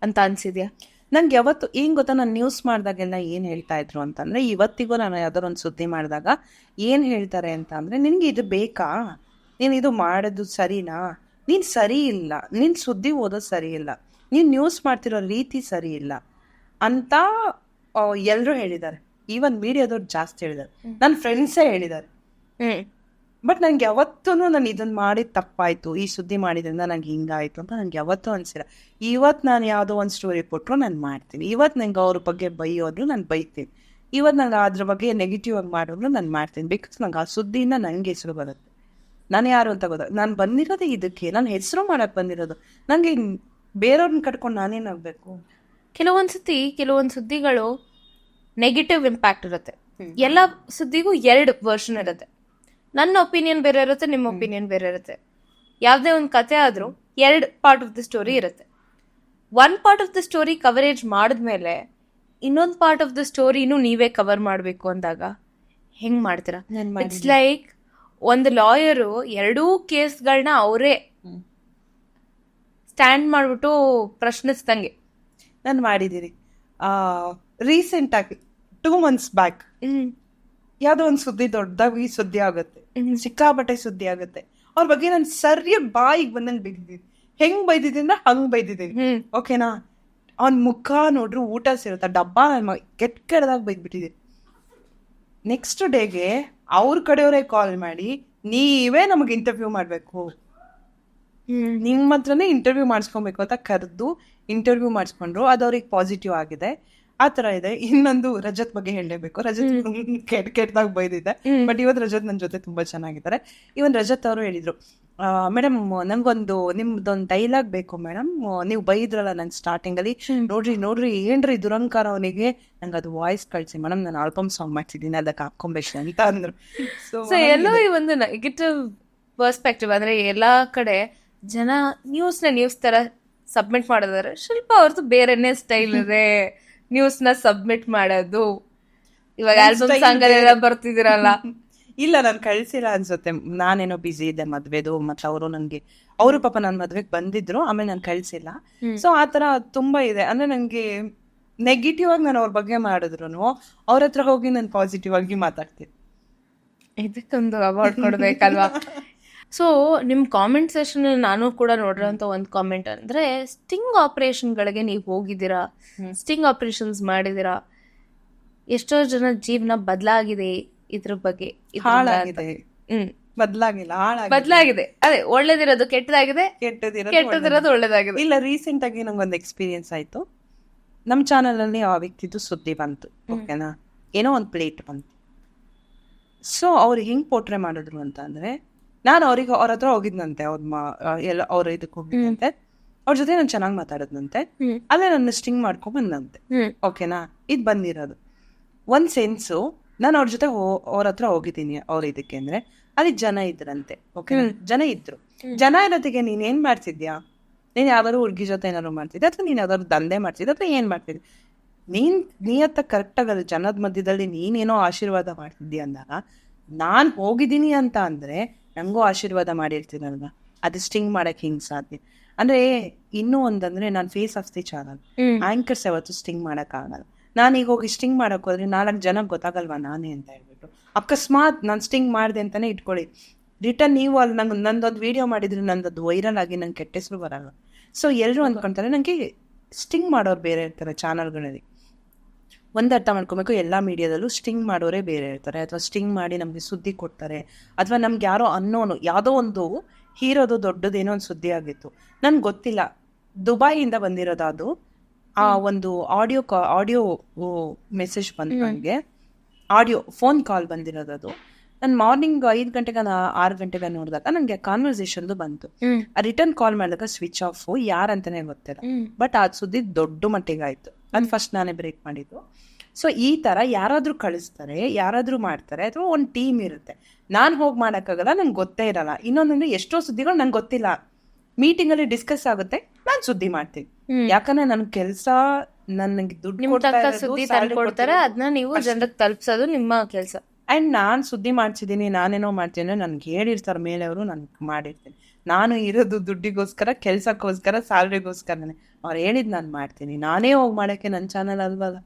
[SPEAKER 1] ಅಂತ ಅನ್ಸಿದ್ಯಾ?
[SPEAKER 2] ನಂಗೆ ಯಾವತ್ತು ಏನು ಗೊತ್ತಾ, ನಾನು ನ್ಯೂಸ್ ಮಾಡಿದಾಗೆಲ್ಲ ಏನು ಹೇಳ್ತಾ ಇದ್ರು ಅಂತಂದರೆ, ಇವತ್ತಿಗೂ ನಾನು ಯಾವ್ದಾದ್ರು ಒಂದು ಸುದ್ದಿ ಮಾಡಿದಾಗ ಏನು ಹೇಳ್ತಾರೆ ಅಂತ ಅಂದರೆ, ನಿನಗೆ ಇದು ಬೇಕಾ, ನೀನು ಇದು ಮಾಡೋದು ಸರಿನಾ, ನೀನು ಸರಿ ಇಲ್ಲ, ನೀನು ಸುದ್ದಿ ಓದೋದು ಸರಿ ಇಲ್ಲ, ನೀನು ನ್ಯೂಸ್ ಮಾಡ್ತಿರೋ ರೀತಿ ಸರಿ ಇಲ್ಲ ಅಂತ ಎಲ್ಲರೂ ಹೇಳಿದ್ದಾರೆ. ಈವನ್ ಮೀಡಿಯಾದವ್ರು ಜಾಸ್ತಿ ಹೇಳಿದ್ದಾರೆ, ನನ್ನ ಫ್ರೆಂಡ್ಸೇ ಹೇಳಿದ್ದಾರೆ. ಬಟ್ ನಂಗೆ ಯಾವತ್ತೂ ನಾನು ಇದನ್ನು ಮಾಡಿದ ತಪ್ಪಾಯಿತು, ಈ ಸುದ್ದಿ ಮಾಡಿದ್ರಿಂದ ನಂಗೆ ಹಿಂಗಾಯಿತು ಅಂತ ನಂಗೆ ಯಾವತ್ತೂ ಅನಿಸಿಲ್ಲ. ಇವತ್ತು ನಾನು ಯಾವುದೋ ಒಂದು ಸ್ಟೋರಿ ಕೊಟ್ಟರು ನಾನು ಮಾಡ್ತೀನಿ, ಇವತ್ತು ನಂಗೆ ಅವ್ರ ಬಗ್ಗೆ ಬೈಯೋದ್ರು ನಾನು ಬೈತೀನಿ, ಇವತ್ತು ನಂಗೆ ಅದ್ರ ಬಗ್ಗೆ ನೆಗೆಟಿವ್ ಆಗಿ ಮಾಡೋದ್ರು ನಾನು ಮಾಡ್ತೀನಿ. ಬಿಕಾಸ್ ನಂಗೆ ಆ ಸುದ್ದಿಯಿಂದ ನನಗೆ ಹೆಸರು ಬರುತ್ತೆ. ನಾನು ಯಾರು ಅಂತ ಗೊತ್ತ, ನಾನು ಬಂದಿರೋದೇ ಇದಕ್ಕೆ, ನಾನು ಹೆಸರು ಮಾಡೋಕ್ಕೆ ಬಂದಿರೋದು. ನನಗೆ ಬೇರೆಯವ್ರನ್ನ ಕಟ್ಕೊಂಡು ನಾನೇನಾಗಬೇಕು?
[SPEAKER 1] ಕೆಲವೊಂದು ಸುದ್ದಿಗಳು ನೆಗೆಟಿವ್ ಇಂಪ್ಯಾಕ್ಟ್ ಇರುತ್ತೆ. ಎಲ್ಲ ಸುದ್ದಿಗೂ 2 ವರ್ಷನ್ ಇರುತ್ತೆ. ನನ್ನ ಒಪಿನಿಯನ್ ಬೇರೆ ಇರುತ್ತೆ, ನಿಮ್ಮ ಒಪಿನಿಯನ್ ಬೇರೆ ಇರುತ್ತೆ. ಯಾವುದೇ ಒಂದು ಕತೆ ಆದ್ರೂ 2 ಪಾರ್ಟ್ ಆಫ್ ದ ಸ್ಟೋರಿ ಇರುತ್ತೆ. 1 part of the story coverage ಮಾಡಿದ್ಮೇಲೆ ಇನ್ನೊಂದು ಪಾರ್ಟ್ ಆಫ್ ದ ಸ್ಟೋರಿನೂ ನೀವೇ ಕವರ್ ಮಾಡಬೇಕು ಅಂದಾಗ ಹೆಂಗ್ ಮಾಡ್ತೀರಾ? ಇಟ್ಸ್ ಲೈಕ್ ಒಂದು ಲಾಯರು 2 ಕೇಸ್ಗಳನ್ನ ಅವರೇ ಸ್ಟ್ಯಾಂಡ್ ಮಾಡ್ಬಿಟ್ಟು ಪ್ರಶ್ನಿಸ್ದಂಗೆ.
[SPEAKER 2] ನಾನು ಮಾಡಿದ್ದೀನಿ ರೀಸೆಂಟಾಗಿ 2 months ಬ್ಯಾಕ್. ಯಾವುದೋ ಒಂದು ಸುದ್ದಿ ದೊಡ್ಡದಾಗಿ ಸುದ್ದಿ ಆಗುತ್ತೆ, ಸಿಕ್ಕಾಪಟ್ಟೆ ಸುದ್ದಿ ಆಗುತ್ತೆ. ಅವ್ರ ಬಗ್ಗೆ ನಾನು ಸರಿಯಾಗಿ ಬಾಯಿಗೆ ಬಂದಂಗೆ ಬೈದಿದ್ದೀನಿ. ಹೆಂಗ್ ಬೈದಿದ್ದೀನಿ ಅಂದ್ರೆ ಹಂಗ್ ಬೈದಿದ್ದೀನಿ, ಓಕೆನಾ? ಅವ್ನ ಮುಖ ನೋಡ್ರು ಊಟ ಸೇರುತ್ತೆ, ಡಬ್ಬ ಕೆಟ್ಟದಾಗ ಬೈದ್ಬಿಟ್ಟಿದ್ದೀನಿ. ನೆಕ್ಸ್ಟ್ ಡೇಗೆ ಅವ್ರ ಕಡೆಯವರೇ ಕಾಲ್ ಮಾಡಿ, ನೀವೇ ನಮಗೆ ಇಂಟರ್ವ್ಯೂ ಮಾಡಬೇಕು, ನಿಮ್ಮ ಹತ್ರನೇ ಇಂಟರ್ವ್ಯೂ ಮಾಡಿಸ್ಕೊಬೇಕು ಅಂತ ಕರೆದು ಇಂಟರ್ವ್ಯೂ ಮಾಡಿಸ್ಕೊಂಡ್ರು. ಅದು ಅವ್ರಿಗೆ ಪಾಸಿಟಿವ್ ಆಗಿದೆ. ಆ ಥರ ಇದೆ. ಇನ್ನೊಂದು ರಜತ್ ಬಗ್ಗೆ ಹೇಳಲೇಬೇಕು. ರಜತ್ ಕೆಟ್ಟದಾಗ ಬೈದಿದ್ದೆ, ಬಟ್ ಇವತ್ತು ರಜತ್ ನನ್ನ ಜೊತೆ ತುಂಬ ಚೆನ್ನಾಗಿದ್ದಾರೆ. ಇವನ್ ರಜತ್ ಅವರು ಹೇಳಿದ್ರು, ಮೇಡಮ್ ನಂಗೊಂದು ನಿಮ್ದೊಂದು ಡೈಲಾಗ್ ಬೇಕು ಮೇಡಮ್, ನೀವು ಬೈದ್ರಲ್ಲ ನಂಗೆ ಸ್ಟಾರ್ಟಿಂಗಲ್ಲಿ, ನೋಡ್ರಿ ಏನ್ರಿ ದುರಂಕಾರ ಅವನಿಗೆ, ನಂಗೆ ಅದು ವಾಯ್ಸ್ ಕಳಿಸಿ ಮೇಡಮ್, ನಾನು ಆಲ್ಬಮ್ ಸಾಂಗ್ ಮಾಡ್ತಿದ್ದೀನಿ ಅದಕ್ಕೆ ಹಾಕೊಂಬೇಕು ಅಂತ ಅಂದ್ರು.
[SPEAKER 1] ಸೊ ಎಲ್ಲೋ ಈ ಒಂದು ನೆಗೆಟಿವ್ ಪರ್ಸ್ಪೆಕ್ಟಿವ್ ಅಂದ್ರೆ ಎಲ್ಲಾ ಕಡೆ ಜನ ನ್ಯೂಸ್ ತರ ಸಬ್ಮಿಟ್ ಮಾಡಿದಾರೆ. ಶಿಲ್ಪ ಅವ್ರದ್ದು ಬೇರೆನೇ ಸ್ಟೈಲ್ ಇದೆ ನ್ಯೂಸ್ ನ ಸಬ್ಮಿಟ್ ಮಾಡೋದು. ಇವಾಗ ಆಲ್ಬಮ್ ಸಾಂಗ್ ಎಲ್ಲ ಬರ್ತಿದಿರಲ್ಲ,
[SPEAKER 2] ಇಲ್ಲ ನಾನು ಕಳ್ಸಿಲ್ಲ ಅನ್ಸುತ್ತೆ, ನಾನೇನೋ ಬಿಸಿ ಇದ್ದೆ ಮದ್ವೆದು, ಮತ್ತೆ ಅವರು ನನಗೆ ಅವರು ಪಾಪ ನನ್ನ ಮದ್ವೆಗೆ ಬಂದಿದ್ರು, ಆಮೇಲೆ ನಾನು ಕಳ್ಸಿಲ್ಲ. ಸೊ ಆ ತರ ತುಂಬಾ ಇದೆ. ಅಂದ್ರೆ ನನಗೆ ನೆಗೆಟಿವ್ ಆಗಿ ನಾನು ಅವ್ರ ಬಗ್ಗೆ ಮಾಡಿದ್ರು ಅವ್ರ ಹತ್ರ ಹೋಗಿ ನಾನು ಪಾಸಿಟಿವ್ ಆಗಿ ಮಾತಾಡ್ತೀನಿ.
[SPEAKER 1] ಇದಕ್ಕೊಂದು ಅವಾರ್ಡ್ ಕೊಡ್ಬೇಕಲ್ವಾ? ಸೊ ನಿಮ್ಮ ಕಾಮೆಂಟ್ ಸೆಷನ್ ನಾನು ಕೂಡ ನೋಡಿರೋಂಥ ಒಂದು ಕಾಮೆಂಟ್ ಅಂದ್ರೆ, ಸ್ಟಿಂಗ್ ಆಪರೇಷನ್ಗಳಿಗೆ ನೀವು ಹೋಗಿದ್ದೀರಾ, ಸ್ಟಿಂಗ್ ಆಪರೇಷನ್ಸ್ ಮಾಡಿದ್ದೀರಾ, ಎಷ್ಟೋ ಜನ ಜೀವನ ಬದಲಾಗಿದೆ, ಇದ್ರ ಬಗ್ಗೆ
[SPEAKER 2] ಹಾಳಾಗಿದೆ, ಬದಲಾಗಿಲ್ಲ,
[SPEAKER 1] ಬದಲಾಗಿದೆ. ಅದೇ ಒಳ್ಳೇದಿರೋದು ಕೆಟ್ಟದಾಗಿದೆ, ಕೆಟ್ಟದಿರೋದು ಒಳ್ಳೇದಾಗಿದೆ.
[SPEAKER 2] ಇಲ್ಲ, ರೀಸೆಂಟ್ ಆಗಿ ನಂಗೊಂದು ಎಕ್ಸ್ಪೀರಿಯನ್ಸ್ ಆಯ್ತು. ನಮ್ಮ ಚಾನಲ್ ಅಲ್ಲಿ ಆ ವ್ಯಕ್ತಿದು ಸುದ್ದಿ ಬಂತು, ಓಕೆನಾ, ಏನೋ ಒಂದು ಪ್ಲೇಟ್ ಬಂತು. ಸೊ ಅವ್ರು ಹಿಂಗ್ ಪೋಟ್ರೆ ಮಾಡಿದ್ರು ಅಂತ ಅಂದ್ರೆ, ನಾನು ಅವ್ರ ಹತ್ರ ಹೋಗಿದ್ನಂತೆ, ಎಲ್ಲ ಅವ್ರ ಇದಕ್ಕೆ ಹೋಗಿದ್ದಂತೆ, ಅವ್ರ ಜೊತೆ ನಾನು ಚೆನ್ನಾಗಿ ಮಾತಾಡದ್ನಂತೆ, ಅಲ್ಲೇ ನನ್ನ ಸ್ಟಿಂಗ್ ಮಾಡ್ಕೊಂಡ್ ಬಂದಂತೆ, ಓಕೆನಾ. ಇದು ಬಂದಿರೋದು ಒಂದ್ ಸೆನ್ಸು. ನಾನು ಅವ್ರ ಜೊತೆ ಅವ್ರ ಹತ್ರ ಹೋಗಿದ್ದೀನಿ ಅವ್ರ ಇದಕ್ಕೆ ಅಂದ್ರೆ, ಅಲ್ಲಿ ಜನ ಇದ್ರಂತೆ, ಓಕೆ, ಜನ ಇದ್ರು. ಜನ ಇರೋದಕ್ಕೆ ನೀನ್ ಏನ್ ಮಾಡ್ತಿದ್ಯಾ, ನೀನ್ ಯಾವ್ದಾದ್ರು ಹುಡ್ಗಿ ಜೊತೆ ಏನಾದ್ರು ಮಾಡ್ತಿದ್ದೆ, ಅಥವಾ ನೀನ್ ಯಾವ್ದಾದ್ರು ದಂಧೆ ಮಾಡ್ತಿದ್ದೆ, ಅಥವಾ ಏನ್ ಮಾಡ್ತಿದ್ದೆ, ನೀನ್ ನಿಯತ್ತ ಕರೆಕ್ಟ್ ಆಗಲ್ಲ. ಜನದ ಮಧ್ಯದಲ್ಲಿ ನೀನೇನೋ ಆಶೀರ್ವಾದ ಮಾಡ್ತಿದ್ದಿ ಅಂದಾಗ, ನಾನ್ ಹೋಗಿದ್ದೀನಿ ಅಂತ ಅಂದ್ರೆ ನಂಗೂ ಆಶೀರ್ವಾದ ಮಾಡಿರ್ತೀನಲ್ವಾ, ಅದು ಸ್ಟಿಂಗ್ ಮಾಡಕ್ ಹಿಂಗ್ ಸಾಧ್ಯ. ಅಂದ್ರೆ ಇನ್ನೂ ಒಂದಂದ್ರೆ, ನಾನ್ face of the channel, anchors ಯಾವತ್ತು ಸ್ಟಿಂಗ್ ಮಾಡಕ್ ಆಗಲ್ಲ. ನಾನೀಗ ಹೋಗಿ ಸ್ಟಿಂಗ್ ಮಾಡಕ್ ಹೋದ್ರೆ 4 ಜನಕ್ಕೆ ಗೊತ್ತಾಗಲ್ವಾ ನಾನೇ ಅಂತ ಹೇಳ್ಬಿಟ್ಟು. ಅಕಸ್ಮಾತ್ ನಾನು ಸ್ಟಿಂಗ್ ಮಾಡಿದೆ ಅಂತಾನೆ ಇಟ್ಕೊಳ್ಳಿ, ರಿಟರ್ನ್ ನೀವು ಅಲ್ಲಿ ನಂದೊಂದು ವಿಡಿಯೋ ಮಾಡಿದ್ರೆ ನಂದೊಂದು ವೈರಲ್ ಆಗಿ ನಂಗೆ ಕೆಟ್ಟ ಹೆಸರು ಬರಲ್ಲ. ಸೊ ಎಲ್ಲರೂ ಅಂದ್ಕೊಂತಾರೆ ನಂಗೆ ಸ್ಟಿಂಗ್ ಮಾಡೋರು ಬೇರೆ ಇರ್ತಾರೆ ಚಾನಲ್ಗಳಲ್ಲಿ. ಒಂದು ಅರ್ಥ ಮಾಡ್ಕೊಬೇಕು, ಎಲ್ಲ ಮೀಡಿಯಾದಲ್ಲೂ ಸ್ಟಿಂಗ್ ಮಾಡೋರೇ ಬೇರೆ ಇರ್ತಾರೆ, ಅಥವಾ ಸ್ಟಿಂಗ್ ಮಾಡಿ ನಮಗೆ ಸುದ್ದಿ ಕೊಡ್ತಾರೆ, ಅಥವಾ ನಮ್ಗೆ ಯಾರೋ ಅನ್ನೋನು ಯಾವುದೋ ಒಂದು ಹೀರೋದು ದೊಡ್ಡದೇನೋ ಒಂದು ಸುದ್ದಿ ಆಗಿತ್ತು, ನನ್ಗೆ ಗೊತ್ತಿಲ್ಲ, ದುಬೈಯಿಂದ ಬಂದಿರೋದು ಅದು. ಆ ಒಂದು ಆಡಿಯೋ ಮೆಸೇಜ್ ಬಂತು ನನಗೆ, ಆಡಿಯೋ ಫೋನ್ ಕಾಲ್ ಬಂದಿರೋದು ಅದು. ನಾನು ಮಾರ್ನಿಂಗ್ 5 ಗಂಟೆಗೆ 6 ಗಂಟೆಗೆ ನೋಡಿದಾಗ ನನಗೆ ಕಾನ್ವರ್ಸೇಷನ್ದು ಬಂತು. ರಿಟರ್ನ್ ಕಾಲ್ ಮಾಡಿದಾಗ ಸ್ವಿಚ್ ಆಫ್, ಯಾರಂತಾನೆ ಗೊತ್ತಿಲ್ಲ. ಬಟ್ ಆ ಸುದ್ದಿ ದೊಡ್ಡ ಮಟ್ಟಿಗೆ ಆಯ್ತು, ಅದು ಫಸ್ಟ್ ನಾನೇ ಬ್ರೇಕ್ ಮಾಡಿದ್ದು. ಸೊ ಈ ತರ ಯಾರಾದ್ರೂ ಕಳಿಸ್ತಾರೆ, ಯಾರಾದ್ರೂ ಮಾಡ್ತಾರೆ, ಅಥವಾ ಒಂದು ಟೀಮ್ ಇರುತ್ತೆ. ನಾನು ಹೋಗಿ ಮಾಡೋಕ್ಕಾಗಲ್ಲ, ನಂಗೆ ಗೊತ್ತೇ ಇರಲ್ಲ. ಇನ್ನೊಂದಂದ್ರೆ, ಎಷ್ಟೋ ಸುದ್ದಿಗಳು ನಂಗೆ ಗೊತ್ತಿಲ್ಲ, ಮೀಟಿಂಗ್ ಅಲ್ಲಿ ಡಿಸ್ಕಸ್ ಆಗುತ್ತೆ, ನಾನು ಸುದ್ದಿ ಮಾಡ್ತೀನಿ. ಯಾಕಂದ್ರೆ ನನ್ ಕೆಲಸ, ನನಗೆ ದುಡ್ಡು
[SPEAKER 1] ಸುದ್ದಿ ಕೊಡ್ತಾರೆ, ಅದನ್ನ ನೀವು ಜನರಿಗೆ ತಲುಪಿಸೋದು ನಿಮ್ಮ ಕೆಲಸ.
[SPEAKER 2] ಅಂಡ್ ನಾನ್ ಸುದ್ದಿ ಮಾಡ್ಸಿದೀನಿ, ನಾನೇನೋ ಮಾಡ್ತೀನಿ, ನನ್ಗೆ ಹೇಳಿರ್ತಾರೆ ಮೇಲೆ ಅವರು, ನನ್ ಮಾಡಿರ್ತೀನಿ. ನಾನು ಇರೋದು ದುಡ್ಡಿಗೋಸ್ಕರ, ಕೆಲ್ಸಕ್ಕೋಸ್ಕರ, ಸ್ಯಾಲ್ರಿಗೋಸ್ಕರನೇ. ಅವ್ರು ಹೇಳಿದ್ ನಾನು ಮಾಡ್ತೀನಿ, ನಾನೇ ಹೋಗಿ ಮಾಡೋಕ್ಕೆ ನನ್ನ ಚಾನಲ್ ಅಲ್ವಲ್ಲ.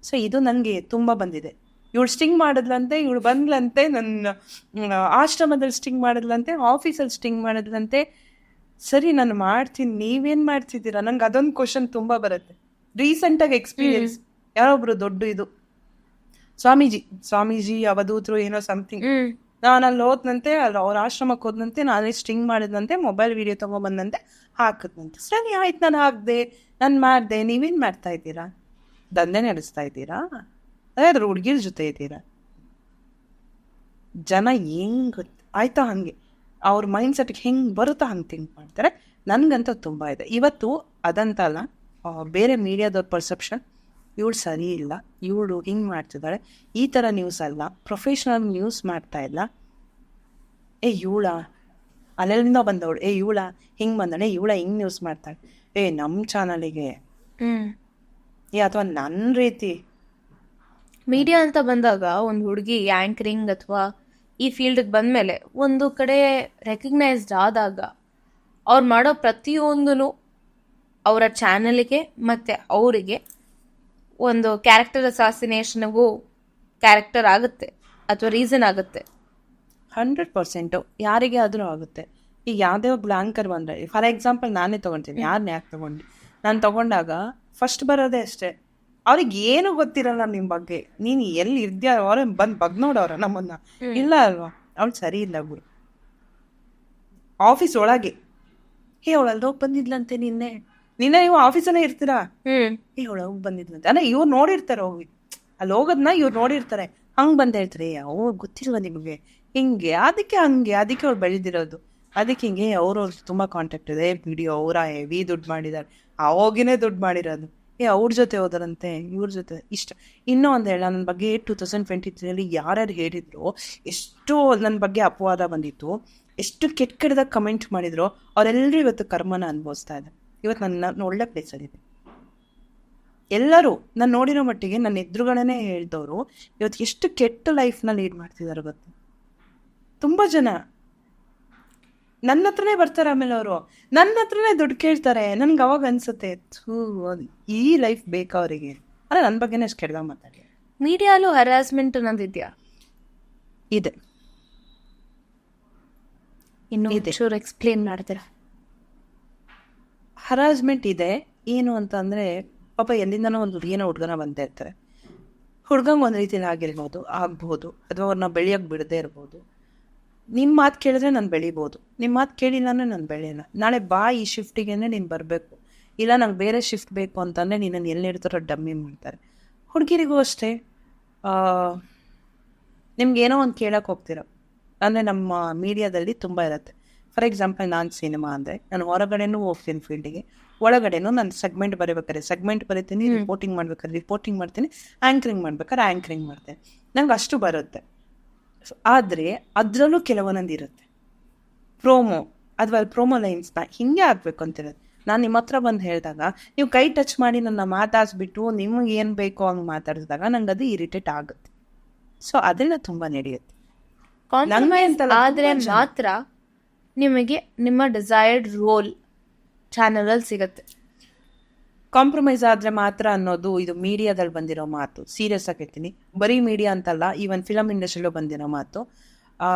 [SPEAKER 2] ಸೊ ಇದು ನನಗೆ ತುಂಬ ಬಂದಿದೆ. ಇವಳು ಸ್ಟಿಂಗ್ ಮಾಡಿದ್ಲಂತೆ, ಇವಳು ಬಂದ್ಲಂತೆ, ನನ್ನ ಆಶ್ರಮದಲ್ಲಿ ಸ್ಟಿಂಗ್ ಮಾಡಿದ್ಲಂತೆ, ಆಫೀಸಲ್ಲಿ ಸ್ಟಿಂಗ್ ಮಾಡಿದ್ಲಂತೆ. ಸರಿ, ನಾನು ಮಾಡ್ತೀನಿ, ನೀವೇನ್ ಮಾಡ್ತಿದ್ದೀರಾ? ನಂಗೆ ಅದೊಂದು ಕ್ವಶನ್ ತುಂಬ ಬರುತ್ತೆ. ರೀಸೆಂಟಾಗಿ ಎಕ್ಸ್ಪೀರಿಯನ್ಸ್, ಯಾರೊಬ್ರು ದೊಡ್ಡ ಇದು ಸ್ವಾಮೀಜಿ ಅವಧೂತರು ಏನೋ ಸಮಥಿಂಗ್, ನಾನು ಅಲ್ಲಿ ಹೋದ್ನಂತೆ, ಅಲ್ಲಿ ಅವ್ರ ಆಶ್ರಮಕ್ಕೆ ಹೋದ್ನಂತೆ, ನಾನೇ ಸ್ಟಿಂಗ್ ಮಾಡಿದ್ನಂತೆ, ಮೊಬೈಲ್ ವಿಡಿಯೋ ತಗೊಂಡ್ಬಂದಂತೆ, ಹಾಕಿದ್ನಂತೆ. ಸರಿ ಆಯ್ತು, ನಾನು ಹಾಕ್ದೆ, ನಾನು ಮಾಡಿದೆ. ನೀವೇನು ಮಾಡ್ತಾ ಇದ್ದೀರಾ? ದಂಧೆ ನಡೆಸ್ತಾ ಇದ್ದೀರಾ? ಅದಾದ್ರೂ ಹುಡುಗಿರ ಜೊತೆ ಇದ್ದೀರಾ? ಜನ ಹೆಂಗ್ ಆಯ್ತಾ ಹಂಗೆ ಅವ್ರ ಮೈಂಡ್ ಸೆಟ್ಗೆ ಹೆಂಗೆ ಬರುತ್ತಾ ಹಂಗೆ ಥಿಂಕ್ ಮಾಡ್ತಾರೆ. ನನಗಂತೂ ತುಂಬ ಇದೆ. ಇವತ್ತು ಅದಂತಲ್ಲ, ಬೇರೆ ಮೀಡಿಯಾದವ್ರ ಪರ್ಸೆಪ್ಷನ್, ಇವಳು ಸರಿ ಇಲ್ಲ, ಇವಳು ಹಿಂಗೆ ಮಾಡ್ತಿದ್ದಾಳೆ, ಈ ಥರ ನ್ಯೂಸ್ ಅಲ್ಲ, ಪ್ರೊಫೆಷ್ನಲ್ ನ್ಯೂಸ್ ಮಾಡ್ತಾ ಇಲ್ಲ, ಇವಳ ಅಲ್ಲೆಲ್ಲಿಂದ ಬಂದವಳು, ಇವಳ ಹಿಂಗೆ ಬಂದಳೆ, ಇವಳ ಹಿಂಗೆ ನ್ಯೂಸ್ ಮಾಡ್ತಾಳೆ, ನಮ್ಮ ಚಾನಲಿಗೆ ಅಥವಾ ನನ್ನ ರೀತಿ.
[SPEAKER 1] ಮೀಡಿಯಾ ಅಂತ ಬಂದಾಗ ಒಂದು ಹುಡುಗಿ ಆ್ಯಂಕರಿಂಗ್ ಅಥವಾ ಈ ಫೀಲ್ಡ್ಗೆ ಬಂದಮೇಲೆ ಒಂದು ಕಡೆ ರೆಕಗ್ನೈಸ್ಡ್ ಆದಾಗ, ಅವ್ರು ಮಾಡೋ ಪ್ರತಿಯೊಂದೂ ಅವರ ಚಾನಲ್ಗೆ ಮತ್ತು ಅವರಿಗೆ ಒಂದು ಕ್ಯಾರೆಕ್ಟರ್ ಅಸಾಸಿನೇಷನ್ಗೂ ಕ್ಯಾರೆಕ್ಟರ್ ಆಗುತ್ತೆ ಅಥವಾ ರೀಸನ್ ಆಗುತ್ತೆ.
[SPEAKER 2] 100% ಯಾರಿಗೆ ಆದರೂ ಆಗುತ್ತೆ. ಈಗ ಯಾವುದೇ ಒಬ್ಬ ಆ್ಯಂಕರ್ ಬಂದರೆ, ಫಾರ್ ಎಕ್ಸಾಂಪಲ್ ನಾನೇ ತೊಗೊಳ್ತೀನಿ, ಯಾರನ್ನ ಯಾಕೆ ತೊಗೊಂಡು, ನಾನು ತೊಗೊಂಡಾಗ ಫಸ್ಟ್ ಬರೋದೇ ಅಷ್ಟೇ, ಅವ್ರಿಗೆ ಏನು ಗೊತ್ತಿರಲ್ಲ ನಿಮ್ಮ ಬಗ್ಗೆ, ನೀನು ಎಲ್ಲಿ ಇದ್ಯಾ, ಅವ್ರ ಬಂದು ಬಗ್ನೋಡವ್ರ ನಮ್ಮನ್ನ, ಇಲ್ಲ ಅಲ್ವಾ, ಅವಳು ಸರಿ ಇಲ್ಲ ಗುರು. ಆಫೀಸ್ ಒಳಗೆ ಅವಳಲ್ಲಿ ಹೋಗಿ ಬಂದಿದ್ಲಂತೆ, ನಿನ್ನೆ ನೀವು ಆಫೀಸಲ್ಲೇ ಇರ್ತೀರಾ, ಅವಳು ಬಂದಿದ್ಲಂತೆ ಅಂದ್ರೆ ಇವ್ರು ನೋಡಿರ್ತಾರೆ, ಹೋಗಿ ಅಲ್ಲಿ ಹೋಗೋದನ್ನ ಇವ್ರು ನೋಡಿರ್ತಾರೆ, ಹಂಗೆ ಬಂದ ಹೇಳ್ತಾರೆ, ಅವ್ರು ಗೊತ್ತಿಲ್ವ ನಿಮಗೆ ಹಿಂಗೆ, ಅದಕ್ಕೆ ಅವ್ರು ಬೆಳೆದಿರೋದು, ಅದಕ್ಕೆ ಹಿಂಗೆ ಅವ್ರವ್ರು ತುಂಬ ಕಾಂಟ್ಯಾಕ್ಟ್ ಇದೆ, ವಿಡಿಯೋ ಅವರ ಹೆವಿ ದುಡ್ಡು ಮಾಡಿದ್ದಾರೆ, ಹೋಗಿನೇ ದುಡ್ಡು ಮಾಡಿರೋದು, ಅವ್ರ ಜೊತೆ ಹೋದರಂತೆ, ಇವ್ರ ಜೊತೆ ಇಷ್ಟ. ಇನ್ನೂ ಒಂದು ಹೇಳ, ನನ್ನ ಬಗ್ಗೆ 2023 ಯಾರ್ಯಾರು ಹೇಳಿದ್ರು, ಎಷ್ಟು ನನ್ನ ಬಗ್ಗೆ ಅಪವಾದ ಬಂದಿತ್ತು, ಎಷ್ಟು ಕೆಟ್ಟದಾಗ ಕಮೆಂಟ್ ಮಾಡಿದ್ರು, ಅವರೆಲ್ಲರೂ ಇವತ್ತು ಕರ್ಮನ ಅನುಭವಿಸ್ತಾ ಇದೆ. ಇವತ್ತು ನನ್ನ ಒಳ್ಳೆ ಪ್ಲೇಸಲ್ಲಿದೆ. ಎಲ್ಲರೂ ನಾನು ನೋಡಿರೋ ಮಟ್ಟಿಗೆ ನನ್ನ ಎದುರುಗಳನ್ನೇ ಹೇಳ್ದವರು ಇವತ್ತು ಎಷ್ಟು ಕೆಟ್ಟ ಲೈಫ್ನ ಲೀಡ್ ಮಾಡ್ತಿದ್ದಾರೆ ಗೊತ್ತು. ತುಂಬ ಜನ ನನ್ನ ಹತ್ರನೇ ಬರ್ತಾರೆ. ಆಮೇಲೆ ಅವರು ನನ್ನ ಹತ್ರನೇ ದುಡ್ಡು ಕೇಳ್ತಾರೆ. ನನ್ಗೆ ಅವಾಗ ಅನ್ಸುತ್ತೆ, ಈ ಲೈಫ್ ಬೇಕಾ ಅವರಿಗೆ? ಅಲ್ಲ, ನನ್ನ ಬಗ್ಗೆನೇ ಅಷ್ಟು ಕೆಡ್ದಾಗ ಮಾತಾಡಿ.
[SPEAKER 1] ಮೀಡಿಯಾಲು ಹರಾಸ್ಮೆಂಟ್ ಅನ್ನೋದಿದ್ಯಾ?
[SPEAKER 2] ಇದೆ.
[SPEAKER 1] ಇನ್ನು ಚೂರು ಎಕ್ಸ್ಪ್ಲೇನ್ ಮಾಡ್ತೀರಾ?
[SPEAKER 2] ಹರಾಸ್ಮೆಂಟ್ ಇದೆ. ಏನು ಅಂತ ಅಂದರೆ, ಪಾಪ ಎಲ್ಲಿಂದನೋ ಒಂದು ಹುಡುಗನ ಬಂದೇ ಇರ್ತಾರೆ. ಹುಡ್ಗಂಗೆ ಒಂದು ರೀತಿಯಲ್ಲಿ ಆಗ್ಬೋದು, ಅಥವಾ ಅವ್ರನ್ನ ಬೆಳೆಯೋಕ್ಕೆ ಬಿಡದೇ ಇರ್ಬೋದು. ನಿಮ್ಮ ಮಾತು ಕೇಳಿದ್ರೆ ನಾನು ಬೆಳಿಬೋದು, ನಿಮ್ಮ ಮಾತು ಕೇಳಿಲ್ಲ ಅಂದರೆ ನಾನು ಬೆಳೆಯೋಲ್ಲ. ನಾಳೆ ಬಾ ಈ ಶಿಫ್ಟಿಗೆ ನೀನು ಬರಬೇಕು, ಇಲ್ಲ ನಂಗೆ ಬೇರೆ ಶಿಫ್ಟ್ ಬೇಕು ಅಂತಂದರೆ ನೀನು ಎಲ್ಲಿರ್ತಾರೋ ಡಮ್ಮಿ ಮಾಡ್ತಾರೆ. ಹುಡುಗಿರಿಗೂ ಅಷ್ಟೇ, ನಿಮ್ಗೇನೋ ಒಂದು ಕೇಳಕ್ಕೆ ಹೋಗ್ತೀರ ಅಂದರೆ ನಮ್ಮ ಮೀಡಿಯಾದಲ್ಲಿ ತುಂಬ ಇರುತ್ತೆ. ಫಾರ್ ಎಕ್ಸಾಂಪಲ್, ನಾನು ಸಿನಿಮಾ ಅಂದರೆ ನಾನು ಹೊರಗಡೆನೂ ಹೋಗ್ತೀನಿ ಫೀಲ್ಡಿಗೆ, ಒಳಗಡೆನೂ ನಾನು ಸೆಗ್ಮೆಂಟ್ ಬರೀಬೇಕಾದ್ರೆ ಸೆಗ್ಮೆಂಟ್ ಬರೀತೀನಿ, ರಿಪೋರ್ಟಿಂಗ್ ಮಾಡ್ಬೇಕಾದ್ರೆ ರಿಪೋರ್ಟಿಂಗ್ ಮಾಡ್ತೀನಿ, ಆ್ಯಂಕರಿಂಗ್ ಮಾಡ್ಬೇಕಾದ್ರೆ ಆ್ಯಂಕರಿಂಗ್ ಮಾಡ್ತೀನಿ. ನಂಗೆ ಅಷ್ಟು ಬರುತ್ತೆ. ಆದರೆ ಅದರಲ್ಲೂ ಕೆಲವೊಂದೊಂದು ಇರುತ್ತೆ ಪ್ರೋಮೋ, ಅಥವಾ ಪ್ರೋಮೋ ಲೈನ್ಸ್ನ ಹಿಂಗೆ ಆಗಬೇಕು ಅಂತಿರುತ್ತೆ. ನಾನು ನಿಮ್ಮ ಹತ್ರ ಬಂದು ಹೇಳಿದಾಗ ನೀವು ಕೈ ಟಚ್ ಮಾಡಿ ನನ್ನ ಮಾತಾಡಿಸ್ಬಿಟ್ಟು ನಿಮಗೆ ಏನು ಬೇಕೋ ಹಂಗೆ ಮಾತಾಡಿಸಿದಾಗ ನಂಗೆ ಅದು ಇರಿಟೇಟ್ ಆಗುತ್ತೆ. ಸೊ ಅದೆಲ್ಲ ತುಂಬ ನಡೆಯುತ್ತೆ.
[SPEAKER 1] ಆದರೆ ಮಾತ್ರ ನಿಮಗೆ ನಿಮ್ಮ ಡಿಸೈರ್ಡ್ ರೋಲ್ ಚಾನಲಲ್ಲಿ ಸಿಗುತ್ತೆ.
[SPEAKER 2] ಕಾಂಪ್ರಮೈಸ್ ಆದರೆ ಮಾತ್ರ ಅನ್ನೋದು ಇದು ಮೀಡಿಯಾದಲ್ಲಿ ಬಂದಿರೋ ಮಾತು. ಸೀರಿಯಸ್ ಆಗಿರ್ತೀನಿ, ಬರೀ ಮೀಡಿಯಾ ಅಂತಲ್ಲ, ಈವನ್ ಫಿಲಮ್ ಇಂಡಸ್ಟ್ರಿಯಲ್ಲೂ ಬಂದಿರೋ ಮಾತು.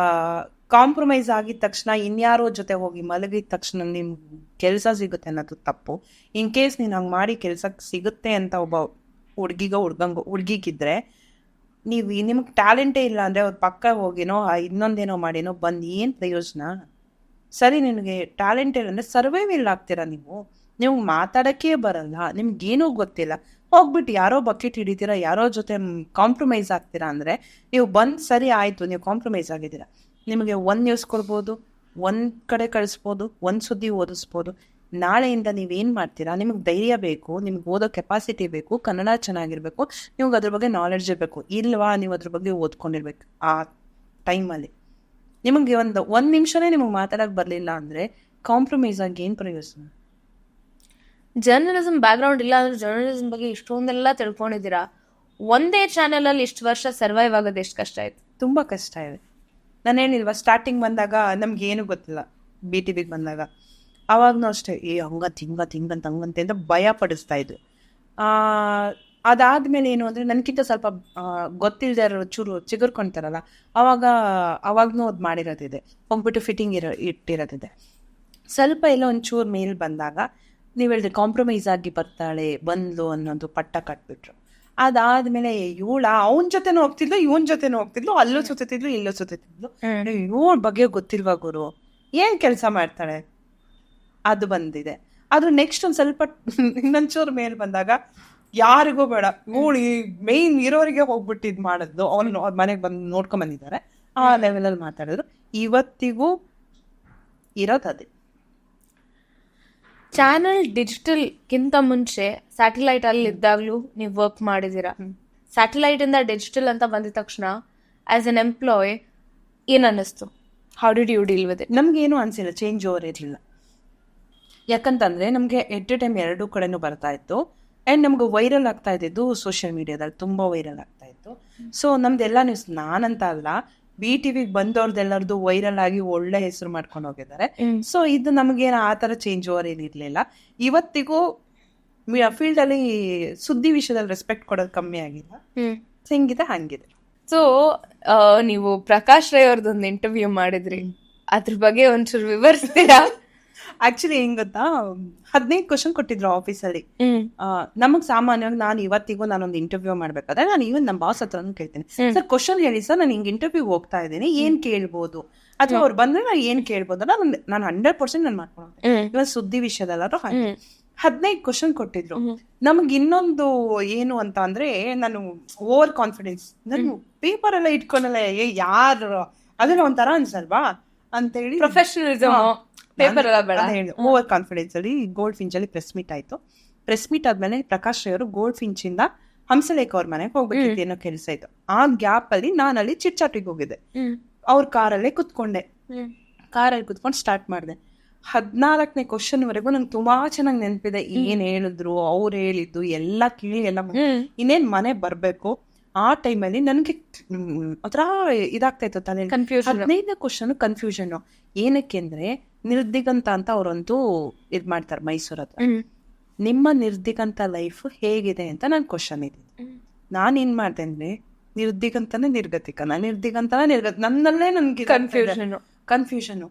[SPEAKER 2] ಕಾಂಪ್ರಮೈಸ್ ಆಗಿದ ತಕ್ಷಣ ಇನ್ಯಾರೋ ಜೊತೆ ಹೋಗಿ ಮಲಗಿದ ತಕ್ಷಣ ನಿಮ್ಗೆ ಕೆಲಸ ಸಿಗುತ್ತೆ ಅನ್ನೋದು ತಪ್ಪು. ಇನ್ ಕೇಸ್ ನೀನು ಹಂಗೆ ಮಾಡಿ ಕೆಲಸಕ್ಕೆ ಸಿಗುತ್ತೆ ಅಂತ ಒಬ್ಬ ಹುಡುಗಿಗಿದ್ರೆ, ನಿಮ್ಗೆ ಟ್ಯಾಲೆಂಟೇ ಇಲ್ಲ ಅಂದರೆ ಅವ್ರ ಪಕ್ಕ ಹೋಗಿನೋ ಇನ್ನೊಂದೇನೋ ಮಾಡಿನೋ ಬಂದು ಏನು ಪ್ರಯೋಜನ? ಸರಿ, ನಿನಗೆ ಟ್ಯಾಲೆಂಟ್ ಇಲ್ಲ ಅಂದರೆ ಸರ್ವೈವಲ್ ಆಗ್ತೀರಾ ನೀವು ಮಾತಾಡೋಕ್ಕೆ ಬರಲ್ಲ, ನಿಮ್ಗೇನೂ ಗೊತ್ತಿಲ್ಲ, ಹೋಗ್ಬಿಟ್ಟು ಯಾರೋ ಬಕೆಟ್ ಹಿಡಿತೀರಾ, ಯಾರೋ ಜೊತೆ ಕಾಂಪ್ರಮೈಸ್ ಆಗ್ತೀರಾ ಅಂದರೆ ನೀವು ಬಂದು ಸರಿ ಆಯಿತು, ನೀವು ಕಾಂಪ್ರಮೈಸ್ ಆಗಿದ್ದೀರಾ, ನಿಮಗೆ ಒಂದು ನ್ಯೂಸ್ ಕೊಡ್ಬೋದು, ಒಂದು ಕಡೆ ಕಳಿಸ್ಬೋದು, ಒಂದು ಸುದ್ದಿ ಓದಿಸ್ಬೋದು. ನಾಳೆಯಿಂದ ನೀವೇನು ಮಾಡ್ತೀರಾ? ನಿಮಗೆ ಧೈರ್ಯ ಬೇಕು, ನಿಮ್ಗೆ ಓದೋ ಕೆಪಾಸಿಟಿ ಬೇಕು, ಕನ್ನಡ ಚೆನ್ನಾಗಿರಬೇಕು, ನಿಮ್ಗೆ ಅದ್ರ ಬಗ್ಗೆ ನಾಲೆಡ್ಜ್ ಬೇಕು. ಇಲ್ವಾ, ನೀವು ಅದ್ರ ಬಗ್ಗೆ ಓದ್ಕೊಂಡಿರ್ಬೇಕು. ಆ ಟೈಮಲ್ಲಿ ನಿಮಗೆ ಒಂದು ನಿಮಿಷನೇ ನಿಮಗೆ ಮಾತಾಡೋಕೆ ಬರಲಿಲ್ಲ ಅಂದರೆ ಕಾಂಪ್ರಮೈಸ್ ಆಗಿ ಏನು ಪ್ರಯೋಜನ?
[SPEAKER 1] ಜರ್ನಲಿಸಮ್ ಬ್ಯಾಕ್ಗ್ರೌಂಡ್ ಇಲ್ಲ ಅಂದ್ರೆ ಜರ್ನಲಿಸಮ್ ಬಗ್ಗೆ ಇಷ್ಟೊಂದೆಲ್ಲ ತಿಳ್ಕೊಂಡಿದ್ದೀರಾ. ಒಂದೇ ಚಾನೆಲಲ್ಲಿ ಇಷ್ಟು ವರ್ಷ ಸರ್ವೈವ್ ಆಗೋದು ಎಷ್ಟು ಕಷ್ಟ ಆಯ್ತು?
[SPEAKER 2] ತುಂಬ ಕಷ್ಟ ಇದೆ. ನಾನು ಹೇಳಿಲ್ವಾ, ಸ್ಟಾರ್ಟಿಂಗ್ ಬಂದಾಗ ನಮ್ಗೇನು ಗೊತ್ತಿಲ್ಲ, BTV ಬಂದಾಗ ಅವಾಗೂ ಅಷ್ಟೇ ಹಂಗಂತೆ ಅಂತ ಭಯ ಪಡಿಸ್ತಾ ಇದ್ರು. ಅದಾದ್ಮೇಲೆ ಏನು ಅಂದರೆ, ನನಗಿಂತ ಸ್ವಲ್ಪ ಗೊತ್ತಿಲ್ಲದೆ ಇರೋ ಚೂರು ಚಿಗುರ್ಕೊಳ್ತಾರಲ್ಲ, ಅವಾಗೂ ಅದು ಮಾಡಿರೋದಿದೆ, ಹೋಗ್ಬಿಟ್ಟು ಫಿಟ್ಟಿಂಗ್ ಇಟ್ಟಿರೋದಿದೆ. ಸ್ವಲ್ಪ ಎಲ್ಲ ಒಂಚೂರು ಮೇಲ್ ಬಂದಾಗ ನೀವು ಹೇಳಿದ್ರೆ ಕಾಂಪ್ರಮೈಸ್ ಆಗಿ ಬರ್ತಾಳೆ ಬಂದ್ಲು ಅನ್ನೋದು ಪಟ್ಟ ಕಟ್ಬಿಟ್ರು. ಅದಾದ್ಮೇಲೆ ಅವನ ಜೊತೆನೂ ಹೋಗ್ತಿದ್ಲು, ಇವನ್ ಜೊತೆನೂ ಹೋಗ್ತಿದ್ಲು, ಅಲ್ಲೂ ಸುತ್ತಿದ್ಲು, ಇಲ್ಲೂ ಸುತ್ತಿದ್ಲು. ಇವಳ ಬಗ್ಗೆ ಗೊತ್ತಿಲ್ವಾ ಗುರು, ಏನ್ ಕೆಲಸ ಮಾಡ್ತಾಳೆ, ಅದು ಬಂದಿದೆ. ಅದು ನೆಕ್ಸ್ಟ್ ಒಂದು ಸ್ವಲ್ಪ ಇನ್ನೊಂಚೂರು ಮೇಲ್ ಬಂದಾಗ ಯಾರಿಗೂ ಬೇಡ, ಇವಳು ಮೇನ್ ಇರೋರಿಗೆ ಹೋಗ್ಬಿಟ್ಟು ಇದು ಮಾಡಿದ್ಲು, ಅವ್ನು ಅವ್ರ ಮನೆಗೆ ಬಂದು ನೋಡ್ಕೊಂಡ್ ಬಂದಿದ್ದಾರೆ, ಆ ಲೆವೆಲಲ್ಲಿ ಮಾತಾಡಿದ್ರು. ಇವತ್ತಿಗೂ ಇರೋದು ಅದೇ.
[SPEAKER 1] ಚಾನಲ್ ಡಿಜಿಟಲ್ಗಿಂತ ಮುಂಚೆ ಸ್ಯಾಟಲೈಟ್ ಅಲ್ಲಿ ಇದ್ದಾಗ್ಲೂ ನೀವು ವರ್ಕ್ ಮಾಡಿದ್ದೀರಾ. ಸ್ಯಾಟಲೈಟ್ ಇಂದ ಡಿಜಿಟಲ್ ಅಂತ ಬಂದಿದ ತಕ್ಷಣ ಆಸ್ ಎನ್ ಎಂಪ್ಲಾಯ್ ಏನ್ ಅನ್ನಿಸ್ತು? How did you deal with it?
[SPEAKER 2] ನಮ್ಗೇನು ಅನ್ಸಿಲ್ಲ, ಚೇಂಜ್ ಓವರ್ ಇರಲಿಲ್ಲ. ಯಾಕಂತಂದ್ರೆ ನಮಗೆ ಎಟ್ ಎ ಟೈಮ್ ಎರಡೂ ಕಡೆನೂ ಬರ್ತಾ ಇತ್ತು. ಆ್ಯಂಡ್ ನಮ್ಗೆ ವೈರಲ್ ಆಗ್ತಾ ಇದ್ದಿದ್ದು ಸೋಷಿಯಲ್ ಮೀಡಿಯಾದಲ್ಲಿ ತುಂಬ ವೈರಲ್ ಆಗ್ತಾ ಇತ್ತು. ಸೊ ನಮ್ದೆಲ್ಲ ನ್ಯೂಸ್, ನಾನಂತ ಅಲ್ಲ, BTV ಬಂದವ್ರದ್ದೆಲ್ಲರದು ವೈರಲ್ ಆಗಿ ಒಳ್ಳೆ ಹೆಸರು ಮಾಡ್ಕೊಂಡು ಹೋಗಿದ್ದಾರೆ. ಸೊ ಇದು ನಮಗೇನು ಆ ಥರ ಚೇಂಜ್ ಓವರ್ ಏನಿರಲಿಲ್ಲ. ಇವತ್ತಿಗೂ ಫೀಲ್ಡ್ ಅಲ್ಲಿ ಸುದ್ದಿ ವಿಷಯದಲ್ಲಿ ರೆಸ್ಪೆಕ್ಟ್ ಕೊಡೋದು ಕಮ್ಮಿ ಆಗಿಲ್ಲ. ಹೆಂಗಿದೆ ಹಂಗಿದೆ.
[SPEAKER 1] ಸೊ ನೀವು ಪ್ರಕಾಶ್ ರೈ ಅವ್ರದ್ದೊಂದು ಇಂಟರ್ವ್ಯೂ ಮಾಡಿದ್ರಿ, ಅದ್ರ ಬಗ್ಗೆ ಒಂಚೂರು ವಿವರಿಸ್ತೀರಾ?
[SPEAKER 2] ಆಕ್ಚುಲಿ ಹೆಂಗ್ ಗೊತ್ತಾ, 15 ಕ್ವಶನ್ ಕೊಟ್ಟಿದ್ರು ಆಫೀಸಲ್ಲಿ. ನಮಗ್ ಸಾಮಾನ್ಯವಾಗಿ ನಾನು ಇವತ್ತಿಗೂ ನಾನೊಂದು ಇಂಟರ್ವ್ಯೂ ಮಾಡ್ಬೇಕಾದ್ರೆ ನಾನು ಇವನ್ ನಮ್ಮ ಬಾಸ್ ಹತ್ರ ಕೇಳ್ತೀನಿ, ಸರ್ ಕ್ವಶನ್ ಹೇಳಿ ಸರ್, ನಾನು ಹಿಂಗ್ ಇಂಟರ್ವ್ಯೂ ಹೋಗ್ತಾ ಇದ್ದೀನಿ, ಏನ್ ಕೇಳ್ಬೋದು, ಅಥವಾ ಅವ್ರು ಬಂದ್ರೆ ನಾನು ಏನ್ ಕೇಳ್ಬೋದು, ನಾನು 100% ನಾನು ಮಾಡ್ಕೊಂಡು ಇವನ್ ಸುದ್ದಿ ವಿಷಯದಲ್ಲಾದ್ರೂ 15 ಕ್ವಶನ್ ಕೊಟ್ಟಿದ್ರು. ನಮ್ಗೆ ಇನ್ನೊಂದು ಏನು ಅಂತ ಅಂದ್ರೆ, ನಾನು ಓವರ್ ಕಾನ್ಫಿಡೆನ್ಸ್, ನಾನು ಪೇಪರ್ ಎಲ್ಲ ಇಟ್ಕೊಂಡಲ್ಲ, ಯಾರು ಅದನ್ನ ಒಂಥರ ಅನ್ಸಲ್ವಾ ಅಂತ ಹೇಳಿ
[SPEAKER 1] ಪ್ರೊಫೆಷನಲಿಸಮ್ ಪೇಪರ್ ಎಲ್ಲ ಬೇಡ
[SPEAKER 2] ಓವರ್ ಕಾನ್ಫಿಡೆನ್ಸ್ ಅಲ್ಲಿ ಗೋಲ್ಡ್ ಫಿಂಚ್ ಅಲ್ಲಿ ಪ್ರೆಸ್ ಮೀಟ್ ಆಯ್ತು. ಪ್ರೆಸ್ ಮೀಟ್ ಆದ್ಮೇಲೆ ಪ್ರಕಾಶ್ ರೈ ಅವರು ಗೋಲ್ಡ್ ಫಿಂಚ್ ಇಂದ ಹಂಸಲೇಖ ಅವ್ರ ಮನೆಗೆ ಹೋಗ್ಬೇಕಿತ್ತು, ಏನೋ ಕೆಲಸ ಇತ್ತು. ಆ ಗ್ಯಾಪ್ ಅಲ್ಲಿ ನಾನಲ್ಲಿ ಚಿಟ್ಚಾಟಿಗೆ ಹೋಗಿದ್ದೆ, ಅವ್ರ ಕಾರಲ್ಲೇ ಕುತ್ಕೊಂಡೆ. ಕಾರಲ್ಲಿ ಕುತ್ಕೊಂಡು ಸ್ಟಾರ್ಟ್ ಮಾಡಿದೆ. 14ನೇ ಕ್ವಶನ್ ವರೆಗೂ ನಂಗೆ ತುಂಬಾ ಚೆನ್ನಾಗಿ ನೆನಪಿದೆ. ಏನ್ ಹೇಳಿದ್ರು, ಅವ್ರು ಹೇಳಿದ್ದು ಎಲ್ಲ ಕೇಳಿ ಎಲ್ಲ ಇನ್ನೇನ್ ಮನೆ ಬರ್ಬೇಕು, ಆ ಟೈಮಲ್ಲಿ ನನಗೆ ಒಂಥರ ಇದಾಗ್ತಾ ಇತ್ತು ತಲೆ.
[SPEAKER 1] Confusion.
[SPEAKER 2] 15ನೇ ಕ್ವಶನ್ ಕನ್ಫ್ಯೂಷನ್. ಏನಕ್ಕೆ ಅಂದ್ರೆ ನಿರ್ದಿಗಂತ ಅಂತ ಅವರಂತೂ ಇದ್ ಮಾಡ್ತಾರೆ ಮೈಸೂರ್ ಹತ್ರ. ನಿಮ್ಮ ನಿರ್ದಿಗಂತ ಲೈಫ್ ಹೇಗಿದೆ ಅಂತ ನನ್ ಕ್ವಶನ್ ಇದೆ. ನಾನೇನ್ ಮಾಡ್ದೆ ಅಂದ್ರೆ ನಿರ್ದಿಗಂತನೇ ನಿರ್ಗತಿಕನ ನನ್ನಲ್ಲೇ ನನ್ಗೆ ಕನ್ಫ್ಯೂಷನ್.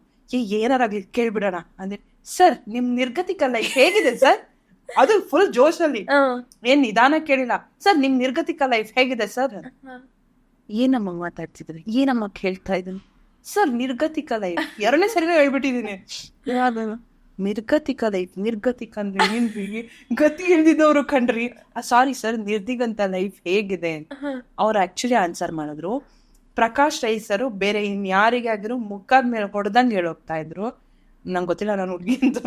[SPEAKER 2] ಏನಾರಾಗ್ಲಿ ಕೇಳ್ಬಿಡೋಣ ಅಂದ್ರೆ, ಸರ್ ನಿಮ್ ನಿರ್ಗತಿಕ ಲೈಫ್ ಹೇಗಿದೆ ಸರ್? ಅದು ಫುಲ್ ಜೋಶಲ್ಲಿ, ಏನ್ ನಿಧಾನ ಕೇಳಿಲ್ಲ. ಸರ್ ನಿಮ್ ನಿರ್ಗತಿಕ ಲೈಫ್ ಹೇಗಿದೆ ಸರ್? ಏನಮ್ಮ ಮಾತಾಡ್ತಿದ್ರಿ, ಏನಮ್ಮ ಕೇಳ್ತಾ ಇದ್ದೀನಿ ಸರ್? ನಿರ್ಗತಿಕ ಲೈಫ್ 2ನೇ ಸರಿ ಹೇಳ್ಬಿಟ್ಟಿದೀನಿ. ನಿರ್ಗತಿಕ ಲೈಫ್, ನಿರ್ಗತಿಕ ಅಂದ್ರೆ ಏನ್ರಿ? ಗತಿ ಇಳ್ದಿದ್ದವ್ರು ಕಣ್ರಿ. ಸಾರಿ ಸರ್, ನಿರ್ದಿಗಂತ ಲೈಫ್ ಹೇಗಿದೆ ಅಂತ ಅವ್ರು ಆಕ್ಚುಲಿ ಆನ್ಸರ್ ಮಾಡಿದ್ರು. ಪ್ರಕಾಶ್ ರೈ ಸರ್ ಬೇರೆ ಇನ್ಯಾರಿಗಾದ್ರು ಮುಖದ ಮೇಲೆ ಹೊಡೆದಂಗೆ ಹೇಳೋಗ್ತಾ ಇದ್ರು. ನಂಗೆ ಗೊತ್ತಿಲ್ಲ, ನಾನು ಹುಡುಗಿ ಅಂತ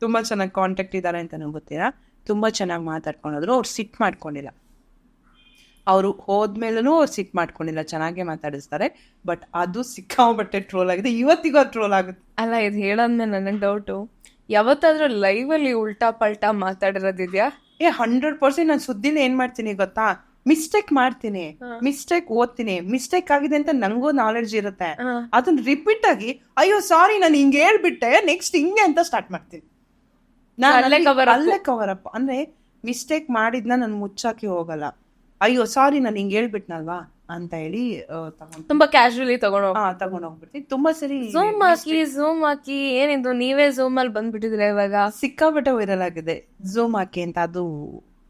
[SPEAKER 2] ತುಂಬಾ ಚೆನ್ನಾಗಿ ಕಾಂಟ್ಯಾಕ್ಟ್ ಇದ್ದಾರೆ ಅಂತ ನಂಗೆ ಗೊತ್ತಿಲ್ಲ. ತುಂಬಾ ಚೆನ್ನಾಗಿ ಮಾತಾಡ್ಕೊಂಡಿದ್ರು. ಅವ್ರು ಸಿಟ್ ಮಾಡ್ಕೊಂಡಿಲ್ಲ. ಅವರು ಹೋದ್ಮೇಲೂ ಅವ್ರು ಸಿಟ್ ಮಾಡ್ಕೊಂಡಿಲ್ಲ, ಚೆನ್ನಾಗೇ ಮಾತಾಡಿಸ್ತಾರೆ. ಬಟ್ ಅದು ಸಿಕ್ಕಾಪಟ್ಟೆ ಟ್ರೋಲ್ ಆಗಿದೆ, ಇವತ್ತಿಗೂ ಟ್ರೋಲ್ ಆಗುತ್ತೆ.
[SPEAKER 1] ಅಲ್ಲ, ಇದು ಹೇಳೋದ್ಮೇಲೆ ನನಗೆ ಡೌಟು, ಯಾವತ್ತಾದ್ರೂ ಲೈವ್ ಅಲ್ಲಿ ಉಲ್ಟಾ ಪಲ್ಟಾ ಮಾತಾಡಿರೋದಿದ್ಯಾ?
[SPEAKER 2] 100% ನಾನು ಸುದ್ದಿಲಿ ಏನ್ ಮಾಡ್ತೀನಿ ಗೊತ್ತಾ? ಮಿಸ್ಟೇಕ್ ಮಾಡ್ತೀನಿ, ಮಿಸ್ಟೇಕ್ ಓದ್ತೀನಿ, ಮಿಸ್ಟೇಕ್ ಆಗಿದೆ ಅಂತ ನಂಗೂ ನಾಲೆಡ್ಜ್ ಇರುತ್ತೆ. ಅದನ್ನ ರಿಪೀಟ್ ಆಗಿ ಅಯ್ಯೋ ಸಾರಿ ನಾನು ಹಿಂಗೆ ಹೇಳ್ಬಿಟ್ಟೆ, ನೆಕ್ಸ್ಟ್ ಹಿಂಗೆ ಅಂತ ಸ್ಟಾರ್ಟ್ ಮಾಡ್ತೀನಿ. ಅಲ್ಲೇ ಕವರ್ ಅಪ್ ಅಂದ್ರೆ ಮಿಸ್ಟೇಕ್ ಮಾಡಿದ್ನ ನಾನು ಮುಚ್ಚಾಕಿ ಹೋಗಲ್ಲ. ಅಯ್ಯೋ ಸಾರಿ ನಾನು ಹಿಂಗೆ ಹೇಳ್ಬಿಟ್ನಲ್ವಾ ಅಂತ ಹೇಳಿ
[SPEAKER 1] ತುಂಬಾ ಕ್ಯಾಶುಯಲಿ
[SPEAKER 2] ತಗೊಂಡೋಗ್ಬಿಡ್ತೀನಿ. ತುಂಬಾ ಸರಿ
[SPEAKER 1] ಝೂಮ್ ಹಾಕಿ ಏನಿದು ನೀವೇ ಝೂಮ್ ಅಲ್ಲಿ ಬಂದ್ಬಿಟ್ಟಿದ್ರೆ ಇವಾಗ
[SPEAKER 2] ಸಿಕ್ಕಾಪಟ್ಟೆ ವೈರಲ್ ಆಗಿದೆ. ಝೂಮ್ ಹಾಕಿ ಅಂತ, ಅದು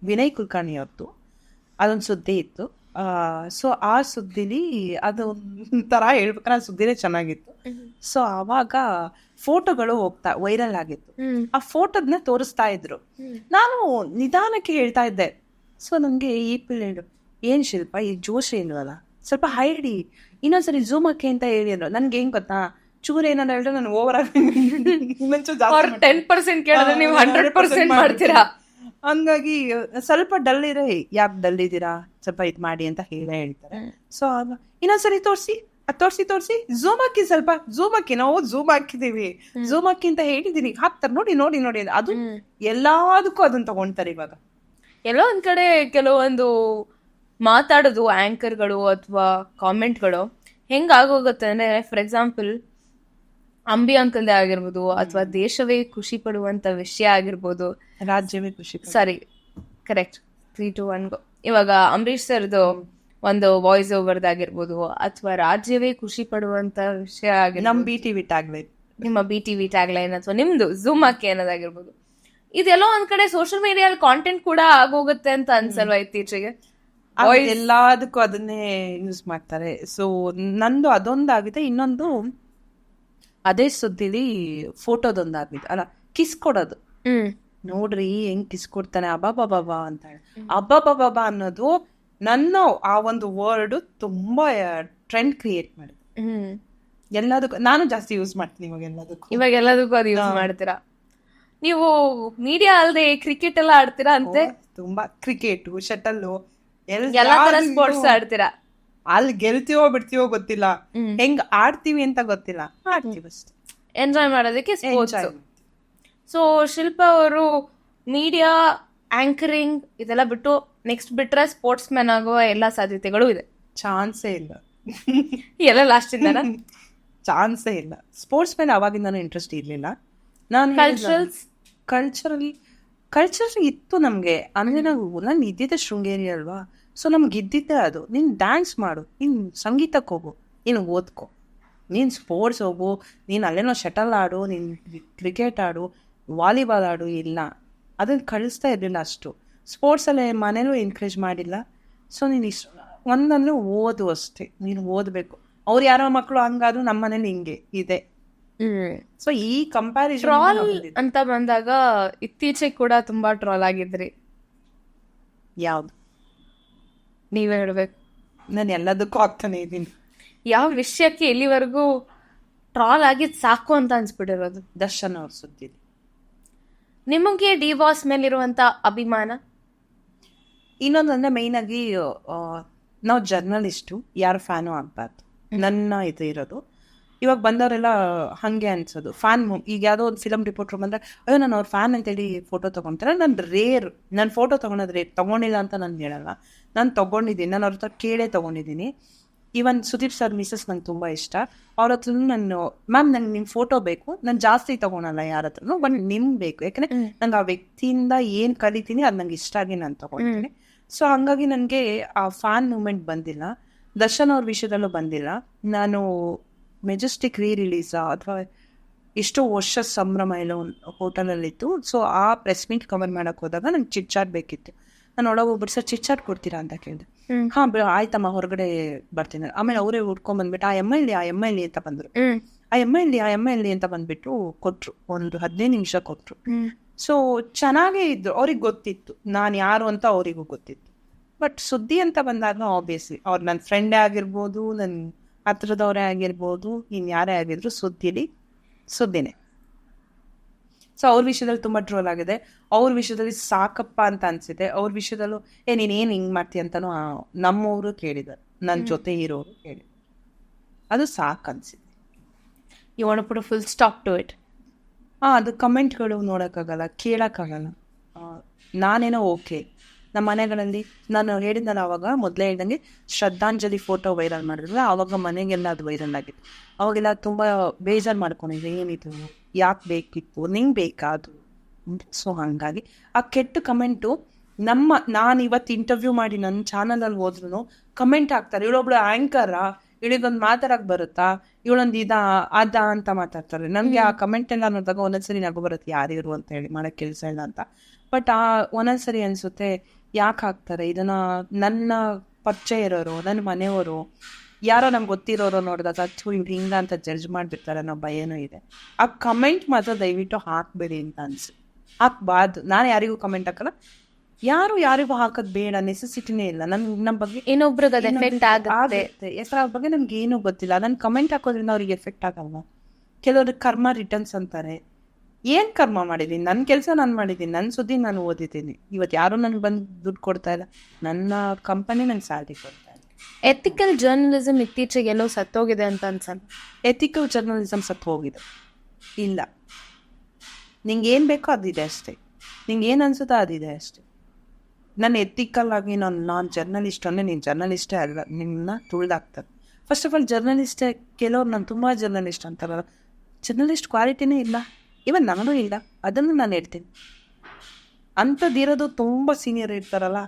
[SPEAKER 2] ವಿನಯ್ ಕುಲಕರ್ಣಿ ಅವ್ರದ್ದು ಅದೊಂದು ಸುದ್ದಿ ಇತ್ತು. ಸೊ ಆ ಸುದ್ದಿಲಿ ಅದು ಒಂಥರ ಹೇಳ್ಬೇಕಂದ್ರೆ ಆ ಸುದ್ದಿನೇ ಚೆನ್ನಾಗಿತ್ತು. ಸೊ ಅವಾಗ ಫೋಟೋಗಳು ವೈರಲ್ ಆಗಿತ್ತು. ಆ ಫೋಟೋದ್ನ ತೋರಿಸ್ತಾ ಇದ್ರು. ನಾನು ನಿಧಾನಕ್ಕೆ ಹೇಳ್ತಾ ಇದ್ದೆ. ಸೊ ನಂಗೆ ಈ ಪಿಲ್ಲೇಡು ಏನ್ ಶಿಲ್ಪ ಈ ಜೋಶ್ ಇಲ್ವಲ್ಲ, ಸ್ವಲ್ಪ ಹೈಡಿ, ಇನ್ನೊಂದ್ಸರಿ ಝೂಮ್ ಹಾಕಿ ಅಂತ ಹೇಳಿದ್ರು. ನನ್ಗೆ ಹೆಂಗ್ ಗೊತ್ತಾ, ಚೂರ್ ಏನಾದ್ರು ಹೇಳಿದ್ರೆ ನಾನು ಓವರ್ ಆಗಿ
[SPEAKER 1] 10% ಕೇಳಿದ್ರೆ ನೀವು 100% ಮಾಡ್ತೀರಾ.
[SPEAKER 2] ಹಂಗಾಗಿ ಸ್ವಲ್ಪ ಡಲ್ ಇರೋ, ಯಾಕೆ ಡಲ್ ಇದ್ದೀರಾ, ಸ್ವಲ್ಪ ಇದ್ ಮಾಡಿ ಅಂತ ಹೇಳ್ತಾರೆ. ಸೊ ಇನ್ನೊಂದ್ಸರಿ ತೋರ್ಸಿ ಝೂಮ್ ಹಾಕಿ, ಸ್ವಲ್ಪ ಝೂಮ್ ಹಾಕಿ, ನಾವು ಝೂಮ್ ಹಾಕಿದೀವಿ, ಝೂಮ್ ಹಾಕಿ ಅಂತ ಹೇಳಿದೀನಿ, ಹಾಕ್ತಾರೆ ನೋಡಿ ನೋಡಿ ನೋಡಿ. ಅದು ಎಲ್ಲದಕ್ಕೂ ಅದನ್ನ ತಗೊಂತಾರೆ ಇವಾಗ.
[SPEAKER 1] ಎಲ್ಲೋ ಒಂದ್ ಕಡೆ ಕೆಲವೊಂದು ಮಾತಾಡೋದು ಆಂಕರ್ಗಳು ಅಥವಾ ಕಾಮೆಂಟ್ಗಳು ಹೆಂಗಾಗೋಗುತ್ತೆ ಅಂದ್ರೆ, ಫಾರ್ ಎಕ್ಸಾಂಪಲ್ ಅಂಬಿ ಅಂಕಲ್ದೇ ಆಗಿರ್ಬೋದು, ಅಥವಾ ದೇಶವೇ ಖುಷಿ ಪಡುವಂತ ವಿಷಯ ಆಗಿರ್ಬೋದು,
[SPEAKER 2] ರಾಜ್ಯವೇ ಖುಷಿ,
[SPEAKER 1] ಸಾರಿ ಕರೆಕ್ಟ್ 3, 2, 1 ಇವಾಗ ಅಂಬರೀಶ್ ಸರ್ದು ಒಂದು ವಾಯ್ಸ್ ಓವರ್ದಾಗಿರ್ಬೋದು, ಅಥವಾ ರಾಜ್ಯವೇ ಖುಷಿ ಪಡುವಂತ ವಿಷಯ ಆಗಿರ್ಬೋದು,
[SPEAKER 2] ನಮ್ಮ BTV ಟ್ಯಾಗ್ಲೈನ್,
[SPEAKER 1] ನಿಮ್ಮ BTV ಟ್ಯಾಗ್ಲೈನ್, ಅಥವಾ ನಿಮ್ದು ಝೂಮ್ ಹಾಕಿ ಅನ್ನೋದಾಗಿರ್ಬೋದು. ಇದೆಲ್ಲೋ ಒಂದ್ ಕಡೆ ಸೋಷಿಯಲ್ ಮೀಡಿಯಲ್ಲಿ ಕಾಂಟೆಂಟ್ ಕೂಡ ಆಗೋಗುತ್ತೆ ಅಂತ ಅನ್ಸಲ್ವಾ ಇತ್ತೀಚೆಗೆ?
[SPEAKER 2] ಎಲ್ಲದಕ್ಕೂ ಅದನ್ನೇ ಯೂಸ್ ಮಾಡ್ತಾರೆ. ಸೊ ನಂದು ಅದೊಂದಾಗಿದೆ. ಇನ್ನೊಂದು ಅದೇ ಸುದ್ದಿಲಿ ಫೋಟೋದೊಂದಾಗಿದೆ, ಅಲ್ಲ ಕಿಸ್ ಕೊಡೋದು. ನೋಡ್ರಿ ಹೆಂಗ್ ಕಿಸ್ ಕೊಡ್ತಾನೆ, ಅಬ್ಬಾಬಾಬಾ ಅಂತ ಹೇಳಿ. ಅಬ್ಬಾಬಾಬಾ ಅನ್ನೋದು ನನ್ನ ಆ ಒಂದು ವರ್ಡ್ ತುಂಬಾ ಟ್ರೆಂಡ್ ಕ್ರಿಯೇಟ್ ಮಾಡಿದೆ. ಎಲ್ಲದಕ್ಕೂ ನಾನು ಜಾಸ್ತಿ ಯೂಸ್ ಮಾಡ್ತೀನಿ
[SPEAKER 1] ಇವಾಗ ಎಲ್ಲದಕ್ಕೂ ಅದು ಯೂಸ್ ಮಾಡ್ತೀರಾ ನೀವು? ಮೀಡಿಯಾ ಅಲ್ಲದೆ ಕ್ರಿಕೆಟ್ ಎಲ್ಲ ಆಡ್ತೀರಾ ಅಂತೆ?
[SPEAKER 2] ತುಂಬಾ ಕ್ರಿಕೆಟ್, ಶಟಲ್,
[SPEAKER 1] ಎಲ್ಲಾ ತರ ಸ್ಪೋರ್ಟ್ಸ್ ಆಡ್ತೀರಾ?
[SPEAKER 2] ಅಲ್ಲಿ ಗೆಲ್ತೀವೋ ಬಿಡ್ತೀವೋ ಗೊತ್ತಿಲ್ಲ, ಹೆಂಗ್ ಆಡ್ತೀವಿ ಅಂತ ಗೊತ್ತಿಲ್ಲ, ಆಡ್ತೀವಿ ಅಷ್ಟೇ.
[SPEAKER 1] ಎಂಜಾಯ್ ಮಾಡೋದಕ್ಕೆ ಸ್ಪೋರ್ಟ್ಸ್. ಸೊ ಶಿಲ್ಪಾ ಅವರು ಮೀಡಿಯಾ, ಆಂಕರಿಂಗ್ ಇದೆಲ್ಲ ಬಿಟ್ಟು ನೆಕ್ಸ್ಟ್ ಬಿಟ್ರೆ ಸ್ಪೋರ್ಟ್ಸ್ ಮ್ಯಾನ್ ಆಗುವ ಎಲ್ಲಾ ಸಾಧ್ಯತೆಗಳು ಇದೆ?
[SPEAKER 2] ಚಾನ್ಸೇ ಇಲ್ಲ.
[SPEAKER 1] ಎಲ್ಲ ಲಾಸ್ಟ್ ಇಂದ
[SPEAKER 2] ಚಾನ್ಸೇ ಇಲ್ಲ. ಸ್ಪೋರ್ಟ್ಸ್ ಮ್ಯಾನ್ ಅವಾಗಿಂದಾನು ಇಂಟ್ರೆಸ್ಟ್ ಇರ್ಲಿಲ್ಲ. ನಾನು ಕಲ್ಚರಲ್ ಇತ್ತು ನಮ್ಗೆ. ಅಂದ್ರೆ ನಾನು ಇದ್ದಿದ್ದೆ ಶೃಂಗೇರಿ ಅಲ್ವಾ, ಸೊ ನಮ್ಗೆ ಇದ್ದಿದ್ದೆ ಅದು. ನೀನ್ ಡ್ಯಾನ್ಸ್ ಮಾಡು, ನೀನ್ ಸಂಗೀತಕ್ಕೆ ಹೋಗು, ನೀನು ಓದ್ಕೊ, ನೀನ್ ಸ್ಪೋರ್ಟ್ಸ್ ಹೋಗು, ನೀನ್ ಅಲ್ಲೇನೋ ಶಟಲ್ ಆಡು, ನೀನ್ ಕ್ರಿಕೆಟ್ ಆಡು, ವಾಲಿಬಾಲ್ ಆಡು. ಇಲ್ಲ, ಅದನ್ನ ಕಳಿಸ್ತಾ ಇರ್ಲಿಲ್ಲ ಅಷ್ಟು. ಸ್ಪೋರ್ಟ್ಸ್ ಅಲ್ಲೇ ಮನೇಲೂ ಎನ್ಕರೇಜ್ ಮಾಡಿಲ್ಲ. ಸೊ ನೀನ್ ಒಂದಂದ್ರೆ ಓದು ಅಷ್ಟೇ, ನೀನು ಓದ್ಬೇಕು. ಅವ್ರು ಯಾರೋ ಮಕ್ಕಳು ಹಂಗಾದ್ರು, ನಮ್ಮ ಮನೇಲಿ ಹಿಂಗೆ ಇದೆ. ಸೊ ಈ ಕಂಪ್ಯಾರಿಸನ್
[SPEAKER 1] ಟ್ರಾಲ್ ಅಂತ ಬಂದಾಗ ಇತ್ತೀಚೆಗೆ ಕೂಡ ತುಂಬಾ ಟ್ರಾಲ್ ಆಗಿದ್ರಿ.
[SPEAKER 2] ಯಾವ್ದು
[SPEAKER 1] ನೀವೇ ಹೇಳ್ಬೇಕು.
[SPEAKER 2] ನಾನು ಎಲ್ಲದಕ್ಕೂ ಆಗ್ತಾನೆ ಇದ್ದೀನಿ.
[SPEAKER 1] ಯಾವ ವಿಷಯಕ್ಕೆ ಎಲ್ಲಿವರೆಗೂ ಟ್ರಾಲ್ ಆಗಿದ್ ಸಾಕು ಅಂತ ಅನ್ಸ್ಬಿಟ್ಟಿರೋದು?
[SPEAKER 2] ದರ್ಶನ್ ಅವ್ರ ಸುದ್ದಿ.
[SPEAKER 1] ನಿಮಗೆ ಡಿವಾಸ್ ಮೇಲಿರುವಂತ ಅಭಿಮಾನ?
[SPEAKER 2] ಇನ್ನೊಂದಂದ್ರೆ ಮೈನ್ ಆಗಿ ನಾವು ಜರ್ನಲಿಸ್ಟು ಯಾರು ಫ್ಯಾನು ಆಗ್ಬಾರ್ದು, ನನ್ನ ಇದು ಇರೋದು. ಇವಾಗ ಬಂದವರೆಲ್ಲ ಹಾಗೆ ಅನ್ಸೋದು ಫ್ಯಾನ್. ಈಗ ಯಾವುದೋ ಒಂದು ಫಿಲಮ್ ರಿಪೋರ್ಟ್ರು ಬಂದರೆ ಅಯ್ಯೋ ನಾನು ಅವ್ರ ಫ್ಯಾನ್ ಅಂತೇಳಿ ಫೋಟೋ ತೊಗೊತಾರೆ. ನಾನು ರೇರ್, ನಾನು ಫೋಟೋ ತೊಗೊಳೋದು ರೇರ್, ತೊಗೊಂಡಿಲ್ಲ ಅಂತ ನಾನು ಹೇಳಲ್ಲ. ನಾನು ತೊಗೊಂಡಿದ್ದೀನಿ, ನಾನು ಅವ್ರ ಹತ್ರ ಕೇಳೇ ತೊಗೊಂಡಿದ್ದೀನಿ. ಈವನ್ ಸುದೀಪ್ ಸರ್ ಮಿಸಸ್ ನಂಗೆ ತುಂಬ ಇಷ್ಟ. ಅವ್ರ ಹತ್ರ ನಾನು ಮ್ಯಾಮ್ ನಂಗೆ ನಿಮ್ಮ ಫೋಟೋ ಬೇಕು, ನಾನು ಜಾಸ್ತಿ ತೊಗೊಳಲ್ಲ ಯಾರ ಹತ್ರನೂ, ಬಟ್ ನಿಮ್ಗೆ ಬೇಕು, ಯಾಕಂದರೆ ನಂಗೆ ಆ ವ್ಯಕ್ತಿಯಿಂದ ಏನು ಕಲಿತೀನಿ ಅದು ನಂಗೆ ಇಷ್ಟ ಆಗಿ ನಾನು ತೊಗೊಳ್ತೀನಿ. ಸೊ ಹಂಗಾಗಿ ನನಗೆ ಆ ಫ್ಯಾನ್ ಮೂಮೆಂಟ್ ಬಂದಿಲ್ಲ. ದರ್ಶನ್ ಅವ್ರ ವಿಷಯದಲ್ಲೂ ಬಂದಿಲ್ಲ. ನಾನು ಮೆಜೆಸ್ಟಿಕ್ ರಿಲೀಸಾ ಅಥವಾ ಎಷ್ಟೋ ವರ್ಷ ಸಂಭ್ರಮ ಎಲ್ಲ ಹೋಟೆಲಲ್ಲಿತ್ತು. ಸೊ ಆ ಪ್ರೆಸ್ ಮೀಟ್ ಕವರ್ ಮಾಡೋಕೆ ಹೋದಾಗ ನಂಗೆ ಚಿಟ್ಚಾಟ್ ಬೇಕಿತ್ತು. ನಾನು ಒಳಗೆ ಹೋಗ್ಬಿಟ್ಟು ಸರ್ ಚಿಟ್ಚಾಟ್ ಕೊಡ್ತೀರಾ ಅಂತ ಕೇಳಿದೆ. ಹಾಂ ಆಯ್ತಮ್ಮ ಹೊರಗಡೆ ಬರ್ತೀನಿ. ಆಮೇಲೆ ಅವರೇ ಉಟ್ಕೊಂಡ್ಬಂದ್ಬಿಟ್ಟು ಆ ಎಮ್ ಎಲ್ ಎ ಅಂತ ಬಂದರು. ಆ ಎಮ್ ಎಲ್ ಎ ಅಂತ ಬಂದ್ಬಿಟ್ಟು ಕೊಟ್ಟರು, ಒಂದು 15 ನಿಮಿಷ ಕೊಟ್ಟರು. ಸೊ ಚೆನ್ನಾಗೇ ಇದ್ರು, ಅವ್ರಿಗೆ ಗೊತ್ತಿತ್ತು ನಾನು ಯಾರು ಅಂತ, ಅವರಿಗೂ ಗೊತ್ತಿತ್ತು. ಬಟ್ ಸುದ್ದಿ ಅಂತ ಬಂದಾಗ ಆಬ್ವಿಯಸ್ಲಿ ಅವ್ರು ನನ್ನ ಫ್ರೆಂಡೇ ಆಗಿರ್ಬೋದು, ನನ್ನ ಹತ್ರದವರೇ ಆಗಿರ್ಬೋದು, ಯಾರೇ ಆಗಿದ್ರು ಸುದ್ದಿನೇ. ಸೊ ಅವ್ರ ವಿಷಯದಲ್ಲಿ ತುಂಬ ಟ್ರೋಲ್ ಆಗಿದೆ. ಅವ್ರ ವಿಷಯದಲ್ಲಿ ಸಾಕಪ್ಪ ಅಂತ ಅನಿಸಿದೆ. ಅವ್ರ ವಿಷಯದಲ್ಲೂ ನೀನೇನು ಹಿಂಗೆ ಮಾಡ್ತೀಯ ಅಂತಲೂ ನಮ್ಮವರು ಕೇಳಿದ್ದಾರೆ, ನನ್ನ ಜೊತೆ ಇರೋರು ಕೇಳಿದ್ರು. ಅದು ಸಾಕು ಅನಿಸಿದೆ.
[SPEAKER 1] You want to put a full stop to it.
[SPEAKER 2] ಅದು ಕಮೆಂಟ್ಗಳು ನೋಡೋಕ್ಕಾಗಲ್ಲ, ಕೇಳೋಕ್ಕಾಗಲ್ಲ. ನಾನೇನೋ ಓಕೆ, ನಮ್ಮ ಮನೆಗಳಲ್ಲಿ ನಾನು ಹೇಳಿದ್ನಲ್ಲ ಆವಾಗ ಮೊದಲೇ ಹೇಳ್ದಂಗೆ ಶ್ರದ್ಧಾಂಜಲಿ ಫೋಟೋ ವೈರಲ್ ಮಾಡಿದ್ರೆ ಆವಾಗ ಮನೆಗೆಲ್ಲ ಅದು ವೈರಲ್ ಆಗಿತ್ತು. ಅವಾಗೆಲ್ಲ ತುಂಬ ಬೇಜಾರು ಮಾಡ್ಕೊಂಡಿದ್ದೆ, ಏನಿದು ಯಾಕೆ ಬೇಕಿತ್ತು, ನಿಂಗೆ ಬೇಕಾದು. ಸೊ ಹಾಗಾಗಿ ಆ ಕೆಟ್ಟ ಕಮೆಂಟು ನಾನು ಇವತ್ತು ಇಂಟರ್ವ್ಯೂ ಮಾಡಿ ನನ್ನ ಚಾನಲಲ್ಲಿ ಹೋದ್ರೂ ಕಮೆಂಟ್ ಹಾಕ್ತಾರೆ, ಇವಳೊಬ್ಳು ಆ್ಯಂಕರಾ, ಇವಳಿಗೊಂದು ಮಾತಾಡಕ್ಕೆ ಬರುತ್ತಾ, ಇವಳೊಂದು ಅದ ಅಂತ ಮಾತಾಡ್ತಾರೆ. ನನಗೆ ಆ ಕಮೆಂಟ್ ಎಲ್ಲ ನೋಡಿದಾಗ ಒಂದೊಂದ್ಸರಿ ನಗು ಬರುತ್ತೆ, ಯಾರಿರು ಅಂತ ಹೇಳಿ ಮಾಡೋಕ್ಕೆ ಕೆಲಸ ಇಲ್ಲ ಅಂತ. ಬಟ್ ಒಂದೊಂದ್ಸರಿ ಅನಿಸುತ್ತೆ ಯಾಕೆ ಹಾಕ್ತಾರೆ ಇದನ್ನು. ನನ್ನ ಪರಿಚಯ ಇರೋರು, ನನ್ನ ಮನೆಯವರು, ಯಾರೋ ನಮ್ಗೆ ಗೊತ್ತಿರೋರು ನೋಡಿದಾಗ ಇವ್ರು ಹಿಂಗ ಅಂತ ಜಡ್ಜ್ ಮಾಡಿಬಿಡ್ತಾರೆ ಅನ್ನೋ ಭಯನೂ ಇದೆ. ಆ ಕಮೆಂಟ್ ಮಾತ್ರ ದಯವಿಟ್ಟು ಹಾಕಬೇಡಿ ಅಂತ ಹಾಕ್ಬಾರ್ದು. ನಾನು ಯಾರಿಗೂ ಕಮೆಂಟ್ ಹಾಕಲ್ಲ, ಯಾರಿಗೂ ಹಾಕೋದು ಬೇಡ, ನೆಸೆಸಿಟಿನೇ ಇಲ್ಲ. ನಮ್ಮ ಬಗ್ಗೆ
[SPEAKER 1] ಇನ್ನೊಬ್ರಿಗೆ ಅದು ಎಫೆಕ್ಟ್ ಆಗುತ್ತೆ.
[SPEAKER 2] ಅವ್ರ ಬಗ್ಗೆ ನಮ್ಗೆ ಏನೂ ಗೊತ್ತಿಲ್ಲ. ನಾನು ಕಮೆಂಟ್ ಹಾಕೋದ್ರಿಂದ ಅವ್ರಿಗೆ ಎಫೆಕ್ಟ್ ಆಗಲ್ಲ. ಕೆಲವ್ರಿಗೆ ಕರ್ಮ ರಿಟರ್ನ್ಸ್ ಅಂತಾರೆ. ಏನು ಕರ್ಮ ಮಾಡಿದ್ದೀನಿ? ನನ್ನ ಕೆಲಸ ನಾನು ಮಾಡಿದ್ದೀನಿ, ನನ್ನ ಸುದ್ದಿ ನಾನು ಓದಿದ್ದೀನಿ. ಇವತ್ತು ಯಾರೂ ನನಗೆ ಬಂದು ದುಡ್ಡು ಕೊಡ್ತಾ ಇಲ್ಲ, ನನ್ನ ಕಂಪನಿ ನಂಗೆ ಸ್ಯಾಲ್ರಿ ಕೊಡ್ತಾ ಇಲ್ಲ.
[SPEAKER 1] ಎಥಿಕಲ್ ಜರ್ನಲಿಸಮ್ ಇತ್ತೀಚೆಗೆ ಎಲ್ಲೋ ಸತ್ತೋಗಿದೆ ಅಂತ ಅನ್ಸಲ್ಲ.
[SPEAKER 2] ಎಥಿಕಲ್ ಜರ್ನಲಿಸಮ್ ಸತ್ತು ಹೋಗಿದೆ ಇಲ್ಲ. ನಿಂಗೆ ಏನು ಬೇಕೋ ಅದಿದೆ ಅಷ್ಟೇ, ನಿಂಗೆ ಏನು ಅನ್ಸುತ್ತೋ ಅದಿದೆ ಅಷ್ಟೇ. ನಾನು ಎಥಿಕಲ್ ಆಗಿ ನಾನು ಜರ್ನಲಿಸ್ಟ್ ಅಂದರೆ ನೀನು ಜರ್ನಲಿಸ್ಟೇ ಅಲ್ಲ, ನಿನ್ನ ತುಳಿದಾಗ್ತದೆ. ಫಸ್ಟ್ ಆಫ್ ಆಲ್ ಜರ್ನಲಿಸ್ಟೇ, ಕೆಲವ್ರು ನಾನು ತುಂಬ ಜರ್ನಲಿಸ್ಟ್ ಅಂತಾರಲ್ಲ, ಜರ್ನಲಿಸ್ಟ್ ಕ್ವಾಲಿಟಿನೇ ಇಲ್ಲ. ಇವನ್ ನನಗೂ ಇಲ್ಲ, ಅದನ್ನು ನಾನು ಹೇಳ್ತೀನಿ. ಅಂಥದ್ದಿರೋದು ತುಂಬ ಸೀನಿಯರ್ ಇರ್ತಾರಲ್ಲ,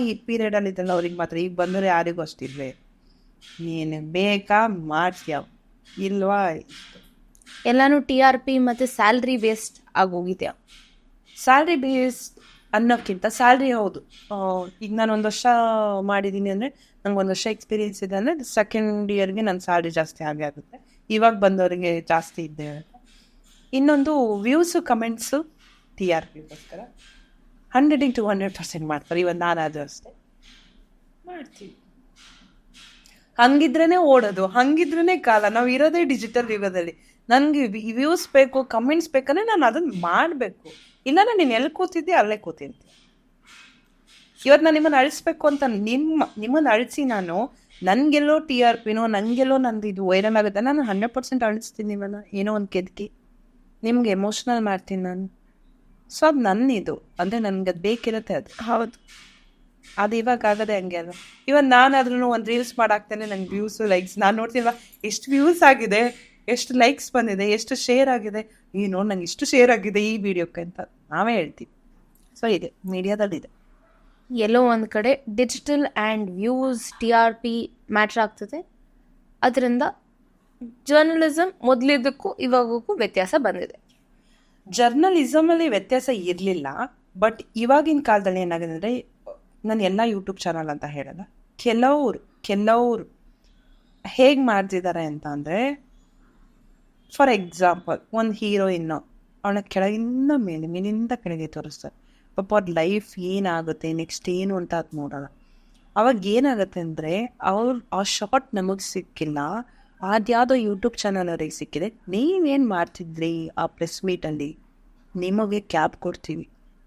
[SPEAKER 2] ಈ ಪೀರಿಯಡಲ್ಲಿ ಇದೆಲ್ಲ ಅವ್ರಿಗೆ ಮಾತ್ರ. ಈಗ ಬಂದರೆ ಯಾರಿಗೂ ಅಷ್ಟಿಲ್ವೇ, ನೀನು ಬೇಕಾ ಮಾಡ್ತೀಯ ಇಲ್ವಾ?
[SPEAKER 1] ಎಲ್ಲಾನು TRP ಮತ್ತು ಸ್ಯಾಲ್ರಿ ಬೇಸ್ಡ್ ಆಗೋಗಿದೆಯಾ?
[SPEAKER 2] ಸ್ಯಾಲ್ರಿ ಬೇಸ್ಡ್ ಅನ್ನೋಕ್ಕಿಂತ ಸ್ಯಾಲ್ರಿ ಹೌದು. ಈಗ ನಾನು 1 ವರ್ಷ ಮಾಡಿದ್ದೀನಿ ಅಂದರೆ ನಂಗೆ 1 ವರ್ಷ ಎಕ್ಸ್ಪೀರಿಯೆನ್ಸ್ ಇದೆ ಅಂದರೆ ಸೆಕೆಂಡ್ ಇಯರ್ಗೆ ನನ್ನ ಸ್ಯಾಲ್ರಿ ಜಾಸ್ತಿ ಆಗುತ್ತೆ. ಇವಾಗ ಬಂದವರಿಗೆ ಜಾಸ್ತಿ ಇದ್ದೇ ಇರುತ್ತೆ. ಇನ್ನೊಂದು ವ್ಯೂಸು ಕಮೆಂಟ್ಸು TRPಗೋಸ್ಕರ 100% ಮಾಡ್ತಾರೆ. ಇವತ್ತು ನಾನಾದರೂ ಅಷ್ಟೇ ಮಾಡ್ತೀವಿ. ಹಂಗಿದ್ರೇ ಓಡೋದು, ಹಂಗಿದ್ರೇ ಕಾಲ. ನಾವು ಇರೋದೇ ಡಿಜಿಟಲ್ ಯುಗದಲ್ಲಿ. ನನಗೆ ವ್ಯೂಸ್ ಬೇಕು, ಕಮೆಂಟ್ಸ್ ಬೇಕಂದ್ರೆ ನಾನು ಅದನ್ನು ಮಾಡಬೇಕು. ಇಲ್ಲ ನೀನು ಎಲ್ಲಿ ಕೂತಿದ್ದೆ ಅಲ್ಲೇ ಕೂತಿರ್ತೀನಿ. ಇವತ್ತು ನಾನು ನಿಮ್ಮನ್ನು ಅಳಿಸ್ಬೇಕು ಅಂತ ನಿಮ್ಮನ್ನು ಅಳಿಸಿ ನಾನು ನನಗೆಲ್ಲೋ TRPನೋ ನನಗೆಲ್ಲೋ ನಂದು ಇದು ವೈರಲ್ ಆಗುತ್ತೆ, ನಾನು 100% ಅಳಿಸ್ತೀನಿ ನಿಮ್ಮನ್ನು. ಏನೋ ಒಂದು ಕೆದಕಿ ನಿಮ್ಗೆ ಎಮೋಷ್ನಲ್ ಮಾಡ್ತೀನಿ ನಾನು. ಸೊ ಅದು ನನ್ನಿದು ಅಂದರೆ ನನಗೆ ಅದು ಬೇಕಿರುತ್ತೆ. ಅದು
[SPEAKER 1] ಹೌದು,
[SPEAKER 2] ಅದು ಇವಾಗ ಆಗೋದೇ ಹಂಗೆ ಅಲ್ಲ. ಇವತ್ತು ನಾನಾದ್ರೂ ಒಂದು ರೀಲ್ಸ್ ಮಾಡಾಕ್ತೇನೆ, ನಂಗೆ ವ್ಯೂಸು ಲೈಕ್ಸ್ ನಾನು ನೋಡ್ತೀನಿಲ್ವ, ಎಷ್ಟು ವ್ಯೂಸ್ ಆಗಿದೆ, ಎಷ್ಟು ಲೈಕ್ಸ್ ಬಂದಿದೆ, ಎಷ್ಟು ಶೇರ್ ಆಗಿದೆ, ನೋಡಿ ನಂಗೆ ಇಷ್ಟು ಶೇರ್ ಆಗಿದೆ ಈ ವಿಡಿಯೋಕ್ಕೆ ಅಂತ ನಾವೇ ಹೇಳ್ತೀವಿ. ಸೊ ಇದೆ, ಮೀಡಿಯಾದಲ್ಲಿದೆ.
[SPEAKER 1] ಎಲ್ಲೋ ಒಂದು ಕಡೆ digital and views TRP matter ಆಗ್ತದೆ. ಅದರಿಂದ ಜರ್ನಲಿಸಮ್ ಮೊದಲಿದ್ದಕ್ಕೂ ಇವಾಗಕ್ಕೂ ವ್ಯತ್ಯಾಸ ಬಂದಿದೆ.
[SPEAKER 2] ಜರ್ನಲಿಸಮಲ್ಲಿ ವ್ಯತ್ಯಾಸ ಇರಲಿಲ್ಲ, ಬಟ್ ಇವಾಗಿನ ಕಾಲದಲ್ಲಿ ಏನಾಗಿದೆ ಅಂದರೆ, ನಾನು ಎಲ್ಲ ಯೂಟ್ಯೂಬ್ ಚಾನಲ್ ಅಂತ ಹೇಳಲ್ಲ, ಕೆಲವರು ಹೇಗೆ ಮಾಡ್ತಿದ್ದಾರೆ ಅಂತ ಅಂದರೆ, ಫಾರ್ ಎಕ್ಸಾಂಪಲ್ ಒಂದು ಹೀರೋಯಿನ್ನು ಅವಳ ಕೆಳಗಿಂದ ಮೇಲಿಂದ ಕೆಳಗೆ ತೋರಿಸ್ತಾರೆ. ಪಾಪ ಅವ್ರ ಲೈಫ್ ಏನಾಗುತ್ತೆ, ನೆಕ್ಸ್ಟ್ ಏನು ಅಂತ ಅದು ನೋಡೋಲ್ಲ. ಅವಾಗ ಏನಾಗುತ್ತೆ ಅಂದರೆ, ಆ ಶಾರ್ಟ್ ನಮಗೆ ಸಿಕ್ಕಿಲ್ಲ, ಅದ್ಯಾವುದೋ ಯೂಟ್ಯೂಬ್ ಚಾನಲ್ ಅವ್ರಿಗೆ ಸಿಕ್ಕಿದೆ. ನೀವೇನು ಮಾಡ್ತಿದ್ರಿ ಆ ಪ್ರೆಸ್ ಮೀಟಲ್ಲಿ? ನಿಮಗೆ ಕ್ಯಾಬ್ ಕೊಡ್ತೀವಿ,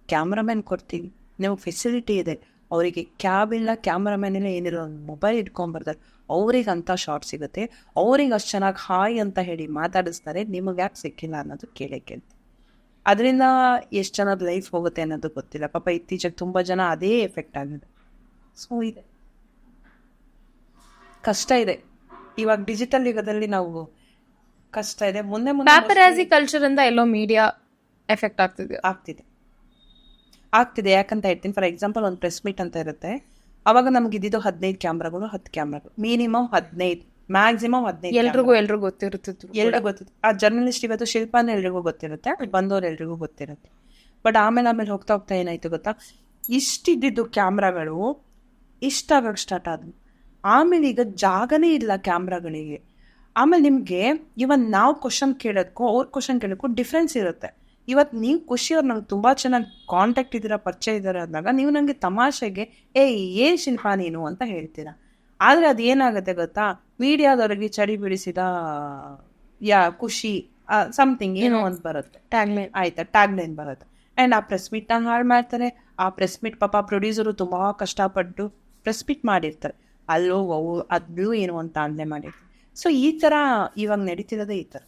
[SPEAKER 2] ಕ್ಯಾಮ್ರಾಮ್ಯಾನ್ ಕೊಡ್ತೀವಿ, ನಿಮಗೆ ಫೆಸಿಲಿಟಿ ಇದೆ. ಅವರಿಗೆ ಕ್ಯಾಬ್ ಇಲ್ಲ, ಕ್ಯಾಮ್ರಾಮ್ಯಾನ್ ಇಲ್ಲ, ಏನಿಲ್ಲ, ಒಂದು ಮೊಬೈಲ್ ಇಟ್ಕೊಂಬರ್ತಾರೆ. ಅವ್ರಿಗೆ ಅಂಥ ಶಾರ್ಟ್ ಸಿಗುತ್ತೆ, ಅವ್ರಿಗೆ ಅಷ್ಟು ಚೆನ್ನಾಗಿ ಹಾಯ್ ಅಂತ ಹೇಳಿ ಮಾತಾಡಿಸ್ತಾರೆ, ನಿಮಗೆ ಯಾಕೆ ಸಿಕ್ಕಿಲ್ಲ ಅನ್ನೋದು ಕೇಳ್ತೀನಿ. ಅದರಿಂದ ಎಷ್ಟು ಜನದ ಲೈಫ್ ಹೋಗುತ್ತೆ ಅನ್ನೋದು ಗೊತ್ತಿಲ್ಲ. ಪಾಪ ಇತ್ತೀಚೆಗೆ ತುಂಬ ಜನ ಅದೇ ಎಫೆಕ್ಟ್ ಆಗಿದೆ. ಸೊ ಇದೆ, ಕಷ್ಟ ಇದೆ. ಇವಾಗ ಡಿಜಿಟಲ್ ಯುಗದಲ್ಲಿ ನಾವು ಕಷ್ಟ ಇದೆ. ಮುಂದೆ
[SPEAKER 1] ಪ್ಯಾಪರಾಜಿ ಕಲ್ಚರ್ ಇಂದ ಎಲ್ಲೋ ಮೀಡಿಯಾ ಎಫೆಕ್ಟ್
[SPEAKER 2] ಆಗ್ತಿದೆ. ಯಾಕಂತ ಹೇಳ್ತೀನಿ, ಫಾರ್ ಎಕ್ಸಾಂಪಲ್ ಒಂದು ಪ್ರೆಸ್ ಮೀಟ್ ಅಂತ ಇರುತ್ತೆ, ಅವಾಗ ನಮ್ಗೆ ಇದ್ದಿದ್ದು 15 ಕ್ಯಾಮ್ರಾಗಳು, 10 ಕ್ಯಾಮ್ರಾಗಳು, ಮಿನಿಮಮ್ 15, ಮ್ಯಾಕ್ಸಿಮಮ್ 15.
[SPEAKER 1] ಎಲ್ರಿಗೂ ಗೊತ್ತಿರುತ್ತೆ.
[SPEAKER 2] ಆ ಜರ್ನಲಿಸ್ಟ್ ಇವತ್ತು ಶಿಲ್ಪಾನ ಎಲ್ರಿಗೂ ಗೊತ್ತಿರುತ್ತೆ, ಬಂದವ್ರು ಎಲ್ರಿಗೂ ಗೊತ್ತಿರುತ್ತೆ. ಬಟ್ ಆಮೇಲೆ ಹೋಗ್ತಾ ಏನಾಯ್ತು ಗೊತ್ತಾ, ಇಷ್ಟಿದ್ದಿದ್ದು ಕ್ಯಾಮ್ರಾಗಳು ಇಷ್ಟಾಗಕ್ಕೆ ಸ್ಟಾರ್ಟ್ ಆದ್ವು. ಆಮೇಲೆ ಈಗ ಜಾಗನೇ ಇಲ್ಲ ಕ್ಯಾಮ್ರಾಗಳಿಗೆ. ಆಮೇಲೆ ನಿಮಗೆ ಇವನ್ ನಾವು ಕ್ವಶನ್ ಕೇಳೋದಕ್ಕೂ ಅವ್ರ ಕ್ವಶನ್ ಕೇಳೋಕ್ಕೂ ಡಿಫ್ರೆನ್ಸ್ ಇರುತ್ತೆ. ಇವತ್ತು ನೀವು ಖುಷಿಯವ್ರು ನಂಗೆ ತುಂಬ ಚೆನ್ನಾಗಿ ಕಾಂಟ್ಯಾಕ್ಟ್ ಇದ್ದೀರಾ, ಪರಿಚಯ ಇದ್ದಾರೆ ಅಂದಾಗ ನೀವು ನನಗೆ ತಮಾಷೆಗೆ ಏನು ಶಿಲ್ಪ ನೀನು ಅಂತ ಹೇಳ್ತೀರಾ. ಆದರೆ ಅದು ಏನಾಗುತ್ತೆ ಗೊತ್ತಾ, ಮೀಡಿಯಾದವ್ರಿಗೆ ಚಡಿ ಬಿಡಿಸಿದ ಖುಷಿ ಸಮಥಿಂಗ್ ಏನೋ ಅಂತ ಬರುತ್ತೆ, ಟ್ಯಾಗ್ಲೈನ್ ಆಯ್ತಾ, ಟ್ಯಾಗ್ಲೈನ್ ಬರುತ್ತೆ. ಆ್ಯಂಡ್ ಆ ಪ್ರೆಸ್ ಮೀಟ್ನ ಹಾಳು ಮಾಡ್ತಾರೆ. ಆ ಪ್ರೆಸ್ ಮೀಟ್ ಪಾಪ ಪ್ರೊಡ್ಯೂಸರು ತುಂಬ ಕಷ್ಟಪಟ್ಟು ಪ್ರೆಸ್ ಮೀಟ್ ಮಾಡಿರ್ತಾರೆ, ಅಲ್ಲೋ ಅದ್ಲೂ ಏನು ಅಂತ ಅಂದೇ ಮಾಡಿರ್ತಾರೆ. ಸೊ ಈ ಥರ ಇವಾಗ ನಡೀತಿರೋದೇ ಈ ಥರ.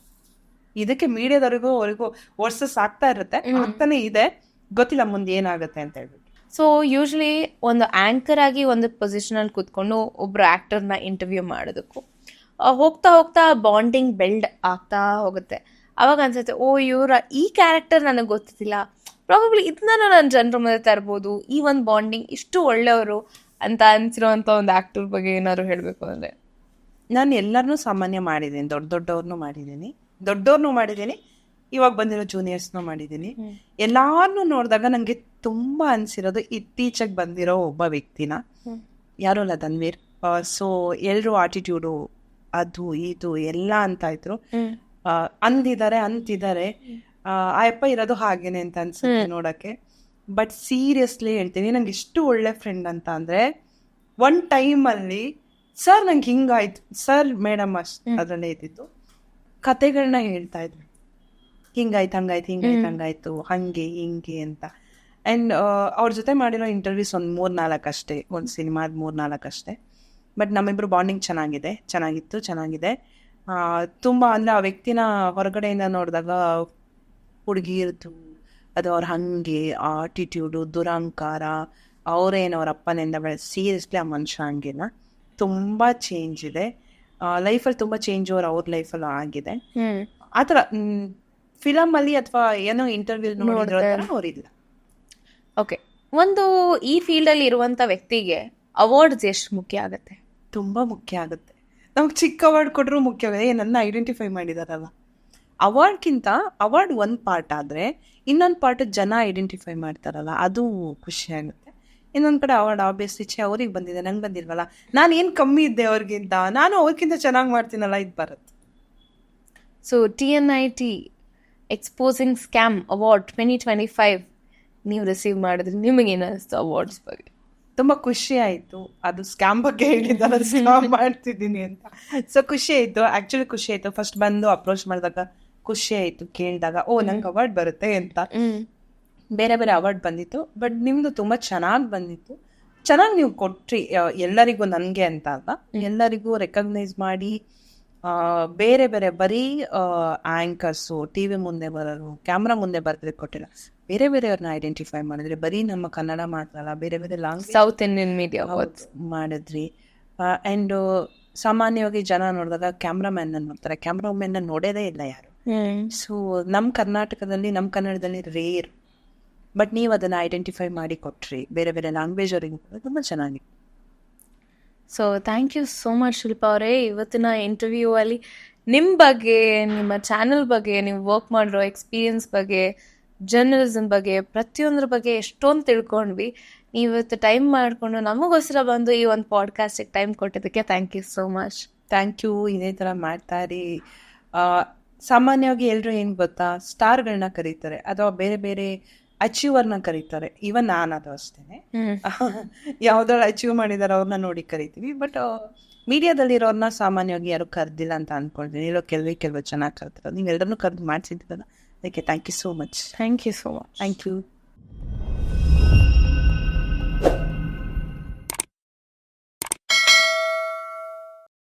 [SPEAKER 2] ಇದಕ್ಕೆ ಮೀಡಿಯಾದವ್ರಿಗೂ ಅವ್ರಿಗೂ ವರ್ಸಸ್ ಆಗ್ತಾನೆ ಇದೆ, ಗೊತ್ತಿಲ್ಲ ಮುಂದೆ ಏನಾಗುತ್ತೆ ಅಂತ ಹೇಳ್ಬಿಟ್ಟು.
[SPEAKER 1] ಸೊ ಯೂಶ್ವಲಿ ಒಂದು ಆಂಕರ್ ಆಗಿ ಒಂದು ಪೊಸಿಷನ್ ಅಲ್ಲಿ ಕೂತ್ಕೊಂಡು ಒಬ್ರು ಆಕ್ಟರ್ನ ಇಂಟರ್ವ್ಯೂ ಮಾಡೋದಕ್ಕೂ ಹೋಗ್ತಾ ಬಾಂಡಿಂಗ್ ಬಿಲ್ಡ್ ಆಗ್ತಾ ಹೋಗುತ್ತೆ. ಅವಾಗ ಅನ್ಸುತ್ತೆ, ಇವರ ಈ ಕ್ಯಾರೆಕ್ಟರ್ ನನಗೆ ಗೊತ್ತಿಲ್ಲ, ಪ್ರಾಬಬ್ಲಿ ಇದನ್ನ ನಾನು ಜನರ ಮುಂದೆ ತರ್ಬೋದು, ಈ ಒಂದು ಬಾಂಡಿಂಗ್ ಇಷ್ಟು ಒಳ್ಳೆಯವರು ಅಂತ ಅನ್ಸಿರೋಂಥ ಒಂದು ಆಕ್ಟರ್ ಬಗ್ಗೆ ಏನಾದ್ರು ಹೇಳಬೇಕು ಅಂದರೆ,
[SPEAKER 2] ನಾನು ಎಲ್ಲರನ್ನೂ ಸಾಮಾನ್ಯ ಮಾಡಿದ್ದೀನಿ. ದೊಡ್ಡವ್ರನ್ನೂ ಮಾಡಿದ್ದೀನಿ, ಇವಾಗ ಬಂದಿರೋ ಜೂನಿಯರ್ಸ್ನೂ ಮಾಡಿದ್ದೀನಿ. ಎಲ್ಲಾರನ್ನೂ ನೋಡಿದಾಗ ನನಗೆ ತುಂಬ ಅನಿಸಿರೋದು ಇತ್ತೀಚೆಗೆ ಬಂದಿರೋ ಒಬ್ಬ ವ್ಯಕ್ತಿನ, ಯಾರೋ ಅಲ್ಲ, ಧನ್ವೀರ್. ಸೊ ಎಲ್ಲರೂ ಆಟಿಟ್ಯೂಡು ಅದು ಇದು ಎಲ್ಲ ಅಂತ ಇದ್ರು, ಅಂತಿದ್ದಾರೆ. ಆ ಯಪ್ಪ ಇರೋದು ಹಾಗೇನೆ ಅಂತ ಅನ್ಸುತ್ತೆ ನೋಡಕ್ಕೆ. ಬಟ್ ಸೀರಿಯಸ್ಲಿ ಹೇಳ್ತೀನಿ, ನಂಗೆ ಎಷ್ಟು ಒಳ್ಳೆ ಫ್ರೆಂಡ್ ಅಂತ ಅಂದರೆ, ಒನ್ ಟೈಮಲ್ಲಿ ಸರ್ ನಂಗೆ ಹಿಂಗಾಯ್ತು, ಸರ್ ಮೇಡಮ್ ಅದರಲ್ಲೇ ಇದ್ದಿದ್ದು, ಕತೆಗಳನ್ನ ಹೇಳ್ತಾ ಇದ್ರು, ಹಿಂಗಾಯ್ತು ಹಂಗೆ ಹಿಂಗೆ ಅಂತ. ಆ್ಯಂಡ್ ಅವ್ರ ಜೊತೆ ಮಾಡಿರೋ ಇಂಟರ್ವ್ಯೂಸ್ ಒಂದು 3-4 ಅಷ್ಟೇ, ಒಂದು ಸಿನಿಮಾದ 3-4 ಅಷ್ಟೇ. ಬಟ್ ನಮ್ಮಿಬ್ರು ಬಾಂಡಿಂಗ್ ಚೆನ್ನಾಗಿದೆ. ತುಂಬ ಅಂದರೆ ಆ ವ್ಯಕ್ತಿನ ಹೊರಗಡೆಯಿಂದ ನೋಡಿದಾಗ ಹುಡುಗಿರ್ದು ಅದು ಅವ್ರ ಹಾಗೆ ಆಟಿಟ್ಯೂಡು, ದುರಹಂಕಾರ, ಅವರೇನು ಅವ್ರ ಅಪ್ಪನಿಂದ ಸೀರಿಯಸ್ಲಿ ಆ ಮನುಷ್ಯ ಹಂಗಿಲ್ಲ, ತುಂಬ ಚೇಂಜ್ ಇದೆ ಲೈಫಲ್ಲಿ, ತುಂಬ ಚೇಂಜ್ ಅವ್ರ ಲೈಫಲ್ಲೂ ಆಗಿದೆ. ಆ ಥರ ಫಿಲಮಲ್ಲಿ ಅಥವಾ ಏನೋ ಇಂಟರ್ವ್ಯೂ ನೋಡಿರೋ ಥರ ಅವರಿಲ್ಲ.
[SPEAKER 1] ಓಕೆ, ಒಂದು ಈ ಫೀಲ್ಡಲ್ಲಿ ಇರುವಂಥ ವ್ಯಕ್ತಿಗೆ ಅವಾರ್ಡ್ಸ್ ಎಷ್ಟು ಮುಖ್ಯ ಆಗುತ್ತೆ?
[SPEAKER 2] ತುಂಬ ಮುಖ್ಯ ಆಗುತ್ತೆ. ನಮ್ಗೆ ಚಿಕ್ಕ ಅವಾರ್ಡ್ ಕೊಟ್ಟರು ಮುಖ್ಯ ಆಗುತ್ತೆ. ನನ್ನ ಐಡೆಂಟಿಫೈ ಮಾಡಿದಾರಲ್ಲ, ಅವಾರ್ಡ್ ಒಂದು ಪಾರ್ಟ್ ಆದರೆ ಇನ್ನೊಂದು ಪಾರ್ಟ್ ಜನ ಐಡೆಂಟಿಫೈ ಮಾಡ್ತಾರಲ್ಲ, ಅದು ಖುಷಿ ಆಗುತ್ತೆ. ಇನ್ನೊಂದು ಕಡೆ ಅವಾರ್ಡ್ ಆಬ್ವಿಯಸ್ಲಿ ಅವ್ರಿಗೆ ಬಂದಿದೆ, ನಂಗೆ ಬಂದಿಲ್ವಲ್ಲ, ನಾನು ಏನು ಕಮ್ಮಿ ಇದ್ದೆ ಅವ್ರಿಗಿಂತ, ನಾನು ಅವ್ರಿಗಿಂತ ಚೆನ್ನಾಗಿ ಮಾಡ್ತೀನಲ್ಲ, ಇದು ಬರುತ್ತೆ.
[SPEAKER 1] So TNIT exposing scam award 2025 ನೀವು ರಿಸೀವ್ ಮಾಡಿದ್ರಿ, ನಿಮಗೇನು ಅನಿಸ್ತು ಅವಾರ್ಡ್ಸ್ ಬಗ್ಗೆ?
[SPEAKER 2] ತುಂಬ ಖುಷಿ ಆಯಿತು. ಅದು ಸ್ಕ್ಯಾಮ್ ಬಗ್ಗೆ ಹೇಳಿದ್ದಲ್ಲ, ಸ್ಕ್ಯಾಮ್ ಮಾಡ್ತಿದ್ದೀನಿ ಅಂತ. ಸೊ ಖುಷಿ ಆಯಿತು. ಫಸ್ಟ್ ಬಂದು ಅಪ್ರೋಚ್ ಮಾಡಿದಾಗ ಖುಷಿ ಆಯಿತು, ಕೇಳಿದಾಗ ನಂಗೆ ಅವಾರ್ಡ್ ಬರುತ್ತೆ ಅಂತ. ಬೇರೆ ಅವಾರ್ಡ್ ಬಂದಿತ್ತು, ಬಟ್ ನಿಮ್ಮದು ತುಂಬ ಚೆನ್ನಾಗಿ ಬಂದಿತ್ತು, ಚೆನ್ನಾಗಿ ನೀವು ಕೊಟ್ರಿ ಎಲ್ಲರಿಗೂ, ನನಗೆ ಅಂತ ಅಲ್ಲ, ಎಲ್ಲರಿಗೂ ರೆಕಗ್ನೈಸ್ ಮಾಡಿ. ಬೇರೆ ಬರೀ ಆ್ಯಂಕರ್ಸು, TV ಮುಂದೆ ಬರೋರು, ಕ್ಯಾಮ್ರಾ ಮುಂದೆ ಬರ್ತಿದ್ರೆ ಕೊಟ್ಟಿಲ್ಲ, ಬೇರೆಯವ್ರನ್ನ ಐಡೆಂಟಿಫೈ ಮಾಡಿದ್ರಿ. ಬರೀ ನಮ್ಮ ಕನ್ನಡ ಮಾತ್ರ ಅಲ್ಲ, ಬೇರೆ ಲ್ಯಾಂಗ್ವೇಜ್,
[SPEAKER 1] ಸೌತ್ ಇಂಡಿಯನ್ ಮೀಡಿಯಾ
[SPEAKER 2] ಮಾಡಿದ್ರಿ. ಆ್ಯಂಡ್ ಸಾಮಾನ್ಯವಾಗಿ ಜನ ನೋಡಿದಾಗ ಕ್ಯಾಮ್ರಾಮ್ಯಾನ್ನ ನೋಡ್ತಾರೆ, ಕ್ಯಾಮ್ರಾಮ್ಯಾನ್ನ ನೋಡೋದೇ ಇಲ್ಲ ಯಾರು. ಸೊ ನಮ್ಮ ಕರ್ನಾಟಕದಲ್ಲಿ, ನಮ್ಮ ಕನ್ನಡದಲ್ಲಿ ರೇರ್, ಬಟ್ ನೀವು ಅದನ್ನು ಐಡೆಂಟಿಫೈ ಮಾಡಿ ಕೊಟ್ರಿ ಬೇರೆ ಲ್ಯಾಂಗ್ವೇಜ್ ಅವರಿಗೆ, ತುಂಬ ಚೆನ್ನಾಗಿ.
[SPEAKER 1] So thank you so much Shilpa ಅವರೇ. ಇವತ್ತಿನ ಇಂಟರ್ವ್ಯೂ ಅಲ್ಲಿ ನಿಮ್ಮ ಬಗ್ಗೆ, ನಿಮ್ಮ ಚಾನಲ್ ಬಗ್ಗೆ, ನೀವು ವರ್ಕ್ ಮಾಡಿರೋ ಎಕ್ಸ್ಪೀರಿಯನ್ಸ್ ಬಗ್ಗೆ, ಜರ್ನಲಿಸಮ್ ಬಗ್ಗೆ, ಪ್ರತಿಯೊಂದ್ರ ಬಗ್ಗೆ ಎಷ್ಟೊಂದು ತಿಳ್ಕೊಂಡ್ವಿ. ನೀವು ಇವತ್ತು ಟೈಮ್ ಮಾಡಿಕೊಂಡು ನಮಗೋಸ್ಕರ ಬಂದು ಈ ಒಂದು ಪಾಡ್ಕಾಸ್ಟಿಗೆ ಟೈಮ್ ಕೊಟ್ಟಿದ್ದಕ್ಕೆ thank you so much.
[SPEAKER 2] Thank you. ಇದೇ ಥರ ಮಾಡ್ತಾರಿ. ಸಾಮಾನ್ಯವಾಗಿ ಎಲ್ಲರೂ ಏನು ಗೊತ್ತಾ, ಸ್ಟಾರ್ಗಳನ್ನ ಕರೀತಾರೆ ಅಥವಾ ಬೇರೆ ಅಚೀವರ್ನ ಕರೀತಾರೆ. ಇವನ್ ನಾನು ಅದು ಅಷ್ಟೇನೆ, ಯಾವ್ದಾರು ಅಚೀವ್ ಮಾಡಿದಾರೆ ಅವ್ರನ್ನ ನೋಡಿ ಕರಿತೀವಿ. ಬಟ್ ಮೀಡಿಯಾದಲ್ಲಿರೋರ್ನ ಸಾಮಾನ್ಯವಾಗಿ ಯಾರು ಕರೆದಿಲ್ಲ ಅಂತ ಅನ್ಕೊಳ್ತೀನಿ. ಇರೋ ಕೆಲವು ಚೆನ್ನಾಗಿ ಕರ್ತಾರೆ. ನೀವು ಎಲ್ಲರನ್ನೂ ಕರೆದು ಮಾಡಿಸಿದ್ದೀರಲ್ಲ, ಅದಕ್ಕೆ thank you so much.
[SPEAKER 1] Thank you so much.
[SPEAKER 2] Thank you.